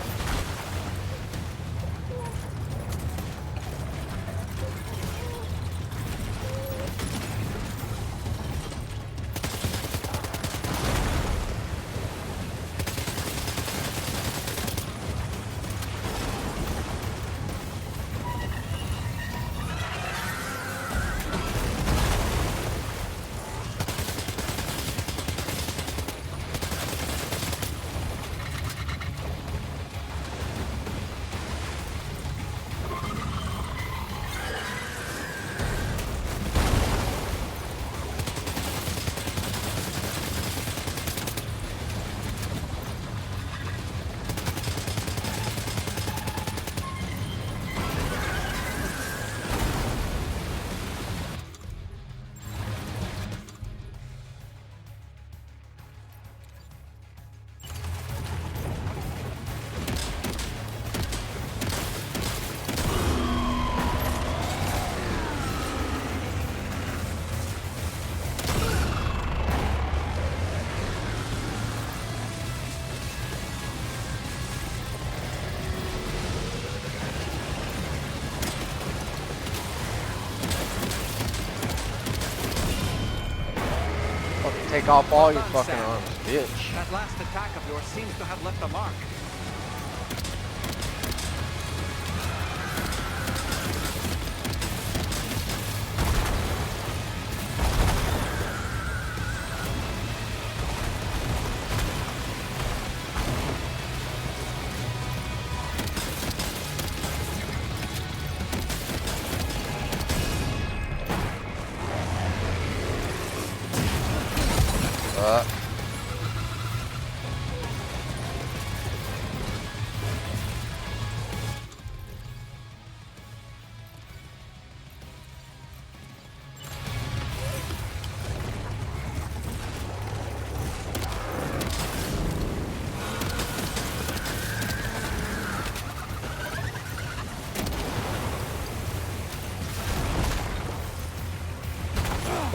Take off all your fucking arms, bitch. That last attack of yours seems to have left a mark.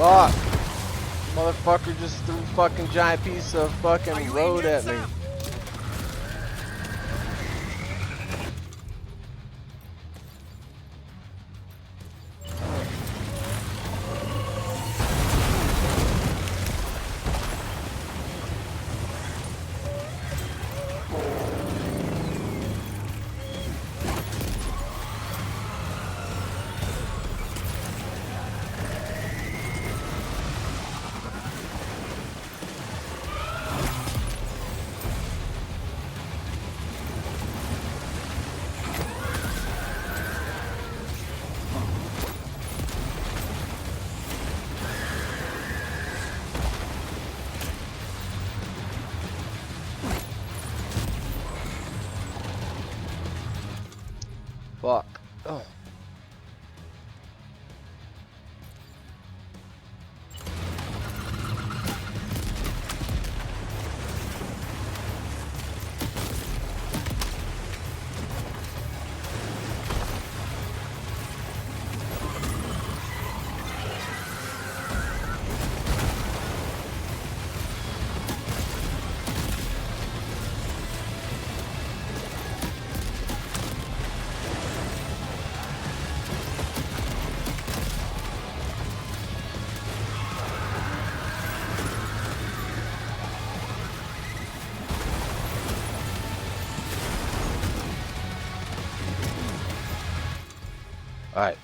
Fuck! Motherfucker just threw a fucking giant piece of fucking road at me. Fuck. Oh. Alright.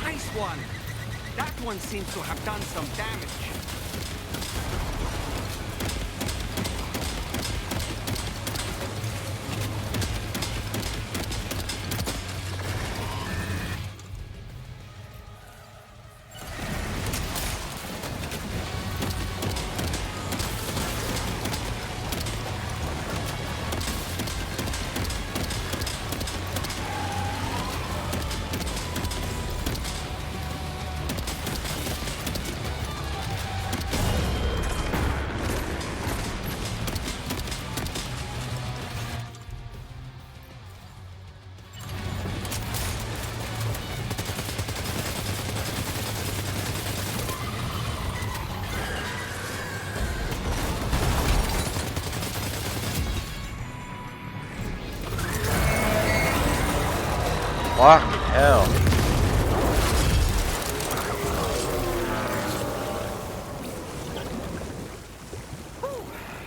Nice one. That one seems to have done some damage. Fucking hell.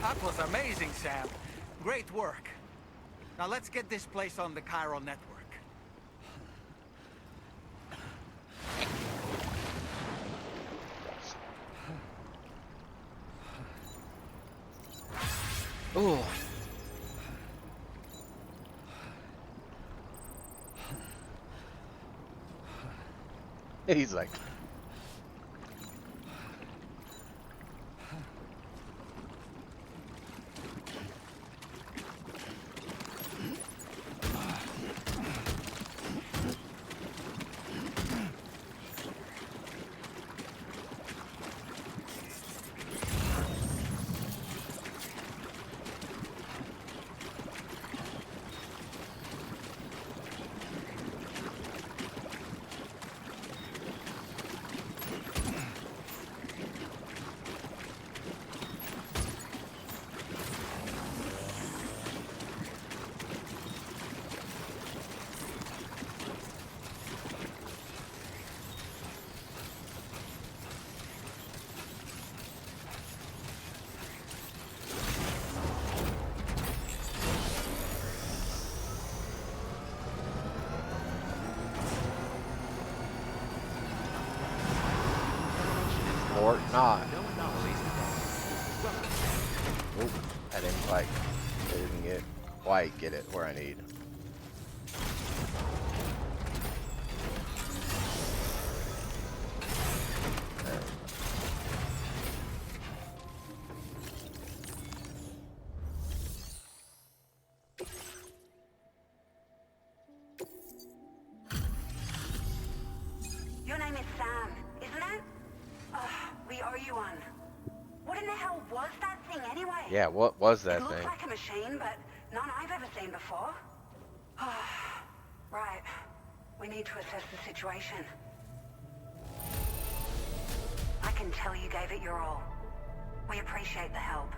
That was amazing, Sam. Great work. Now let's get this place on the chiral network. Ooh. He's like, or not. Oop, I didn't quite get it where I need. There we was that thing anyway? Yeah, what was It that looked thing? like a machine, but none I've ever seen before. Right. We need to assess the situation. I can tell you gave it your all. We appreciate the help.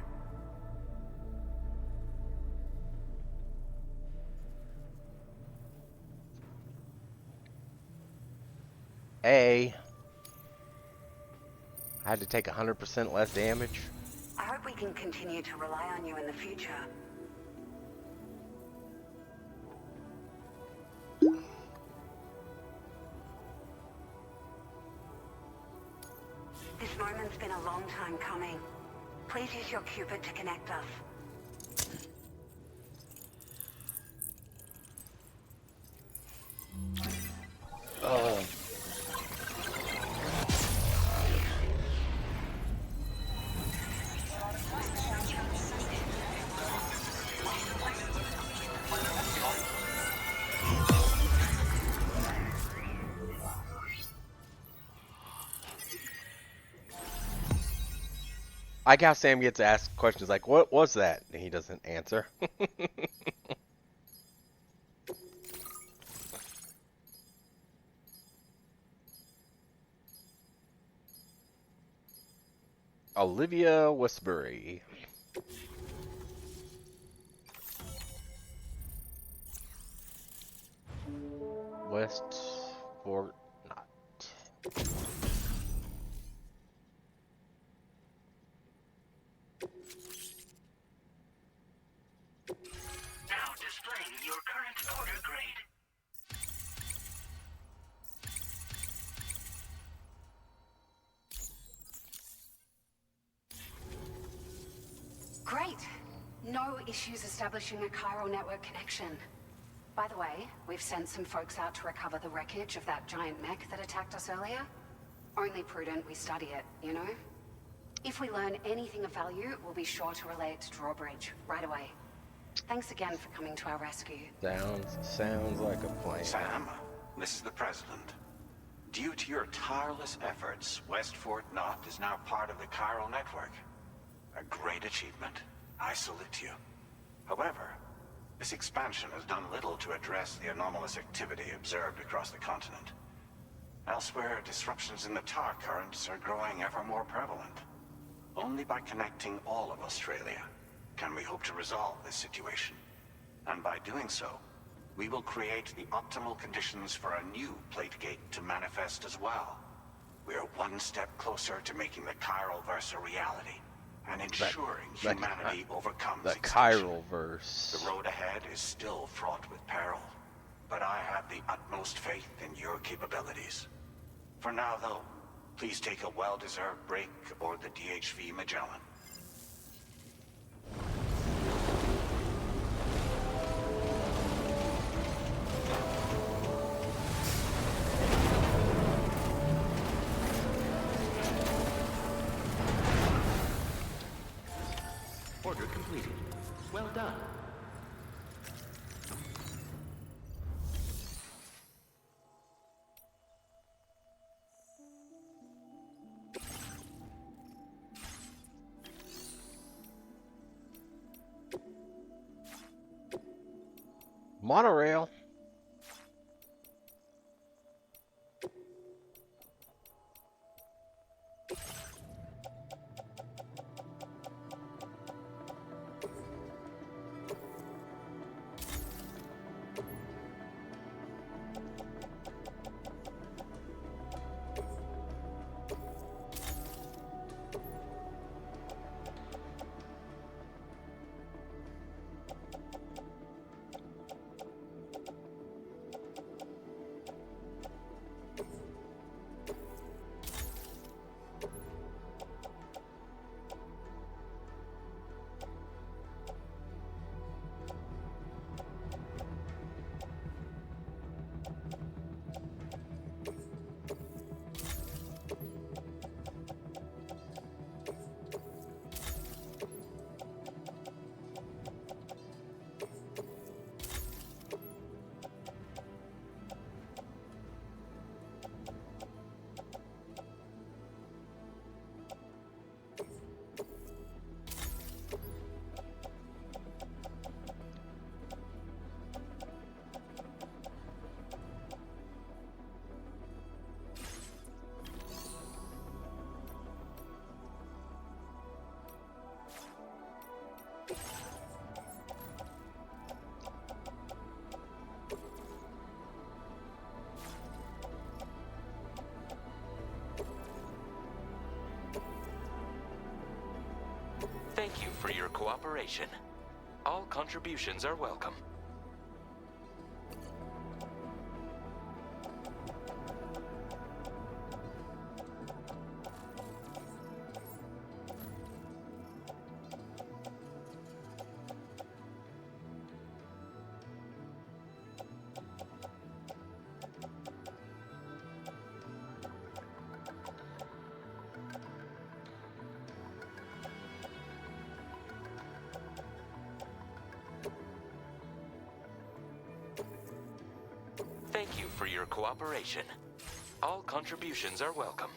I had to take 100% less damage. I hope we can continue to rely on you in the future. This moment's been a long time coming. Please use your Cupid to connect us. Oh. I like how Sam gets asked questions like, "What was that?" and he doesn't answer. Olivia Westbury. West Fort Knot. Now displaying your current order grade. Great. No issues establishing a chiral network connection. By the way, we've sent some folks out to recover the wreckage of that giant mech that attacked us earlier. Only prudent we study it, you know? If we learn anything of value, we'll be sure to relay it to Drawbridge right away. Thanks again for coming to our rescue. Sounds like a plan. Sam, this is the President. Due to your tireless efforts, West Fort Knot is now part of the chiral network. A great achievement. I salute you. However, this expansion has done little to address the anomalous activity observed across the continent. Elsewhere, disruptions in the tar currents are growing ever more prevalent. Only by connecting all of Australia can we hope to resolve this situation. And by doing so, we will create the optimal conditions for a new Plategate to manifest as well. We are one step closer to making the chiral verse a reality and ensuring humanity overcomes the extinction. chiral verse. The road ahead is still fraught with peril, but I have the utmost faith in your capabilities. For now, though, please take a well-deserved break aboard the DHV Magellan. Order completed. Well done. Monorail. Thank you for your cooperation. All contributions are welcome. Thank you for your cooperation. All contributions are welcome.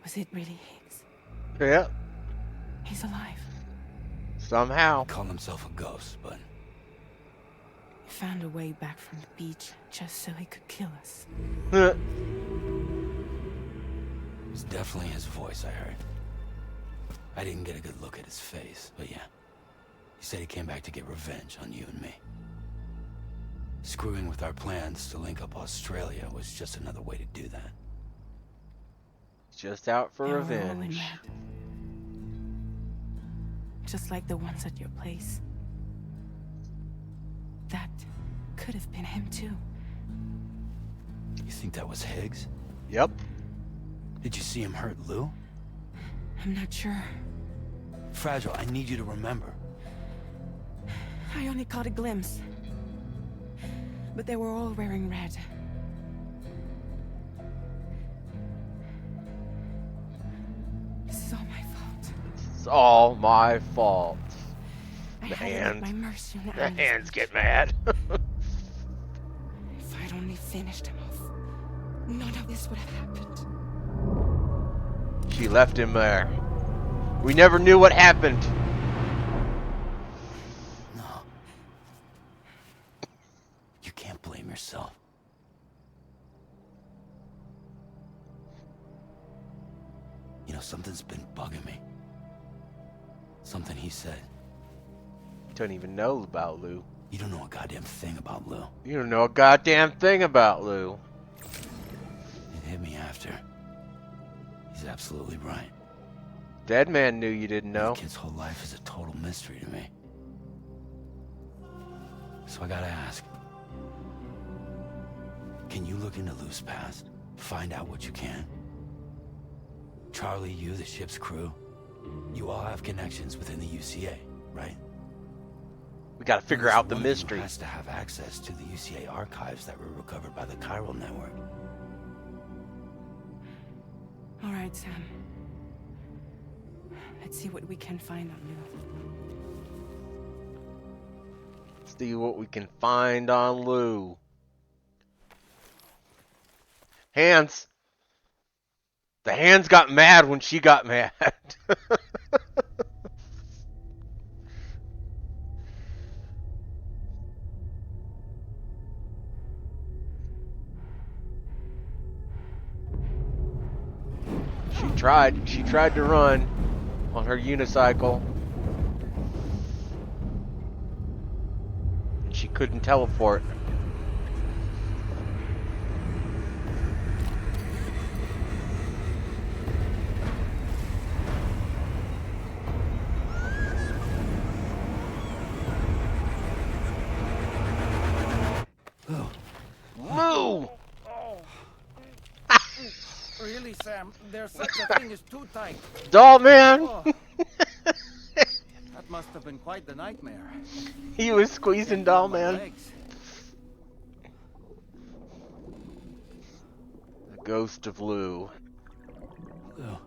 Was it really Higgs? Yeah. He's alive. Somehow. He called himself a ghost, but He found a way back from the beach just so he could kill us. it was definitely his voice I heard. I didn't get a good look at his face, but yeah. He said he came back to get revenge on you and me. Screwing with our plans to link up Australia was just another way to do that. Just out for They were all in revenge. red. Just like the ones at your place. That could have been him too. You think that was Higgs? Yep. Did you see him hurt Lou? I'm not sure. Fragile, I need you to remember. I only caught a glimpse. But they were all wearing red. This is all my fault. It's all my fault. I The had to hands. make my mercy on The hands get mad. If I'd only finished him off, none of this would have happened. She left him there. We never knew what happened. No. You can't blame yourself. You know, something's been bugging me. Something he said. You don't even know about Lou. You don't know a goddamn thing about Lou. You don't know a goddamn thing about Lou. It hit me after. He's absolutely right. Dead man knew you didn't know. The kid's whole life is a total mystery to me. So I gotta ask. Can you look into Lou's past? Find out what you can? Charlie, you, the ship's crew, you all have connections within the UCA, right? We gotta figure out the mystery. Has to have access to the UCA archives that were recovered by the Chiral Network. All right, Sam. Let's see what we can find on Lou. See what we can find on Lou. Hands. The hands got mad when she got mad. She tried to run on her unicycle. She couldn't teleport. Really, Sam? Sam, there's such a thing as too tight. Doll man! Oh, that must have been quite the nightmare. He was squeezing Can't feel Doll my man. legs. The ghost of Lou. Lou.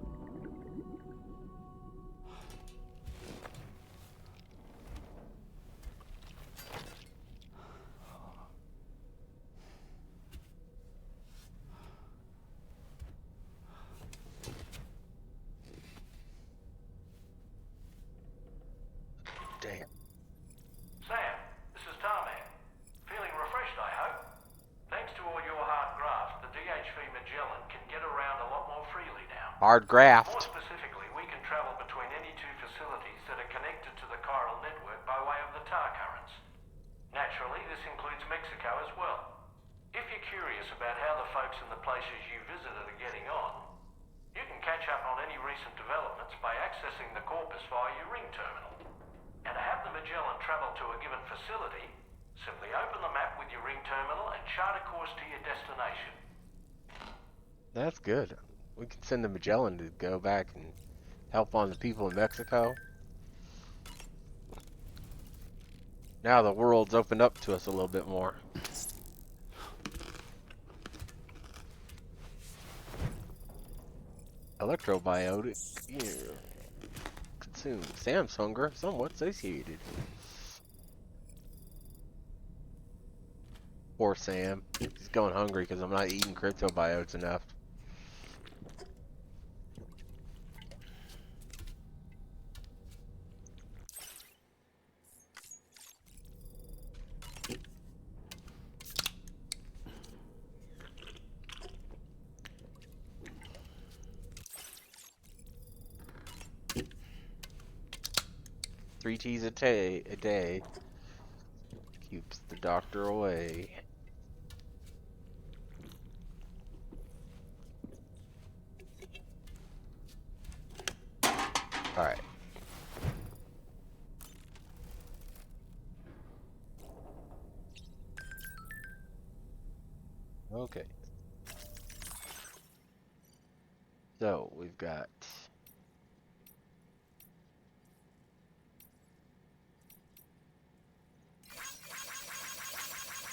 Damn. Sam, this is Tarman. Feeling refreshed, I hope. Thanks to all your hard graft, the DHV Magellan can get around a lot more freely now. Hard More graft. specifically, we can travel between any two facilities that are connected to the chiral network by way of the tar currents. Naturally, this includes Mexico as well. If you're curious about how the folks in the places you visited are getting on, you can catch up on any recent developments by accessing the corpus via your ring terminal. And to have the Magellan travel to a given facility, simply open the map with your ring terminal and chart a course to your destination. That's good. We can send the Magellan to go back and help on the people in Mexico. Now the world's opened up to us a little bit more. Electrobiotic. Yeah. Consume. Sam's hunger somewhat satiated. Poor Sam. He's going hungry because I'm not eating cryptobiotes enough. Three teas a day keeps the doctor away. Alright. Okay. So, we've got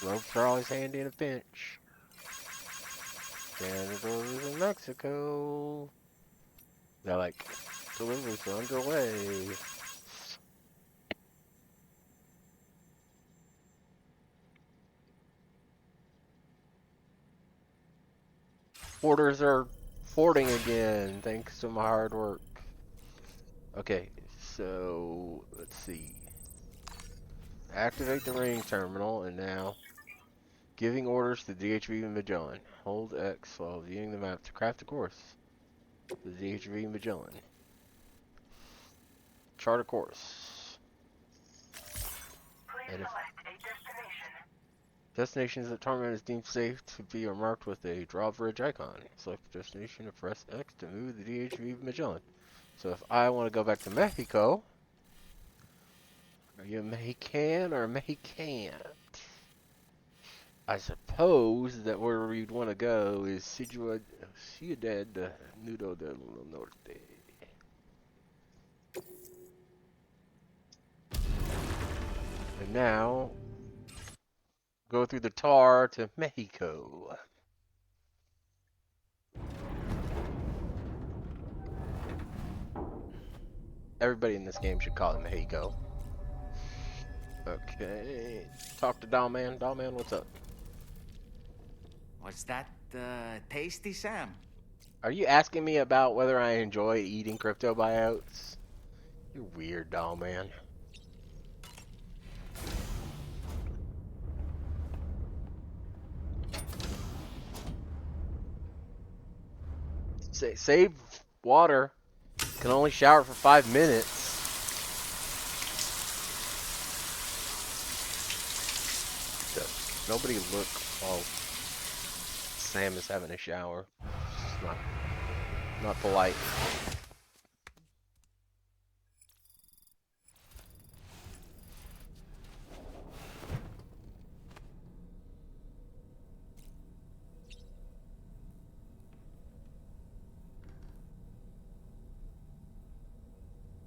ropes are always handy in a pinch. Standard orders in Mexico. They're like, deliveries are underway. Orders are forwarding again, thanks to my hard work. Okay, so let's see. Activate the ring terminal, and now giving orders to DHV Magellan. Hold X while viewing the map to craft a course. The DHV Magellan. Chart a course. Please And if select a destination. destinations that Tarman is deemed safe to be are marked with a drawbridge icon. Select the destination and press X to move the DHV Magellan. So if I want to go back to Mexico, are you Mexican or Mexican? I suppose that where we'd want to go is Ciudad Nudo del Norte. And now, go through the tar to Mexico. Everybody in this game should call it Mexico. Okay. Talk to Doll Man. Doll Man, what's up? What's that, tasty, Sam? Are you asking me about whether I enjoy eating cryptobiotes? You're weird, Doll Man. Save water. Can only shower for 5 minutes. Nobody look while Sam is having a shower. It's not polite.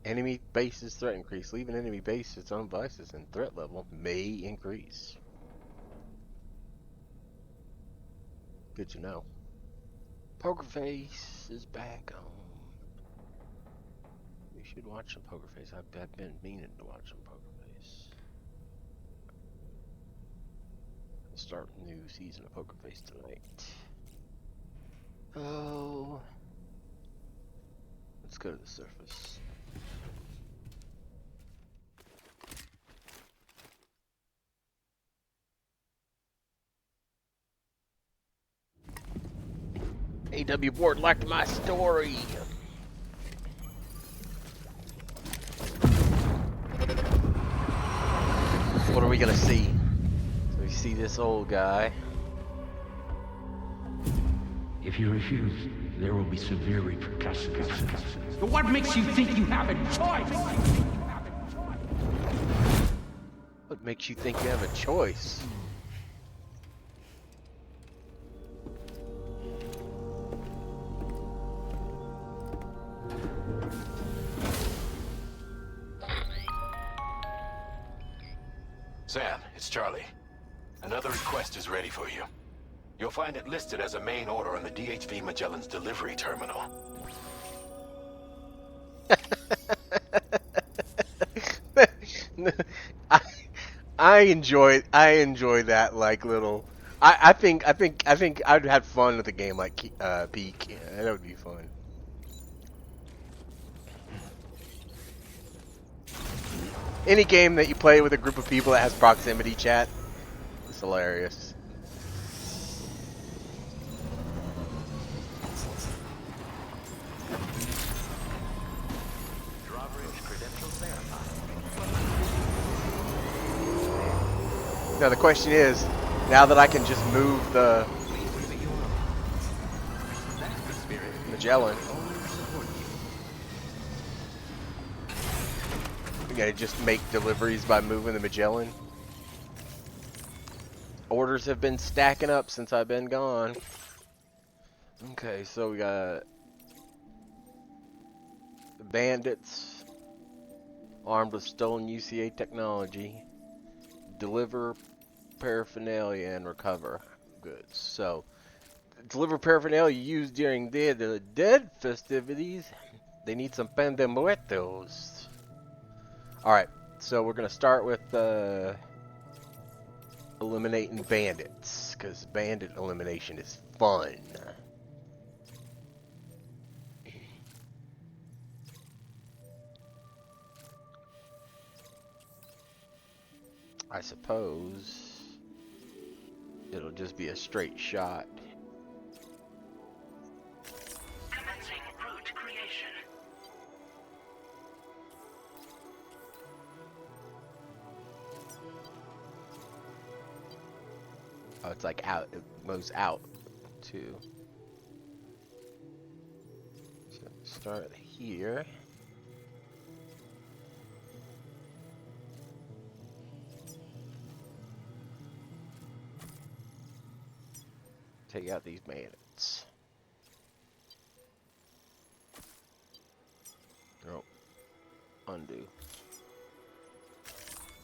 Enemy bases threat increase. Leave an enemy base its own devices and threat level may increase. Good to know. Poker Face is back home. We should watch some Poker Face. I've been meaning to watch some Poker Face. Start a new season of Poker Face tonight. Oh, let's go to the surface. AW board liked my story. What are we gonna see? So we see this old guy. If you refuse, there will be severe repercussions. But what makes you think you have a choice? What makes you think you have a choice? Sam, it's Charlie. Another request is ready for you. You'll find it listed as a main order on the DHV Magellan's delivery terminal. I enjoy that like little. I think I'd have fun with a game like Peak. Yeah, that would be fun. Any game that you play with a group of people that has proximity chat, it's hilarious. Drawbridge credentials verified. Now the question is, now that I can just move the Magellan, we gotta just make deliveries by moving the Magellan. Orders have been stacking up since I've been gone. Okay, so we got the bandits armed with stolen UCA technology. Deliver paraphernalia and recover goods. So, deliver paraphernalia used during the Dead festivities. They need some pan de muertos. Alright, so we're gonna start with eliminating bandits, because bandit elimination is fun. I suppose it'll just be a straight shot. Commencing route creation. Oh, it's like out, it moves out too. So start here. Take out these bandits. Oh, undo.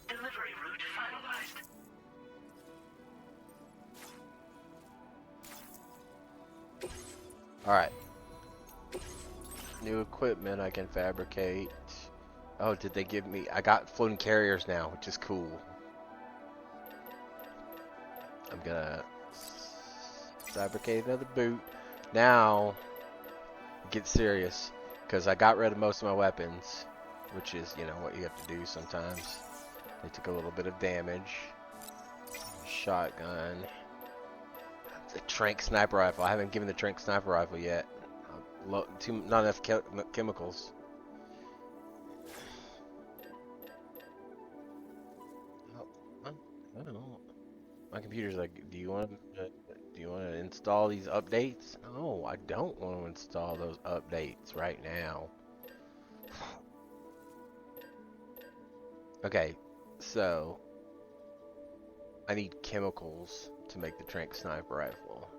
Delivery route finalized. Alright. New equipment I can fabricate. Oh, did they give me... I got floating carriers now, which is cool. I'm gonna fabricate another boot. Now, get serious. Because I got rid of most of my weapons. Which is, you know, what you have to do sometimes. They took a little bit of damage. Shotgun. The trank sniper rifle. I haven't given the trank sniper rifle yet. Not enough chemicals. Oh, I don't know. My computer's like, do you want to install these updates? No, I don't want to install those updates right now. Okay, so I need chemicals to make the trank sniper rifle.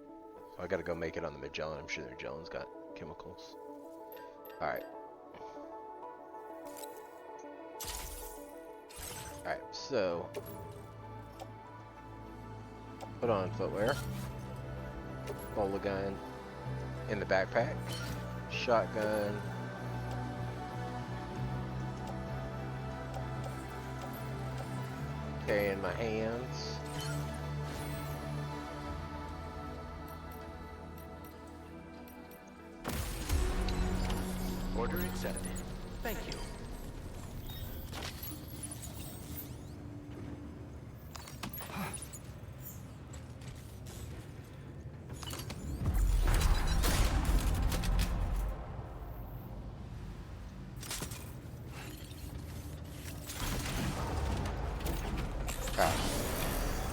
So I gotta go make it on the Magellan. I'm sure the Magellan's got chemicals. Alright. Alright, so put on footwear, bola gun in the backpack, shotgun, carry in my hands. Order accepted. Thank you.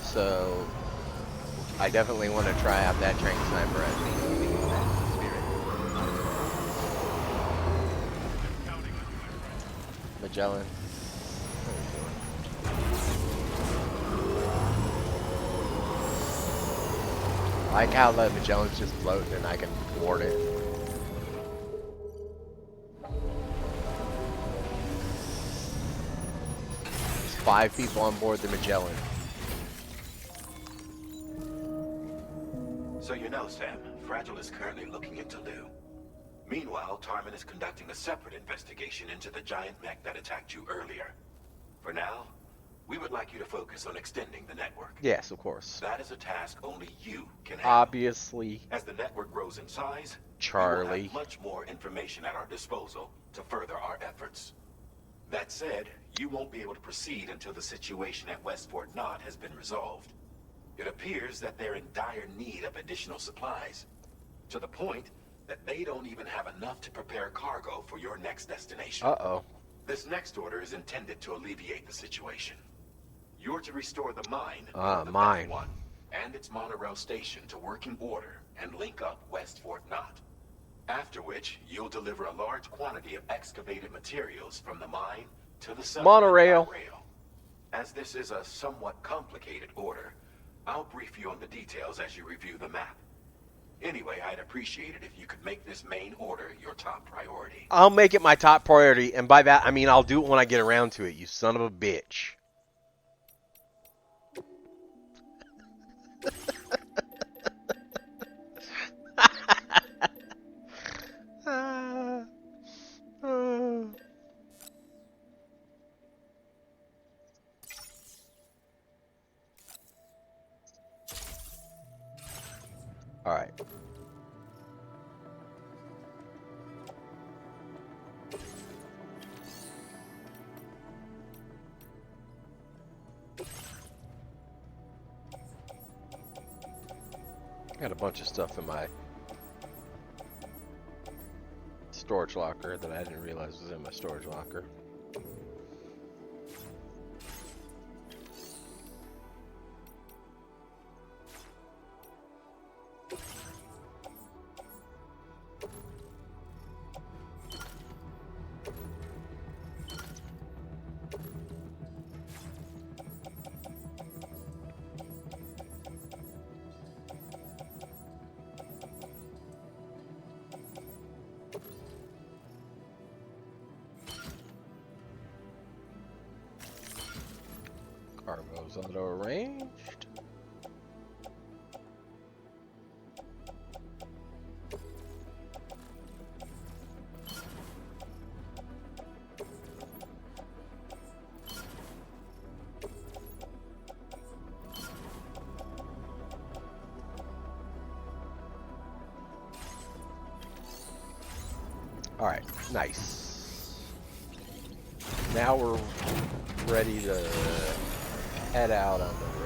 So I definitely want to try out that train sniper as me. Magellan. I like how the Magellan's just floating and I can board it. There's 5 people on board the Magellan. So you know, Sam, Fragile is currently looking into Lou. Meanwhile, Tarman is conducting a separate investigation into the giant mech that attacked you earlier. For now, we would like you to focus on extending the network. Yes, of course. That is a task only you can handle. Obviously. As the network grows in size, Charlie. we will have much more information at our disposal to further our efforts. That said, you won't be able to proceed until the situation at West Fort Knott has been resolved. It appears that they're in dire need of additional supplies, to the point that they don't even have enough to prepare cargo for your next destination. Uh-oh. This next order is intended to alleviate the situation. You're to restore the mine, mine, one, and its monorail station to working order and link up West Fort Knott. After which, you'll deliver a large quantity of excavated materials from the mine to the monorail. As this is a somewhat complicated order, I'll brief you on the details as you review the map. Anyway, I'd appreciate it if you could make this main order your top priority. I'll make it my top priority, and by that I mean I'll do it when I get around to it, you son of a bitch. All right. Got a bunch of stuff in my storage locker that I didn't realize was in my storage locker. Cargo's auto-arranged. All right, nice. Now we're ready to head out on the road.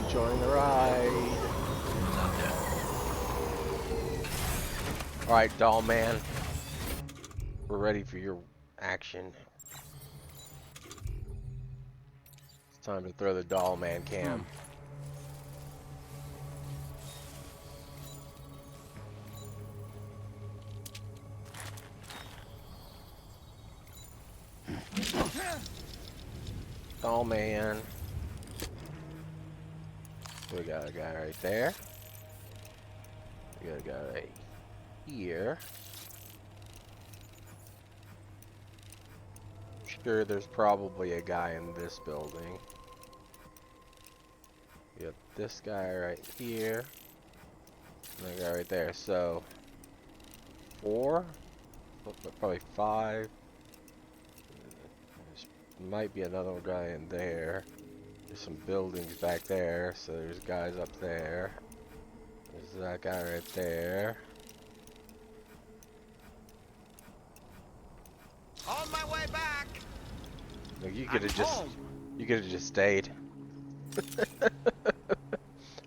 Enjoying the ride. Not there. Alright, doll man. We're ready for your action. It's time to throw the doll man cam. Doll man. We got a guy right there. We got a guy right here. Sure, there's probably a guy in this building. We got this guy right here. And a guy right there. So 4, probably 5. There might be another guy in there. There's some buildings back there, so there's guys up there. There's that guy right there. On my way back. Like you could have just stayed.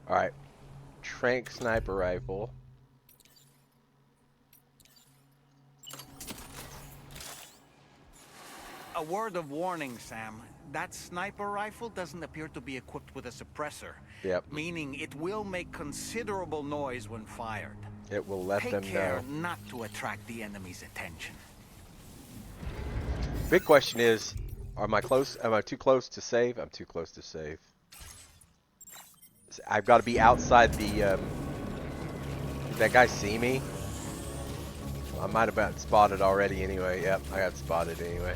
All right, trank sniper rifle. A word of warning, Sam. That sniper rifle doesn't appear to be equipped with a suppressor. Yep. Meaning it will make considerable noise when fired. It will let them Take care know. not to attract the enemy's attention. Big question is, am I too close to save? I'm too close to save. I've got to be outside the, did that guy see me? I might have been spotted already anyway. Yep, I got spotted anyway.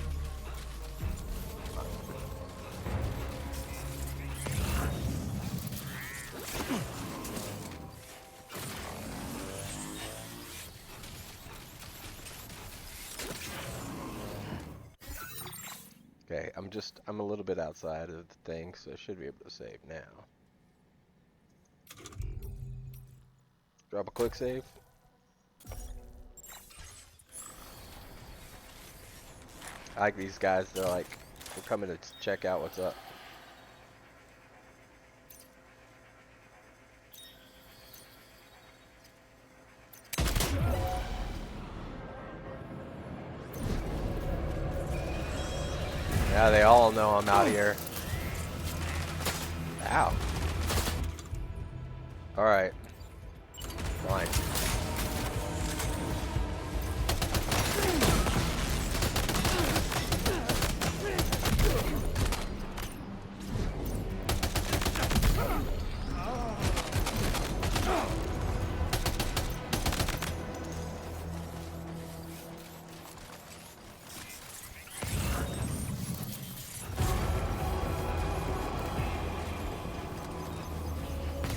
Okay, I'm a little bit outside of the thing, so I should be able to save now. Drop a quick save. I like these guys, they're coming to check out what's up. Yeah, they all know I'm out here. Ow. Alright. Fine.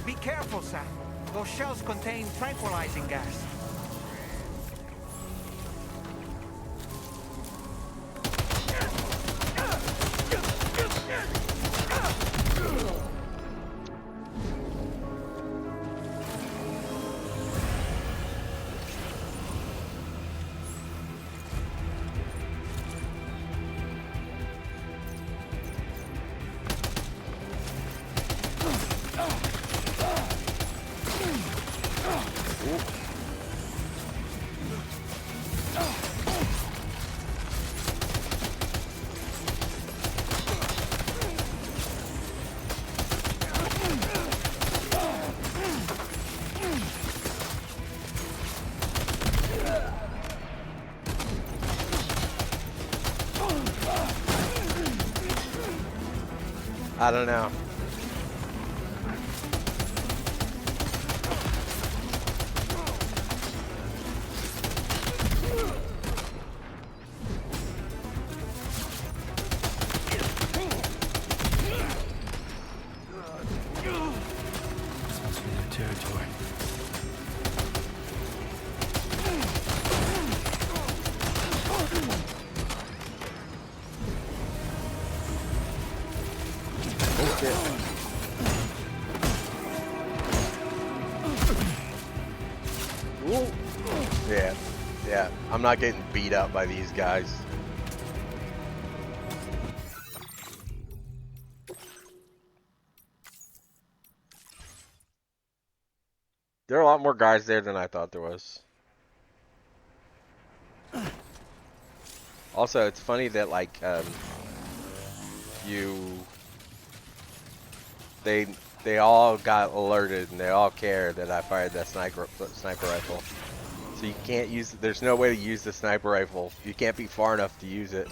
Be careful, Sam. Those shells contain tranquilizing gas. I don't know. This must be their territory. Yeah, I'm not getting beat up by these guys. There are a lot more guys there than I thought there was. Also, it's funny that like they all got alerted and they all care that I fired that sniper rifle. So you can't use. There's no way to use the sniper rifle. You can't be far enough to use it.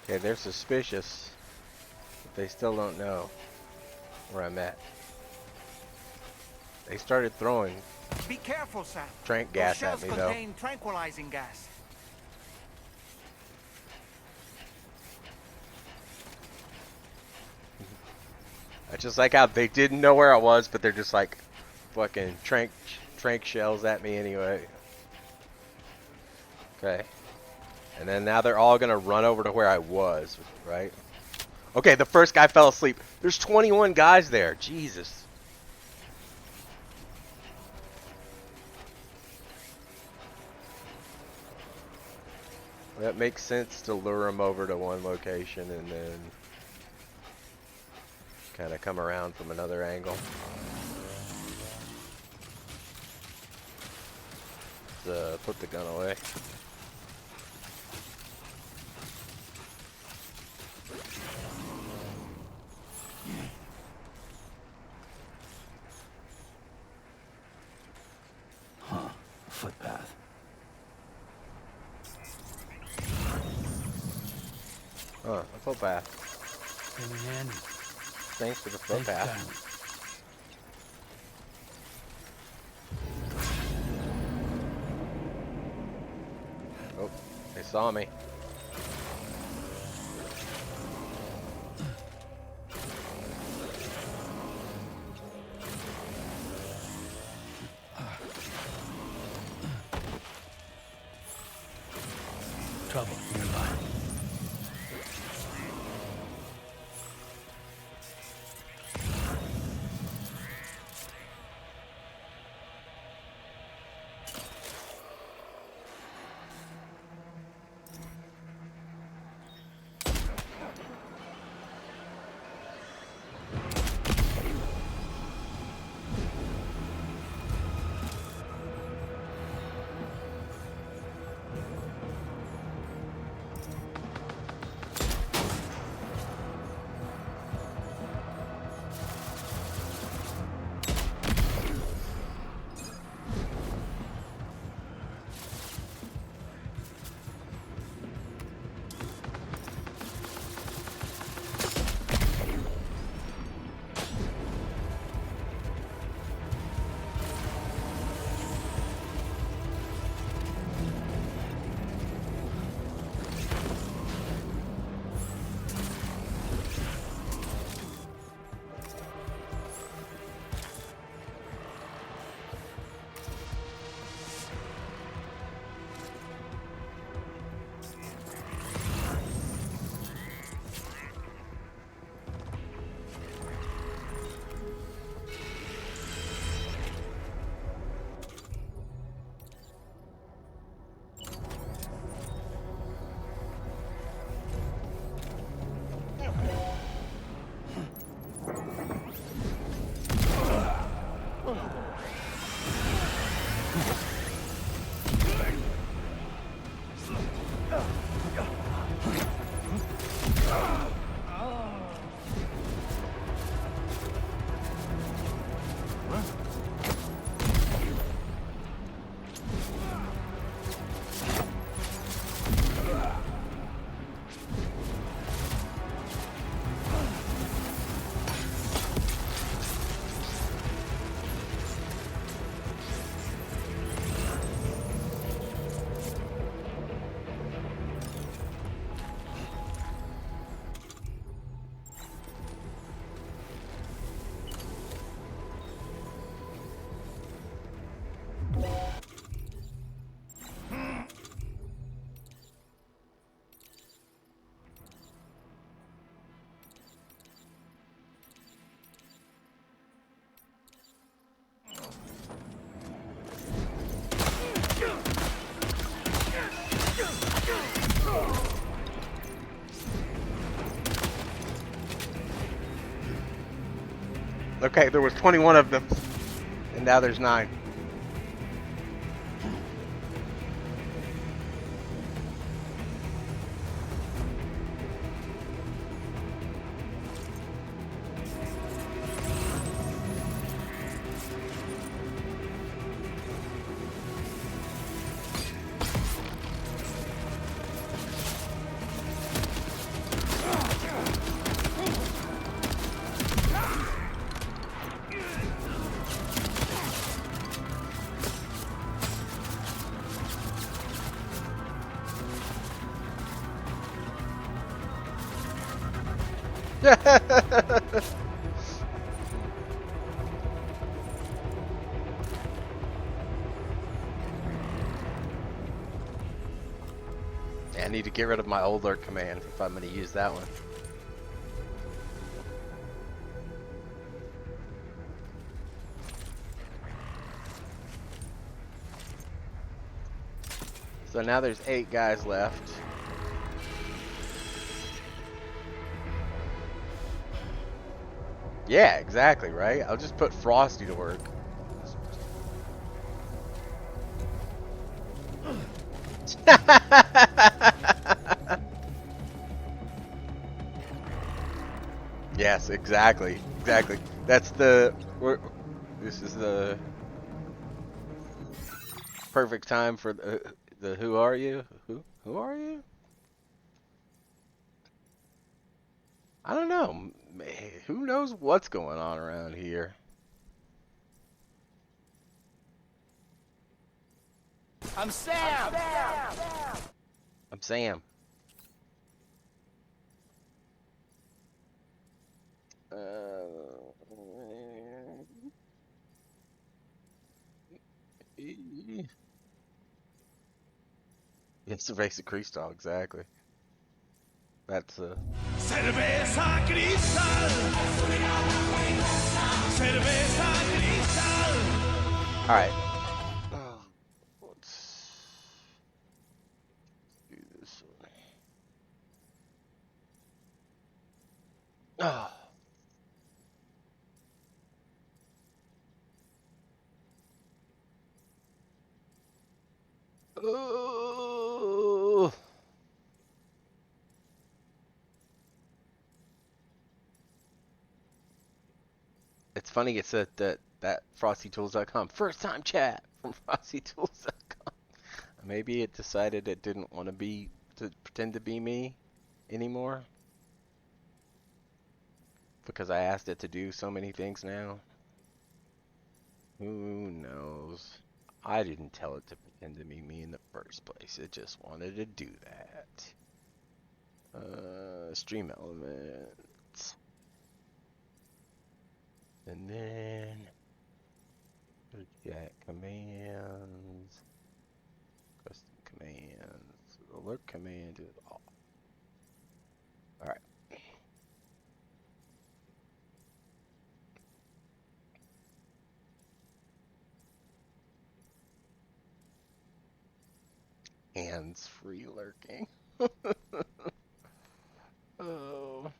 Okay, they're suspicious, but they still don't know where I'm at. They started throwing Be careful, Sam. trank Those gas shells at me though. contain tranquilizing gas. I just like how they didn't know where I was, but they're just like fucking trank shells at me anyway. Okay. And then now they're all gonna run over to where I was, right? Okay, the first guy fell asleep. There's 21 guys there. Jesus. That makes sense to lure them over to one location and then kind of come around from another angle. Let's put the gun away. Huh. Footpath. Huh, a footpath. Came in handy. Thanks for the Thanks, footpath. Kylie. Oh, they saw me. Trouble nearby. Okay, there was 21 of them, and now there's 9. I need to get rid of my older command if I'm going to use that one. So now there's 8 guys left. Yeah, exactly, right? I'll just put Frosty to work. Yes, exactly. Exactly. That's the... This is the perfect time for the who are you? Who are you? I don't know. Who knows what's going on around here? I'm Sam! I'm Sam. It's the basic crystal, exactly. That's Cerveza cristal. Cerveza cristal. all right. Let's do this one. Oh. Oh. It's funny it said that FrostyTools.com first time chat from FrostyTools.com. Maybe it decided it didn't want to pretend to be me anymore because I asked it to do so many things now. Who knows? I didn't tell it to pretend to be me in the first place. It just wanted to do that. Stream elements. And then chat commands. Custom commands. Alert command is off. Alright. Hands free lurking. Oh.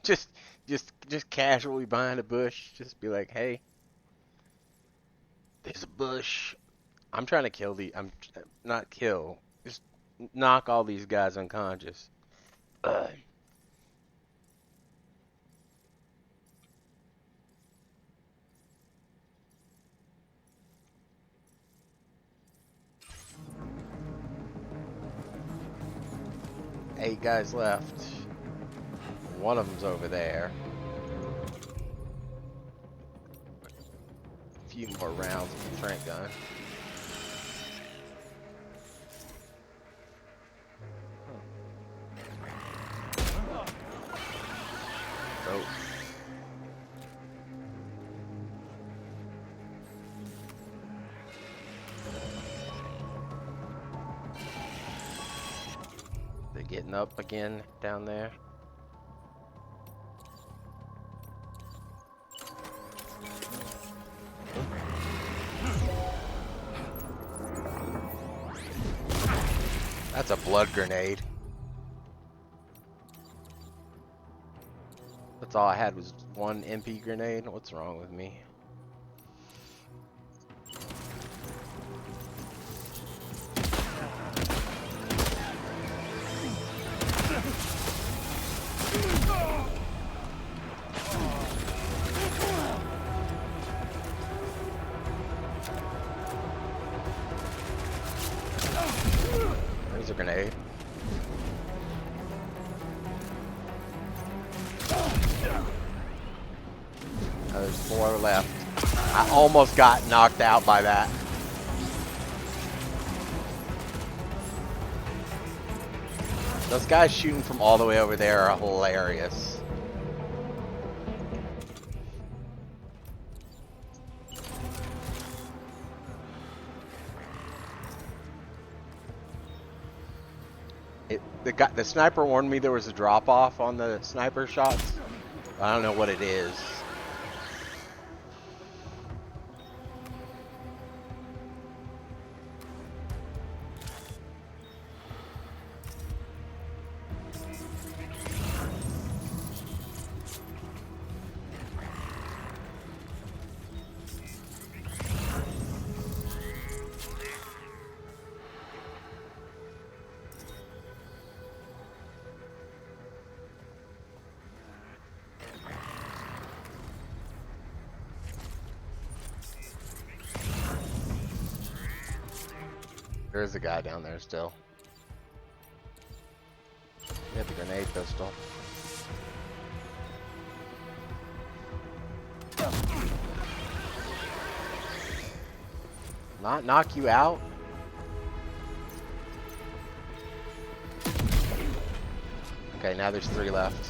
just, just casually behind a bush. Just be like, hey, there's a bush. I'm trying to kill not kill. Just knock all these guys unconscious. Ugh. Eight guys left. One of them's over there. A few more rounds with the Trent gun. Oh. They're getting up again down there. That's a blood grenade. That's all I had was one MP grenade. What's wrong with me? There's a grenade. There's 4 left. I almost got knocked out by that. Those guys shooting from all the way over there are hilarious. The sniper warned me there was a drop off on the sniper shots. I don't know what it is. There's a guy down there still. We have the grenade pistol. Not knock you out? Okay, now there's 3 left.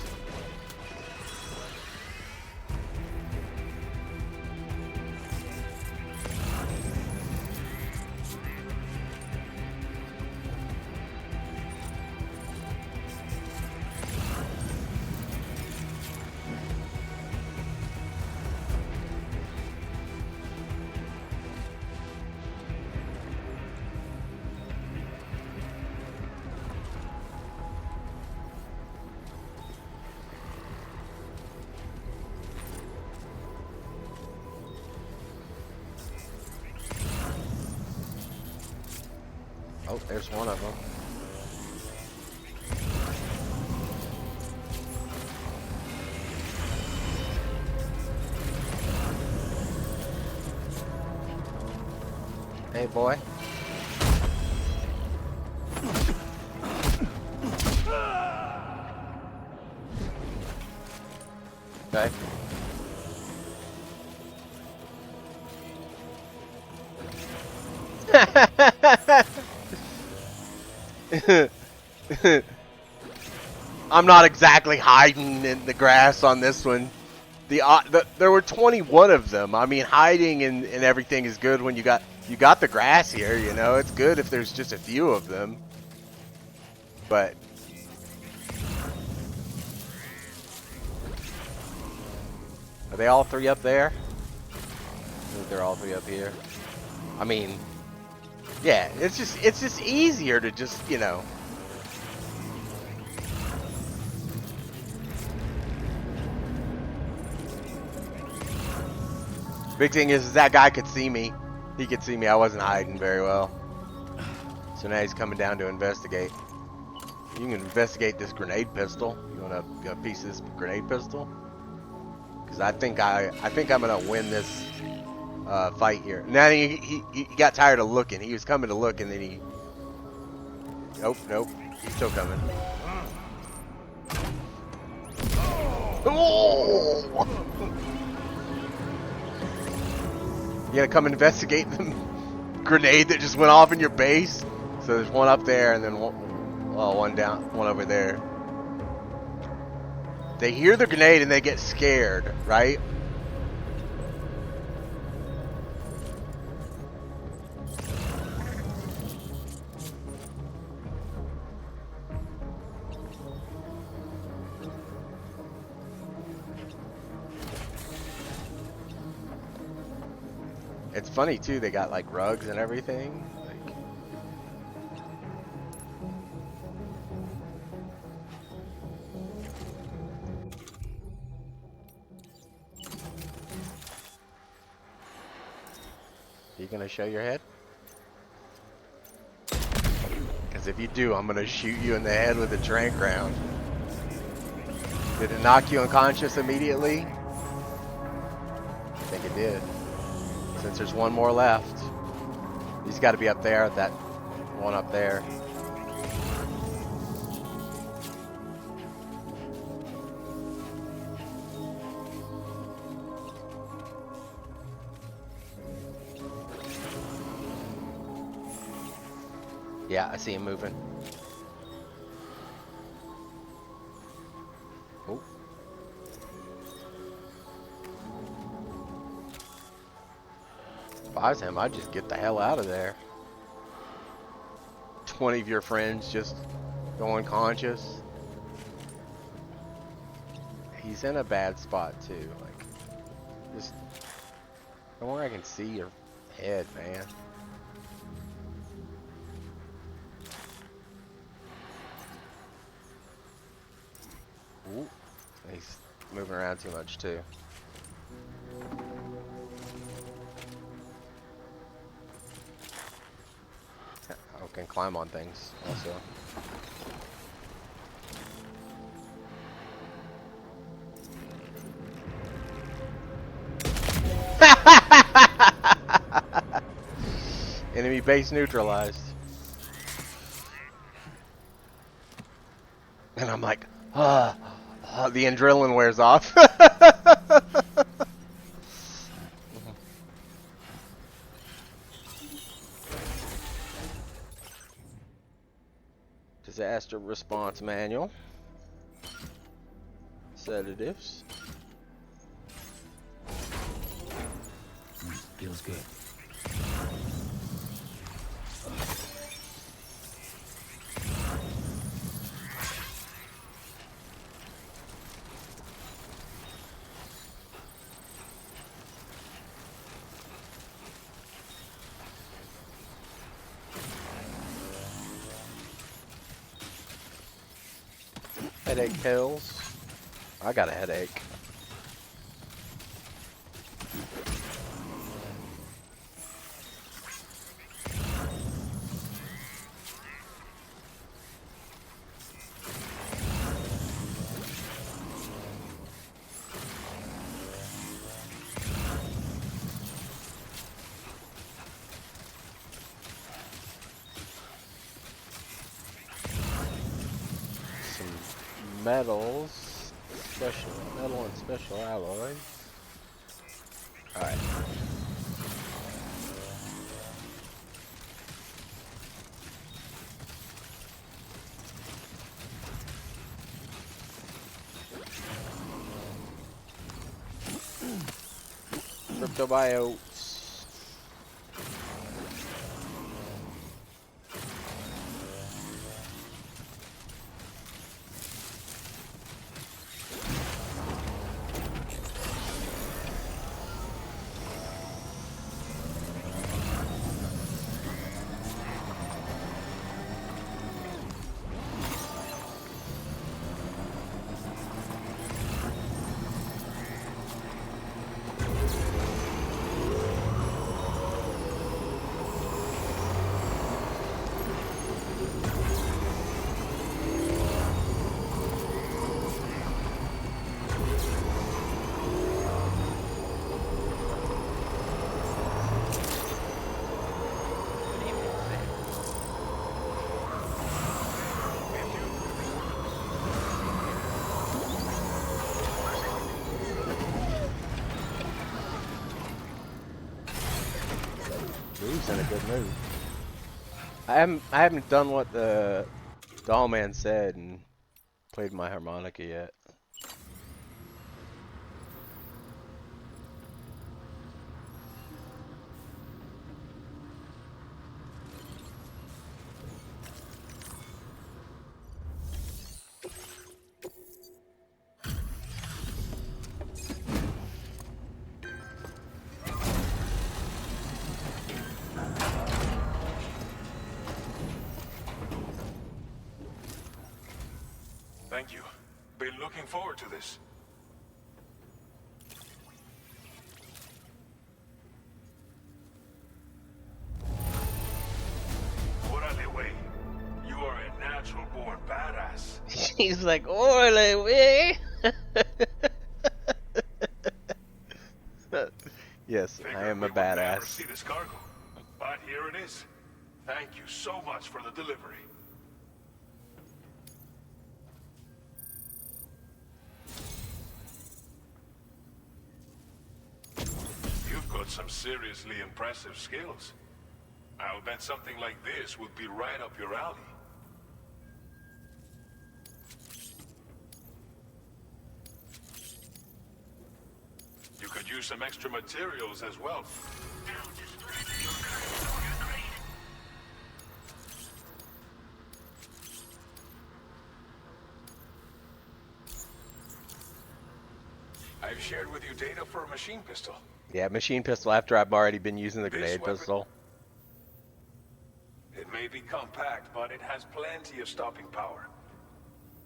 Oh, there's one of them. Hey, boy. Okay. I'm not exactly hiding in the grass on this one. There were 21 of them. I mean, hiding and everything is good when you got the grass here. You know, it's good if there's just a few of them. But are they all 3 up there? I think they're all 3 up here. I mean, yeah, it's just easier to just, you know. Big thing is that guy could see me. He could see me. I wasn't hiding very well. So now he's coming down to investigate. You can investigate this grenade pistol. You want a piece of this grenade pistol? Because I think I'm gonna win this fight here. Now he got tired of looking. He was coming to look, and then he. Nope. He's still coming. Oh! You gotta come investigate the grenade that just went off in your base. So there's one up there, and then one down, one over there. They hear the grenade and they get scared, right? It's funny too, they got like rugs and everything. Like, you gonna show your head? Because if you do, I'm gonna shoot you in the head with a tranq round. Did it knock you unconscious immediately? I think it did. Since there's one more left. He's got to be up there, that one up there. Yeah, I see him moving. Oh. If I was him, I'd just get the hell out of there. 20 of your friends just go unconscious. He's in a bad spot too. Like, just somewhere I can see your head, man. Ooh, he's moving around too much too. I can climb on things also. Enemy base neutralized. And I'm like, the adrenaline wears off. Disaster response manual. Sedatives. Feels good. Headache pills. I got a headache. Metals, special metal and special alloys. All right. Cryptobiotes. was in a good mood. I haven't done what the doll man said and played my harmonica yet. Thank you. Been looking forward to this. Órale, wey. You are a natural-born badass. He's like, órale, wey. Yes, I am a Figured we would never badass. see this cargo, but here it is. Thank you so much for the delivery. You've got some seriously impressive skills. I'll bet something like this would be right up your alley. You could use some extra materials as well. I've shared with you data for a machine pistol. Yeah, machine pistol after I've already been using the grenade pistol. It may be compact, but it has plenty of stopping power.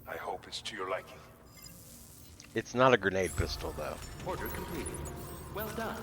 I hope it's to your liking. It's not a grenade pistol, though. Order completed. Well done.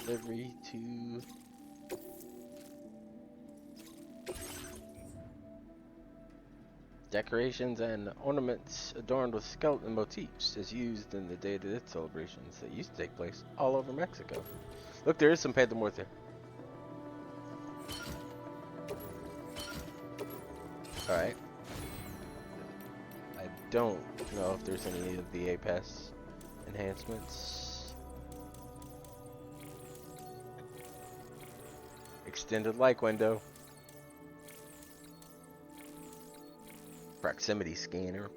Delivery to... Decorations and ornaments adorned with skeleton motifs is used in the Day of the Dead celebrations that used to take place all over Mexico. Look, there is some Phantom Worth here. Alright. I don't know if there's any of the A-Pass enhancements. Extended like window. Proximity scanner.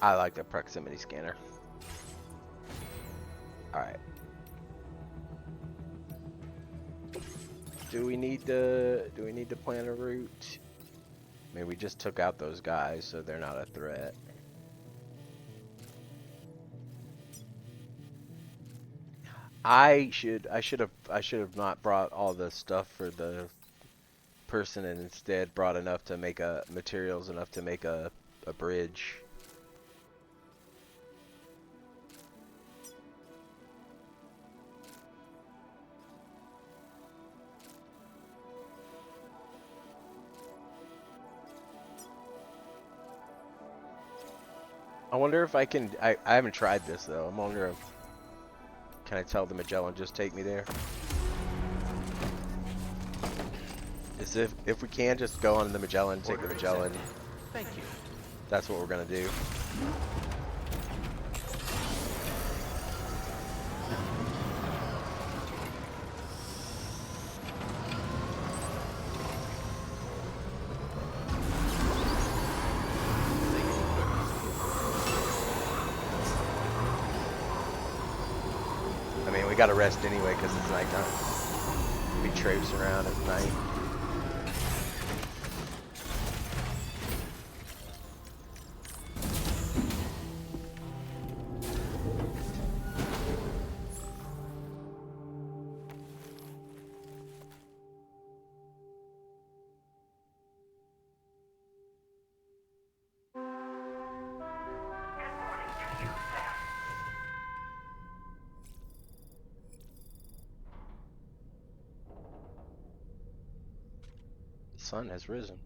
I like the proximity scanner. Alright. Do we need to plan a route? I mean, we just took out those guys, so they're not a threat. I should have not brought all the stuff for the person and instead brought enough to make materials enough to make a bridge. I wonder if I can. I haven't tried this though. I'm wondering. Can I tell the Magellan just take me there? Is if we can just go on the Magellan, take the Magellan. Thank you. That's what we're gonna do. I mean, we gotta rest anyway because it's nighttime. We traipse around at night. The sun has risen.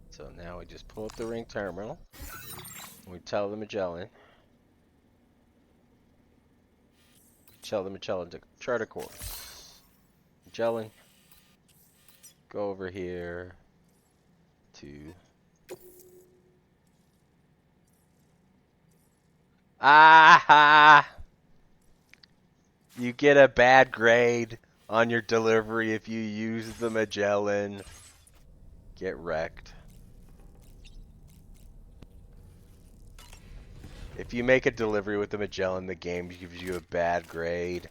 So now we just pull up the ring terminal. We tell the Magellan. Tell the Magellan to chart a course. Magellan, go over here to... Ah! You get a bad grade on your delivery if you use the Magellan. Get wrecked. If you make a delivery with the Magellan, the game gives you a bad grade.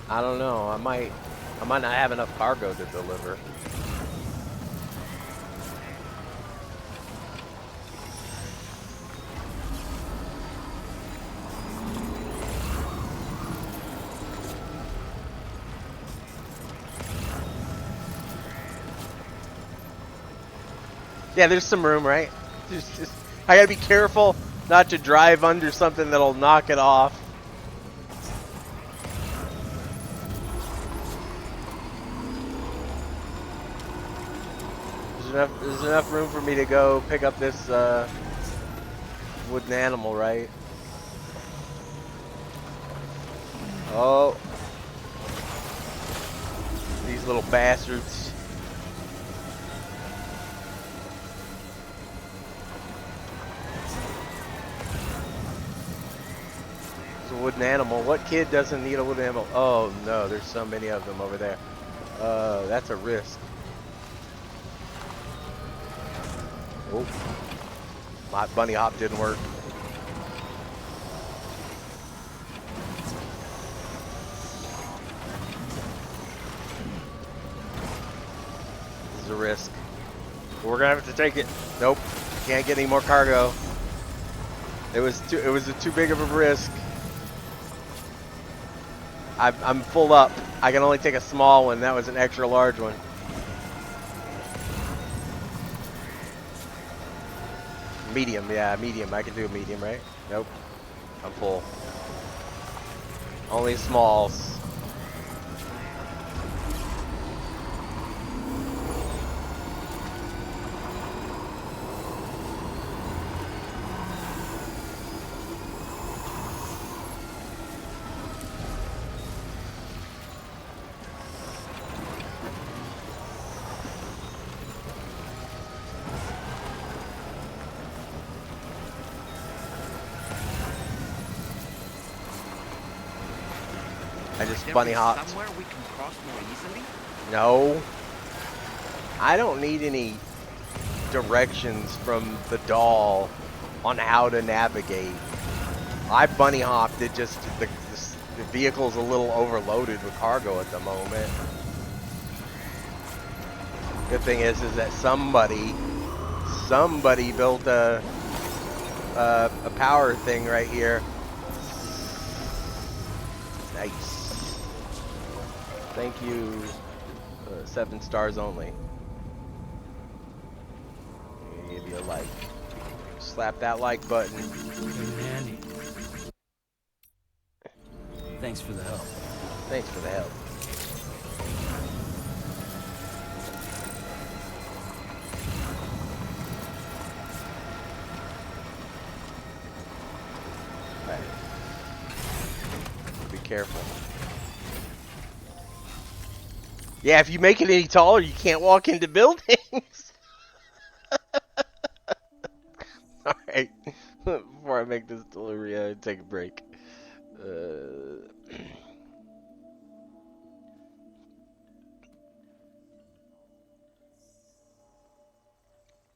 I don't know. I might not have enough cargo to deliver. Yeah, there's some room, right? Just, I gotta be careful not to drive under something that'll knock it off. There's enough room for me to go pick up this wooden animal, right? Oh, these little bastards. It's a wooden animal. What kid doesn't need a wooden animal? Oh no, there's so many of them over there. That's a risk. Oh, my bunny hop didn't work. This is a risk. We're gonna have to take it. Nope, can't get any more cargo. It was too big of a risk. I'm full up. I can only take a small one. That was an extra large one. Medium, yeah, medium. I can do a medium, right? Nope. I'm full. Only smalls. I just bunny hopped. Somewhere we can cross more easily? No. I don't need any directions from the doll on how to navigate. I bunny hopped. It just the vehicle's a little overloaded with cargo at the moment. Good thing is that somebody built a power thing right here. Nice. Thank you. 7 stars only. Give you a like. Slap that like button. Hey, Andy. Thanks for the help. Thanks for the help. Right. Be careful. Yeah, if you make it any taller, you can't walk into buildings. Alright. Before I make this delivery, I take a break.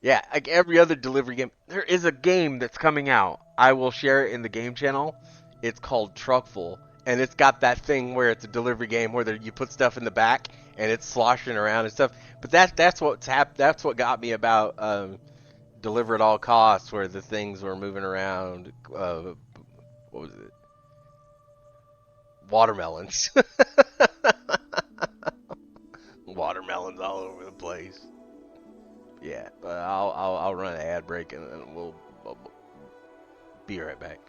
Yeah, like every other delivery game, there is a game that's coming out. I will share it in the game channel. It's called Truckful, and it's got that thing where it's a delivery game where you put stuff in the back and it's sloshing around and stuff. But that's what got me about Deliver at All Costs, where the things were moving around. What was it? Watermelons. Watermelons all over the place. Yeah, but I'll run an ad break and then we'll be right back.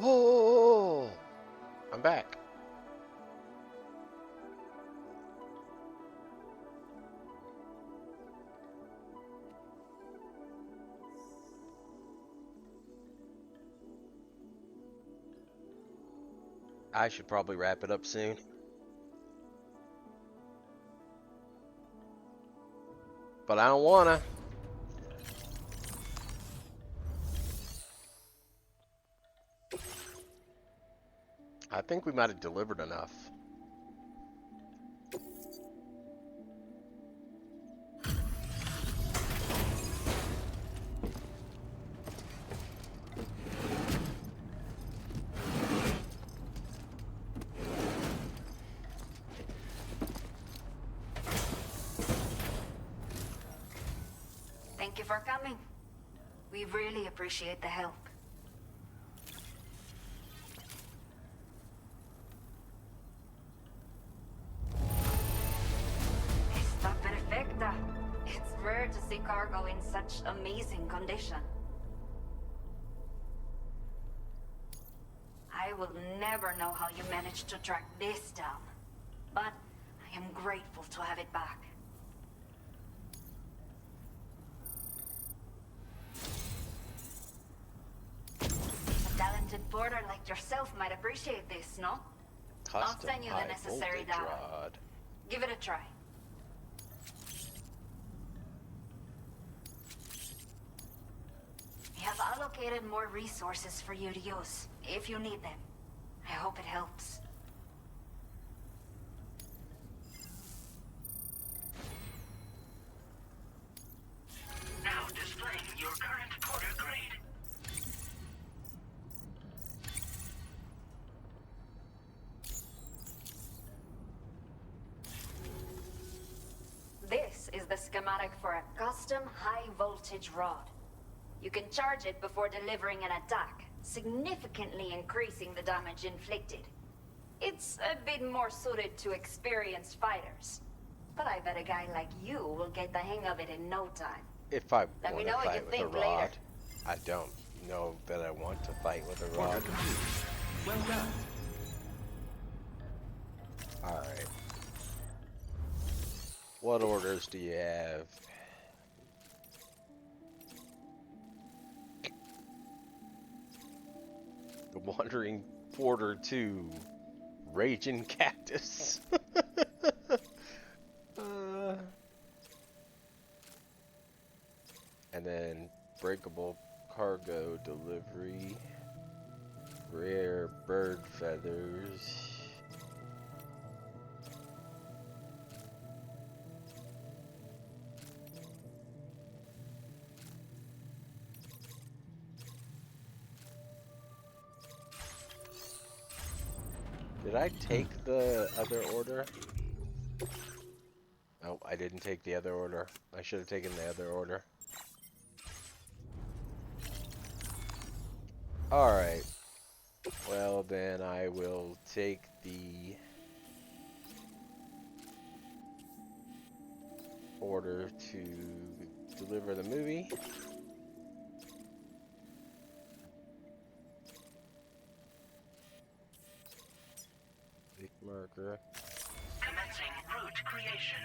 Oh, I'm back. I should probably wrap it up soon. But I don't wanna. I think we might have delivered enough. Thank you for coming. We really appreciate the help. Está perfecta. It's rare to see cargo in such amazing condition. I will never know how you managed to track this down, but I am grateful to have it back. A talented porter like yourself might appreciate this, no? I'll send you the necessary data. Rod. Give it a try. We have allocated more resources for you to use, if you need them. I hope it helps. Now displaying your current porter grade. This is the schematic for a custom high-voltage rod. You can charge it before delivering an attack, significantly increasing the damage inflicted. It's a bit more suited to experienced fighters, but I bet a guy like you will get the hang of it in no time. If I Let me want to know what you fight with a think rod, later. I don't know that I want to fight with a rod. Well done. Alright. What orders do you have? The Wandering Porter 2. Raging Cactus. And then Breakable Cargo Delivery. Rare Bird Feathers. Did I take the other order? No, I didn't take the other order. I should have taken the other order. Alright. Well, then I will take the order to deliver the movie. Big marker. Commencing route creation.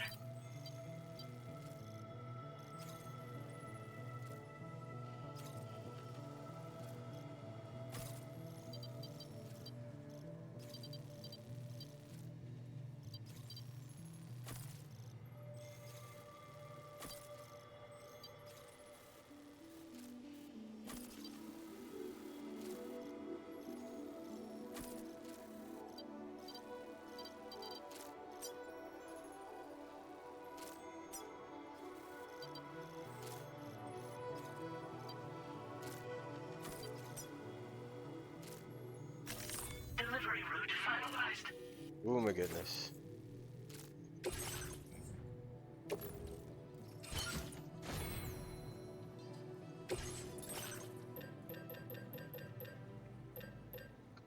Delivery route finalized. Oh my goodness.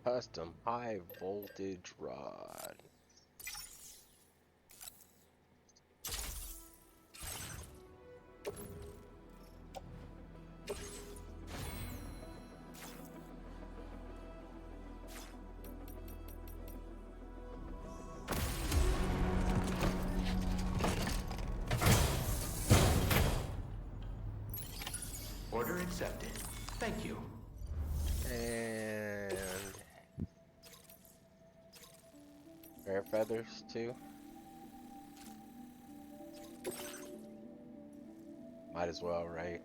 Custom high voltage rod. accepted. Thank you. And rare feathers too. Might as well, right?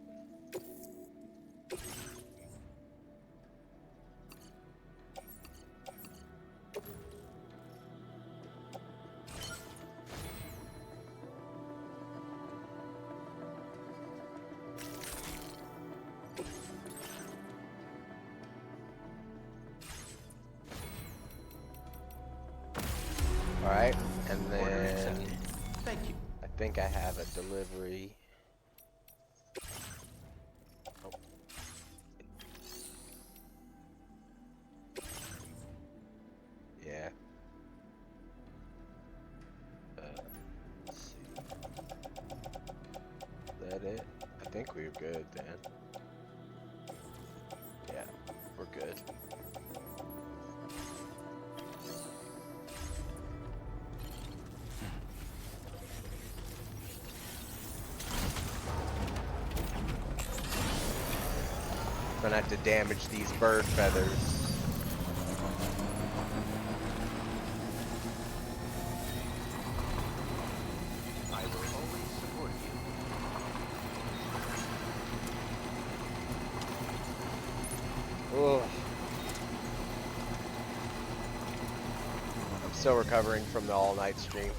Alright, and then Thank you. I think I have a delivery. Oh. Yeah. Let's see. Is that it? I think we're good then. Yeah, we're good. Gonna have to damage these bird feathers. I will always support you. Ugh. I'm still recovering from the all-night stream.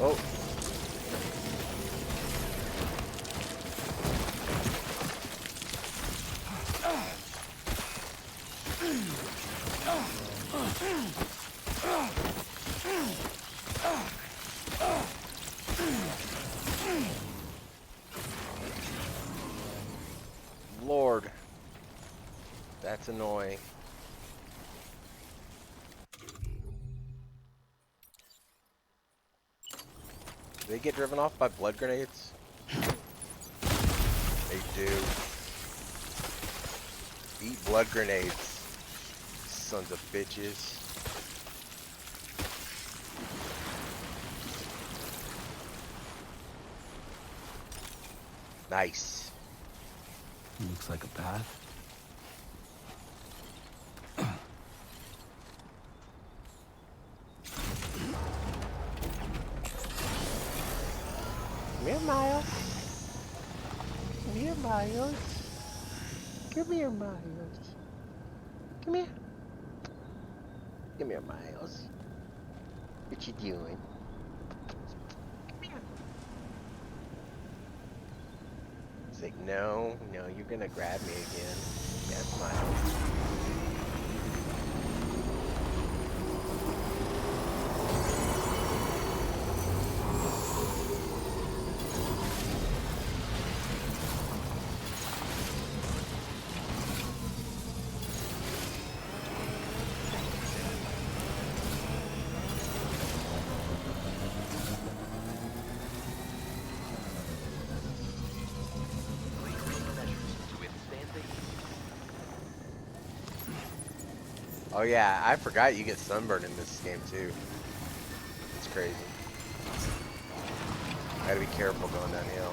Oh. Lord. That's annoying. Do they get driven off by blood grenades? They do. Eat blood grenades. Sons of bitches. Nice. Looks like a path. Come here, Miles. Come here, Miles. Come here, Miles. Come here. Come here, Miles. What you doing? Come here. He's like, no, you're gonna grab me again. Yes, Miles. Oh yeah, I forgot you get sunburn in this game too. It's crazy. Gotta be careful going downhill.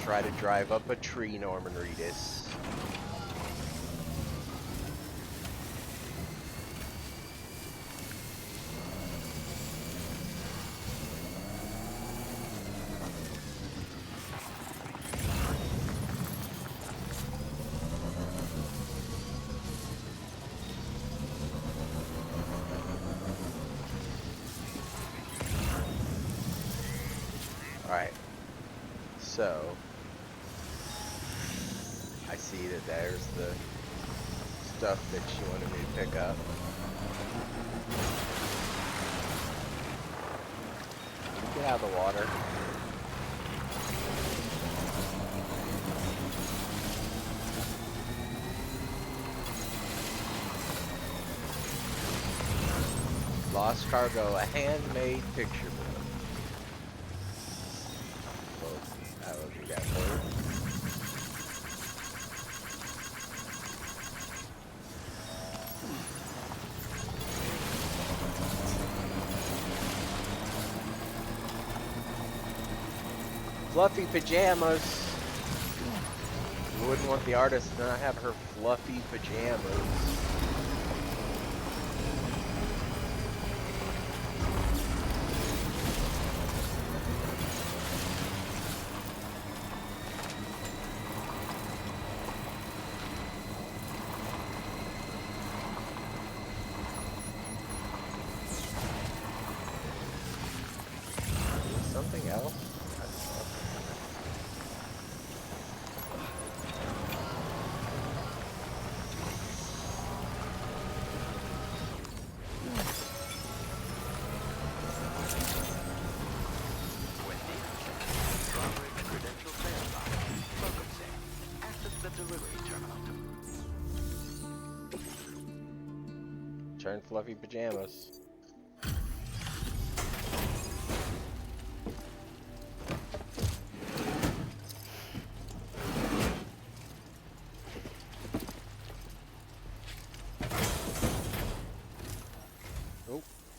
try to drive up a tree, Norman Reedus. Alright. So, I see that there's the stuff that she wanted me to pick up. Get out of the water. Lost cargo, a handmade picture book. Well, that was we got there. Fluffy pajamas. You wouldn't want the artist to not have her fluffy pajamas. Something else? Turn fluffy pajamas.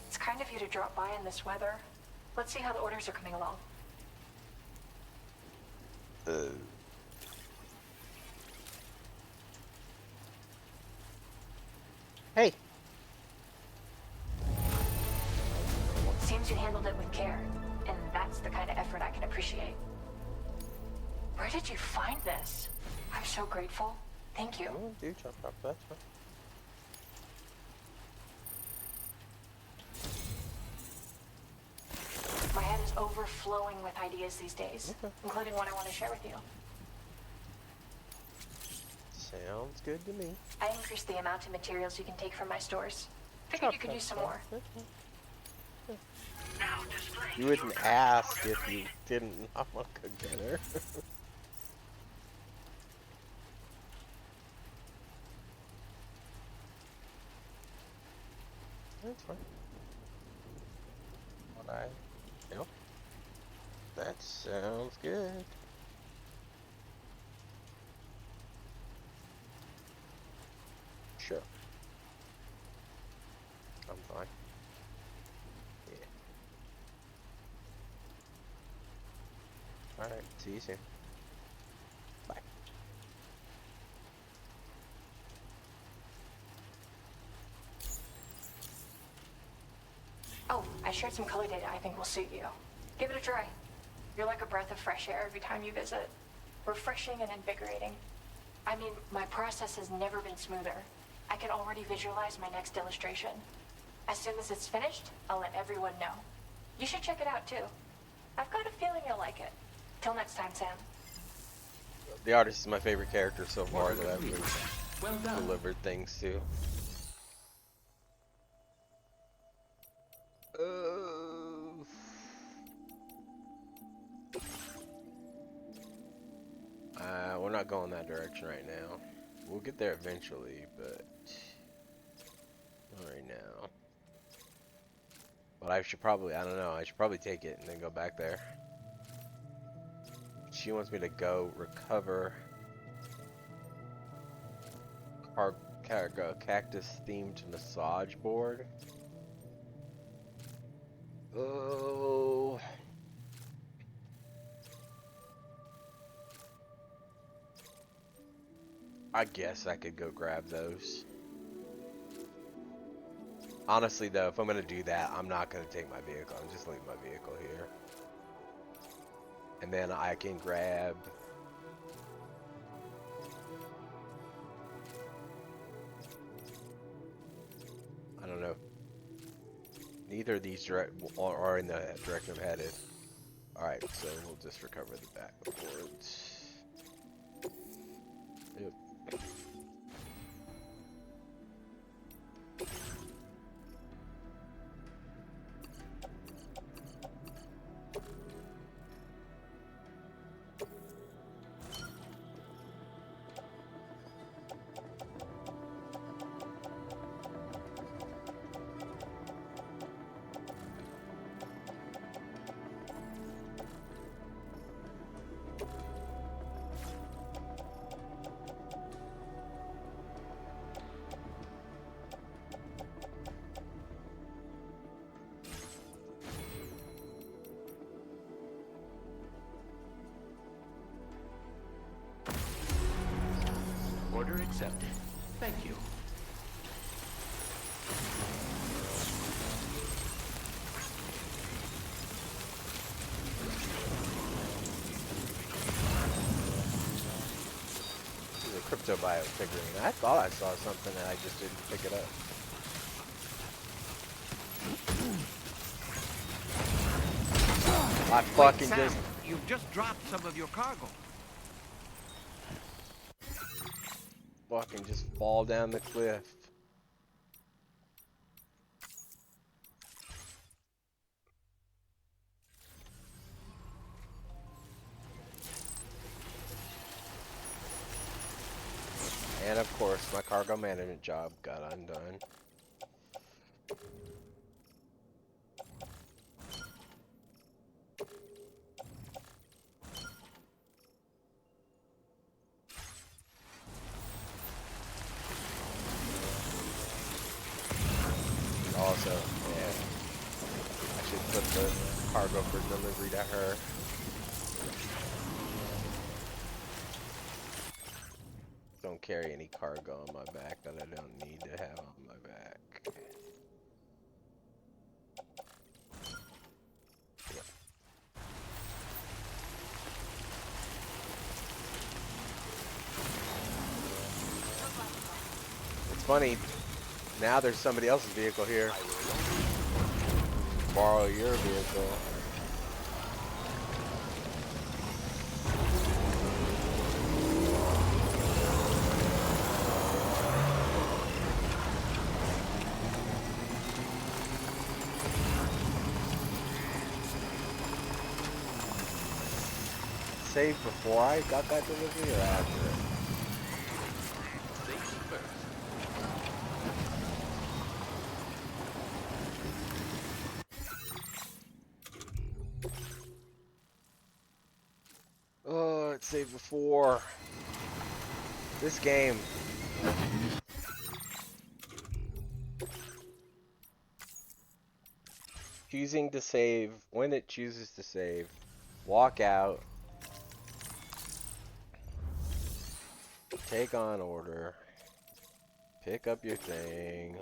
It's kind of you to drop by in this weather. Let's see how the orders are coming along. Hey. Seems you handled it with care, and that's the kind of effort I can appreciate. Where did you find this? I'm so grateful. Thank you. Oh, dude, chop up, that's fine. My head is overflowing with ideas these days, including one I want to share with you. Sounds good to me. I increased the amount of materials you can take from my stores. Figured you could use some more. You wouldn't ask if you didn't want to cook dinner. That's fine. Yep. That sounds good. Sure. I'm fine. Yeah. Alright, see you soon. Bye. Oh, I shared some color data I think will suit you. Give it a try. You're like a breath of fresh air every time you visit. Refreshing and invigorating. I mean, my process has never been smoother. I can already visualize my next illustration. As soon as it's finished, I'll let everyone know. You should check it out too. I've got a feeling you'll like it. Till next time, Sam. The artist is my favorite character so far that I've delivered things to. We're not going that direction right now. We'll get there eventually, but not right now. But I should probably, I don't know, I should probably take it and then go back there. She wants me to go recover cactus themed massage board. Oh. I guess I could go grab those. Honestly, though, if I'm gonna do that, I'm not gonna take my vehicle. I'm just leaving my vehicle here. And then I can grab... I don't know. Neither of these are in the direction I'm headed. Alright, so we'll just recover the backboards. Yep. Order accepted. Thank you. This is a crypto bio figurine. I thought I saw something and I just didn't pick it up. I fucking Wait, Sam, just... You've just dropped some of your cargo. Fucking just fall down the cliff. And of course, my cargo management job got undone. Also, yeah, I should put the cargo for delivery to her. Don't carry any cargo on my back that I don't need to have on my back. Yeah. It's funny, now there's somebody else's vehicle here. Borrow your vehicle. Save before I got that delivery or after it? Safety first. Oh, it saved before. This game. Choosing to save, when it chooses to save, walk out, take on order, pick up your thing.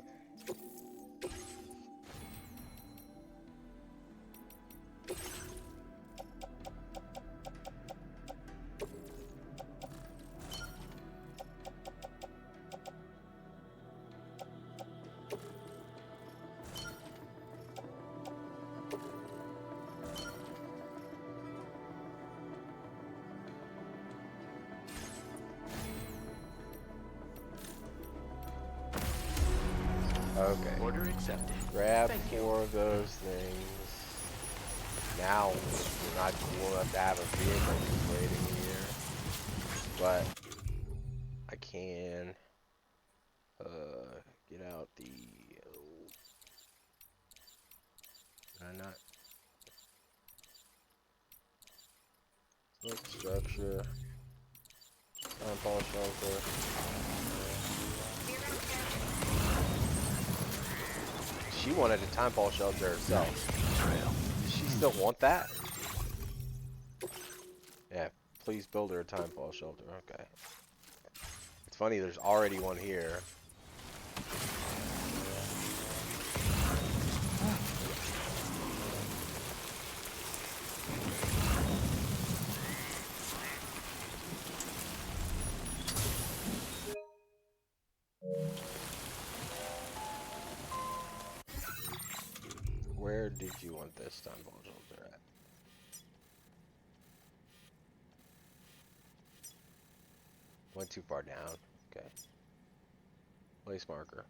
Okay. Order accepted. Grab Thank you. 4 of those things. Now, we're not cool enough to have a vehicle just waiting here. But, I can, get out the, can I not? Select structure. Time shelter. She wanted a time ball shelter herself. Does she still want that? Yeah, please build her a time ball shelter. Okay. It's funny, there's already one here. Where did you want this stun bulldozer at? Went too far down. Okay. Place marker.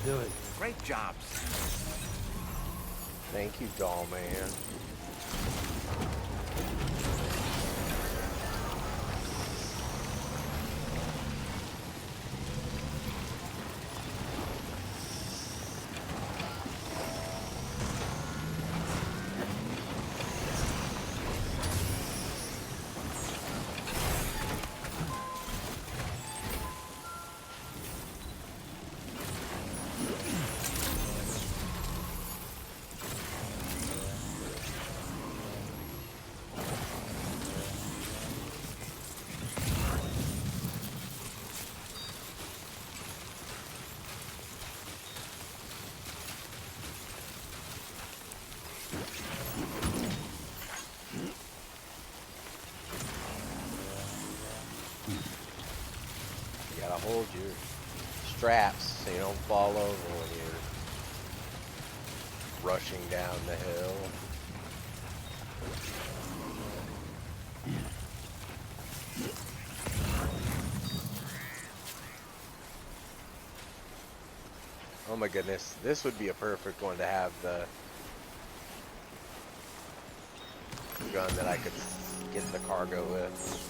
Do it. Great jobs. Thank you, doll man. You gotta hold your straps so you don't fall over when you're rushing down the hill. Oh my goodness, this would be a perfect one to have the gun that I could get the cargo with.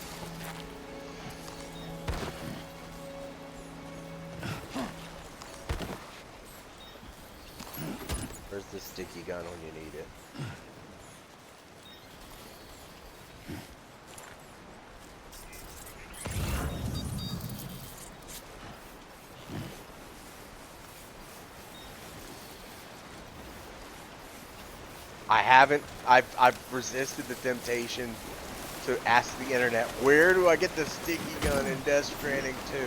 Where's the sticky gun when you need it? I've resisted the temptation to ask the internet, where do I get the sticky gun in Death Stranding 2?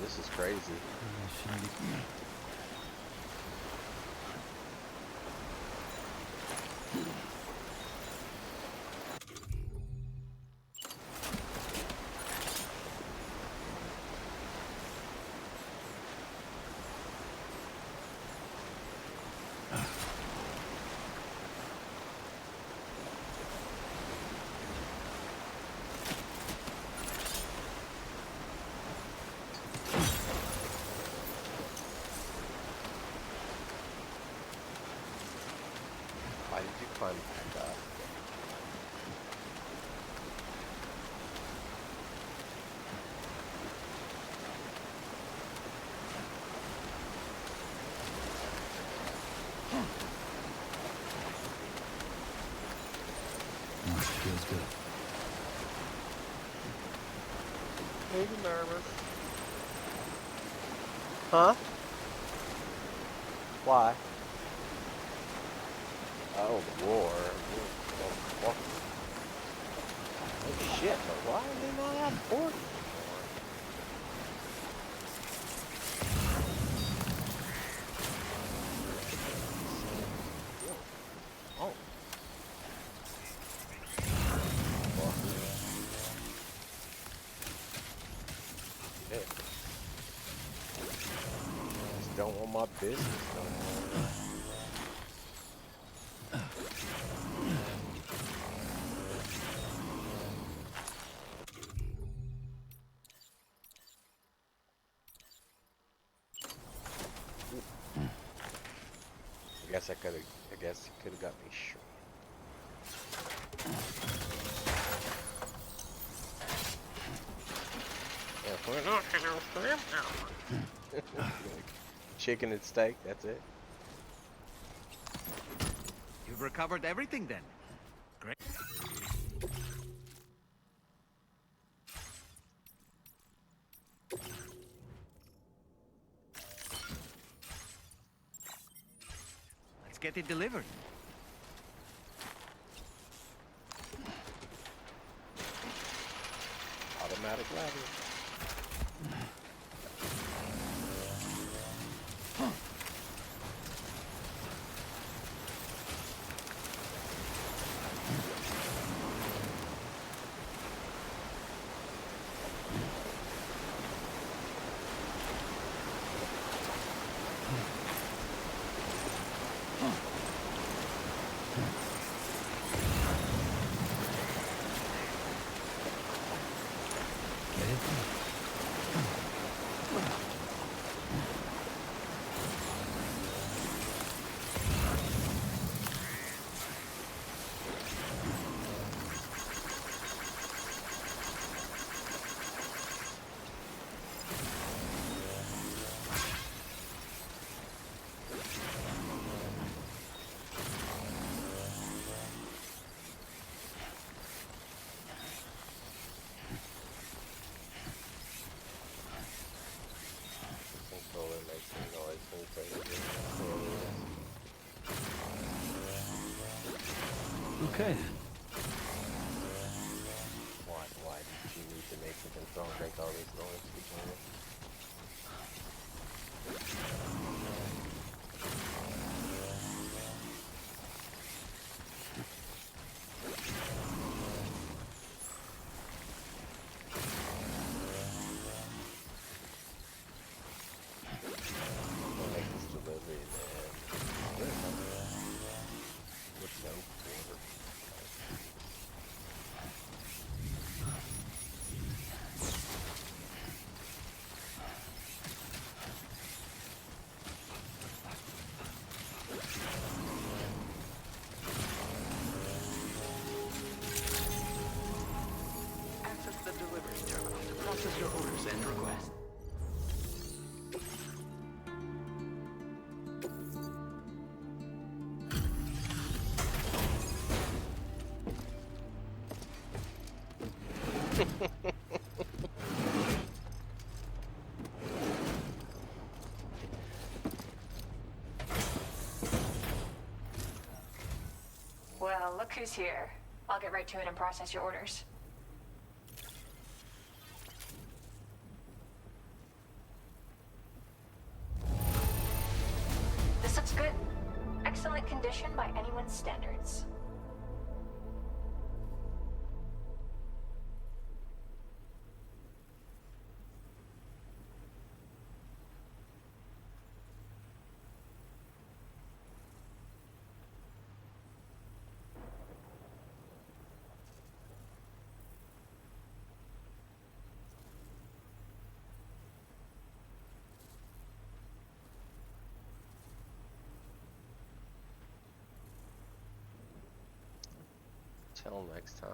This is crazy. Why did you climb back up? Feels good. Are you nervous? Huh? Why? Oh, the war. Oh shit, but why do they not have ports anymore? Oh. don't want my business no more. I guess it could have got me shot. If we're not gonna chicken and steak, that's it. You've recovered everything then. Great. Let's get it delivered. Automatic ladder. Okay then. Why did you need to make the control make all this noise between it? I'll make this delivery then. With no order. Access the delivery terminal to process your orders and requests. Well, look who's here. I'll get right to it and process your orders. This looks good. Excellent condition by anyone's standards. Till next time.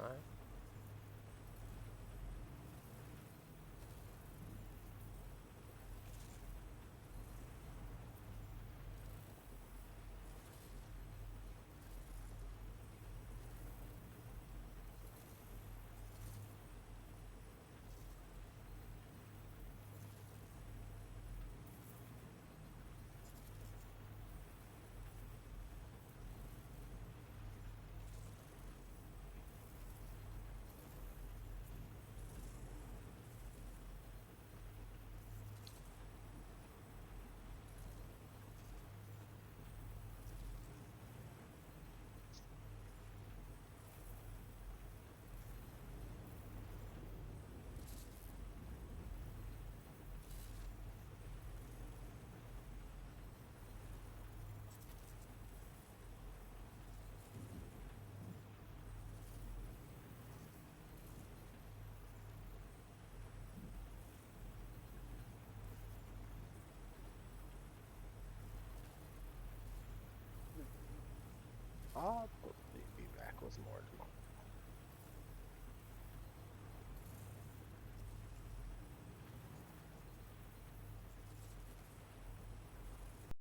probably be back with more tomorrow.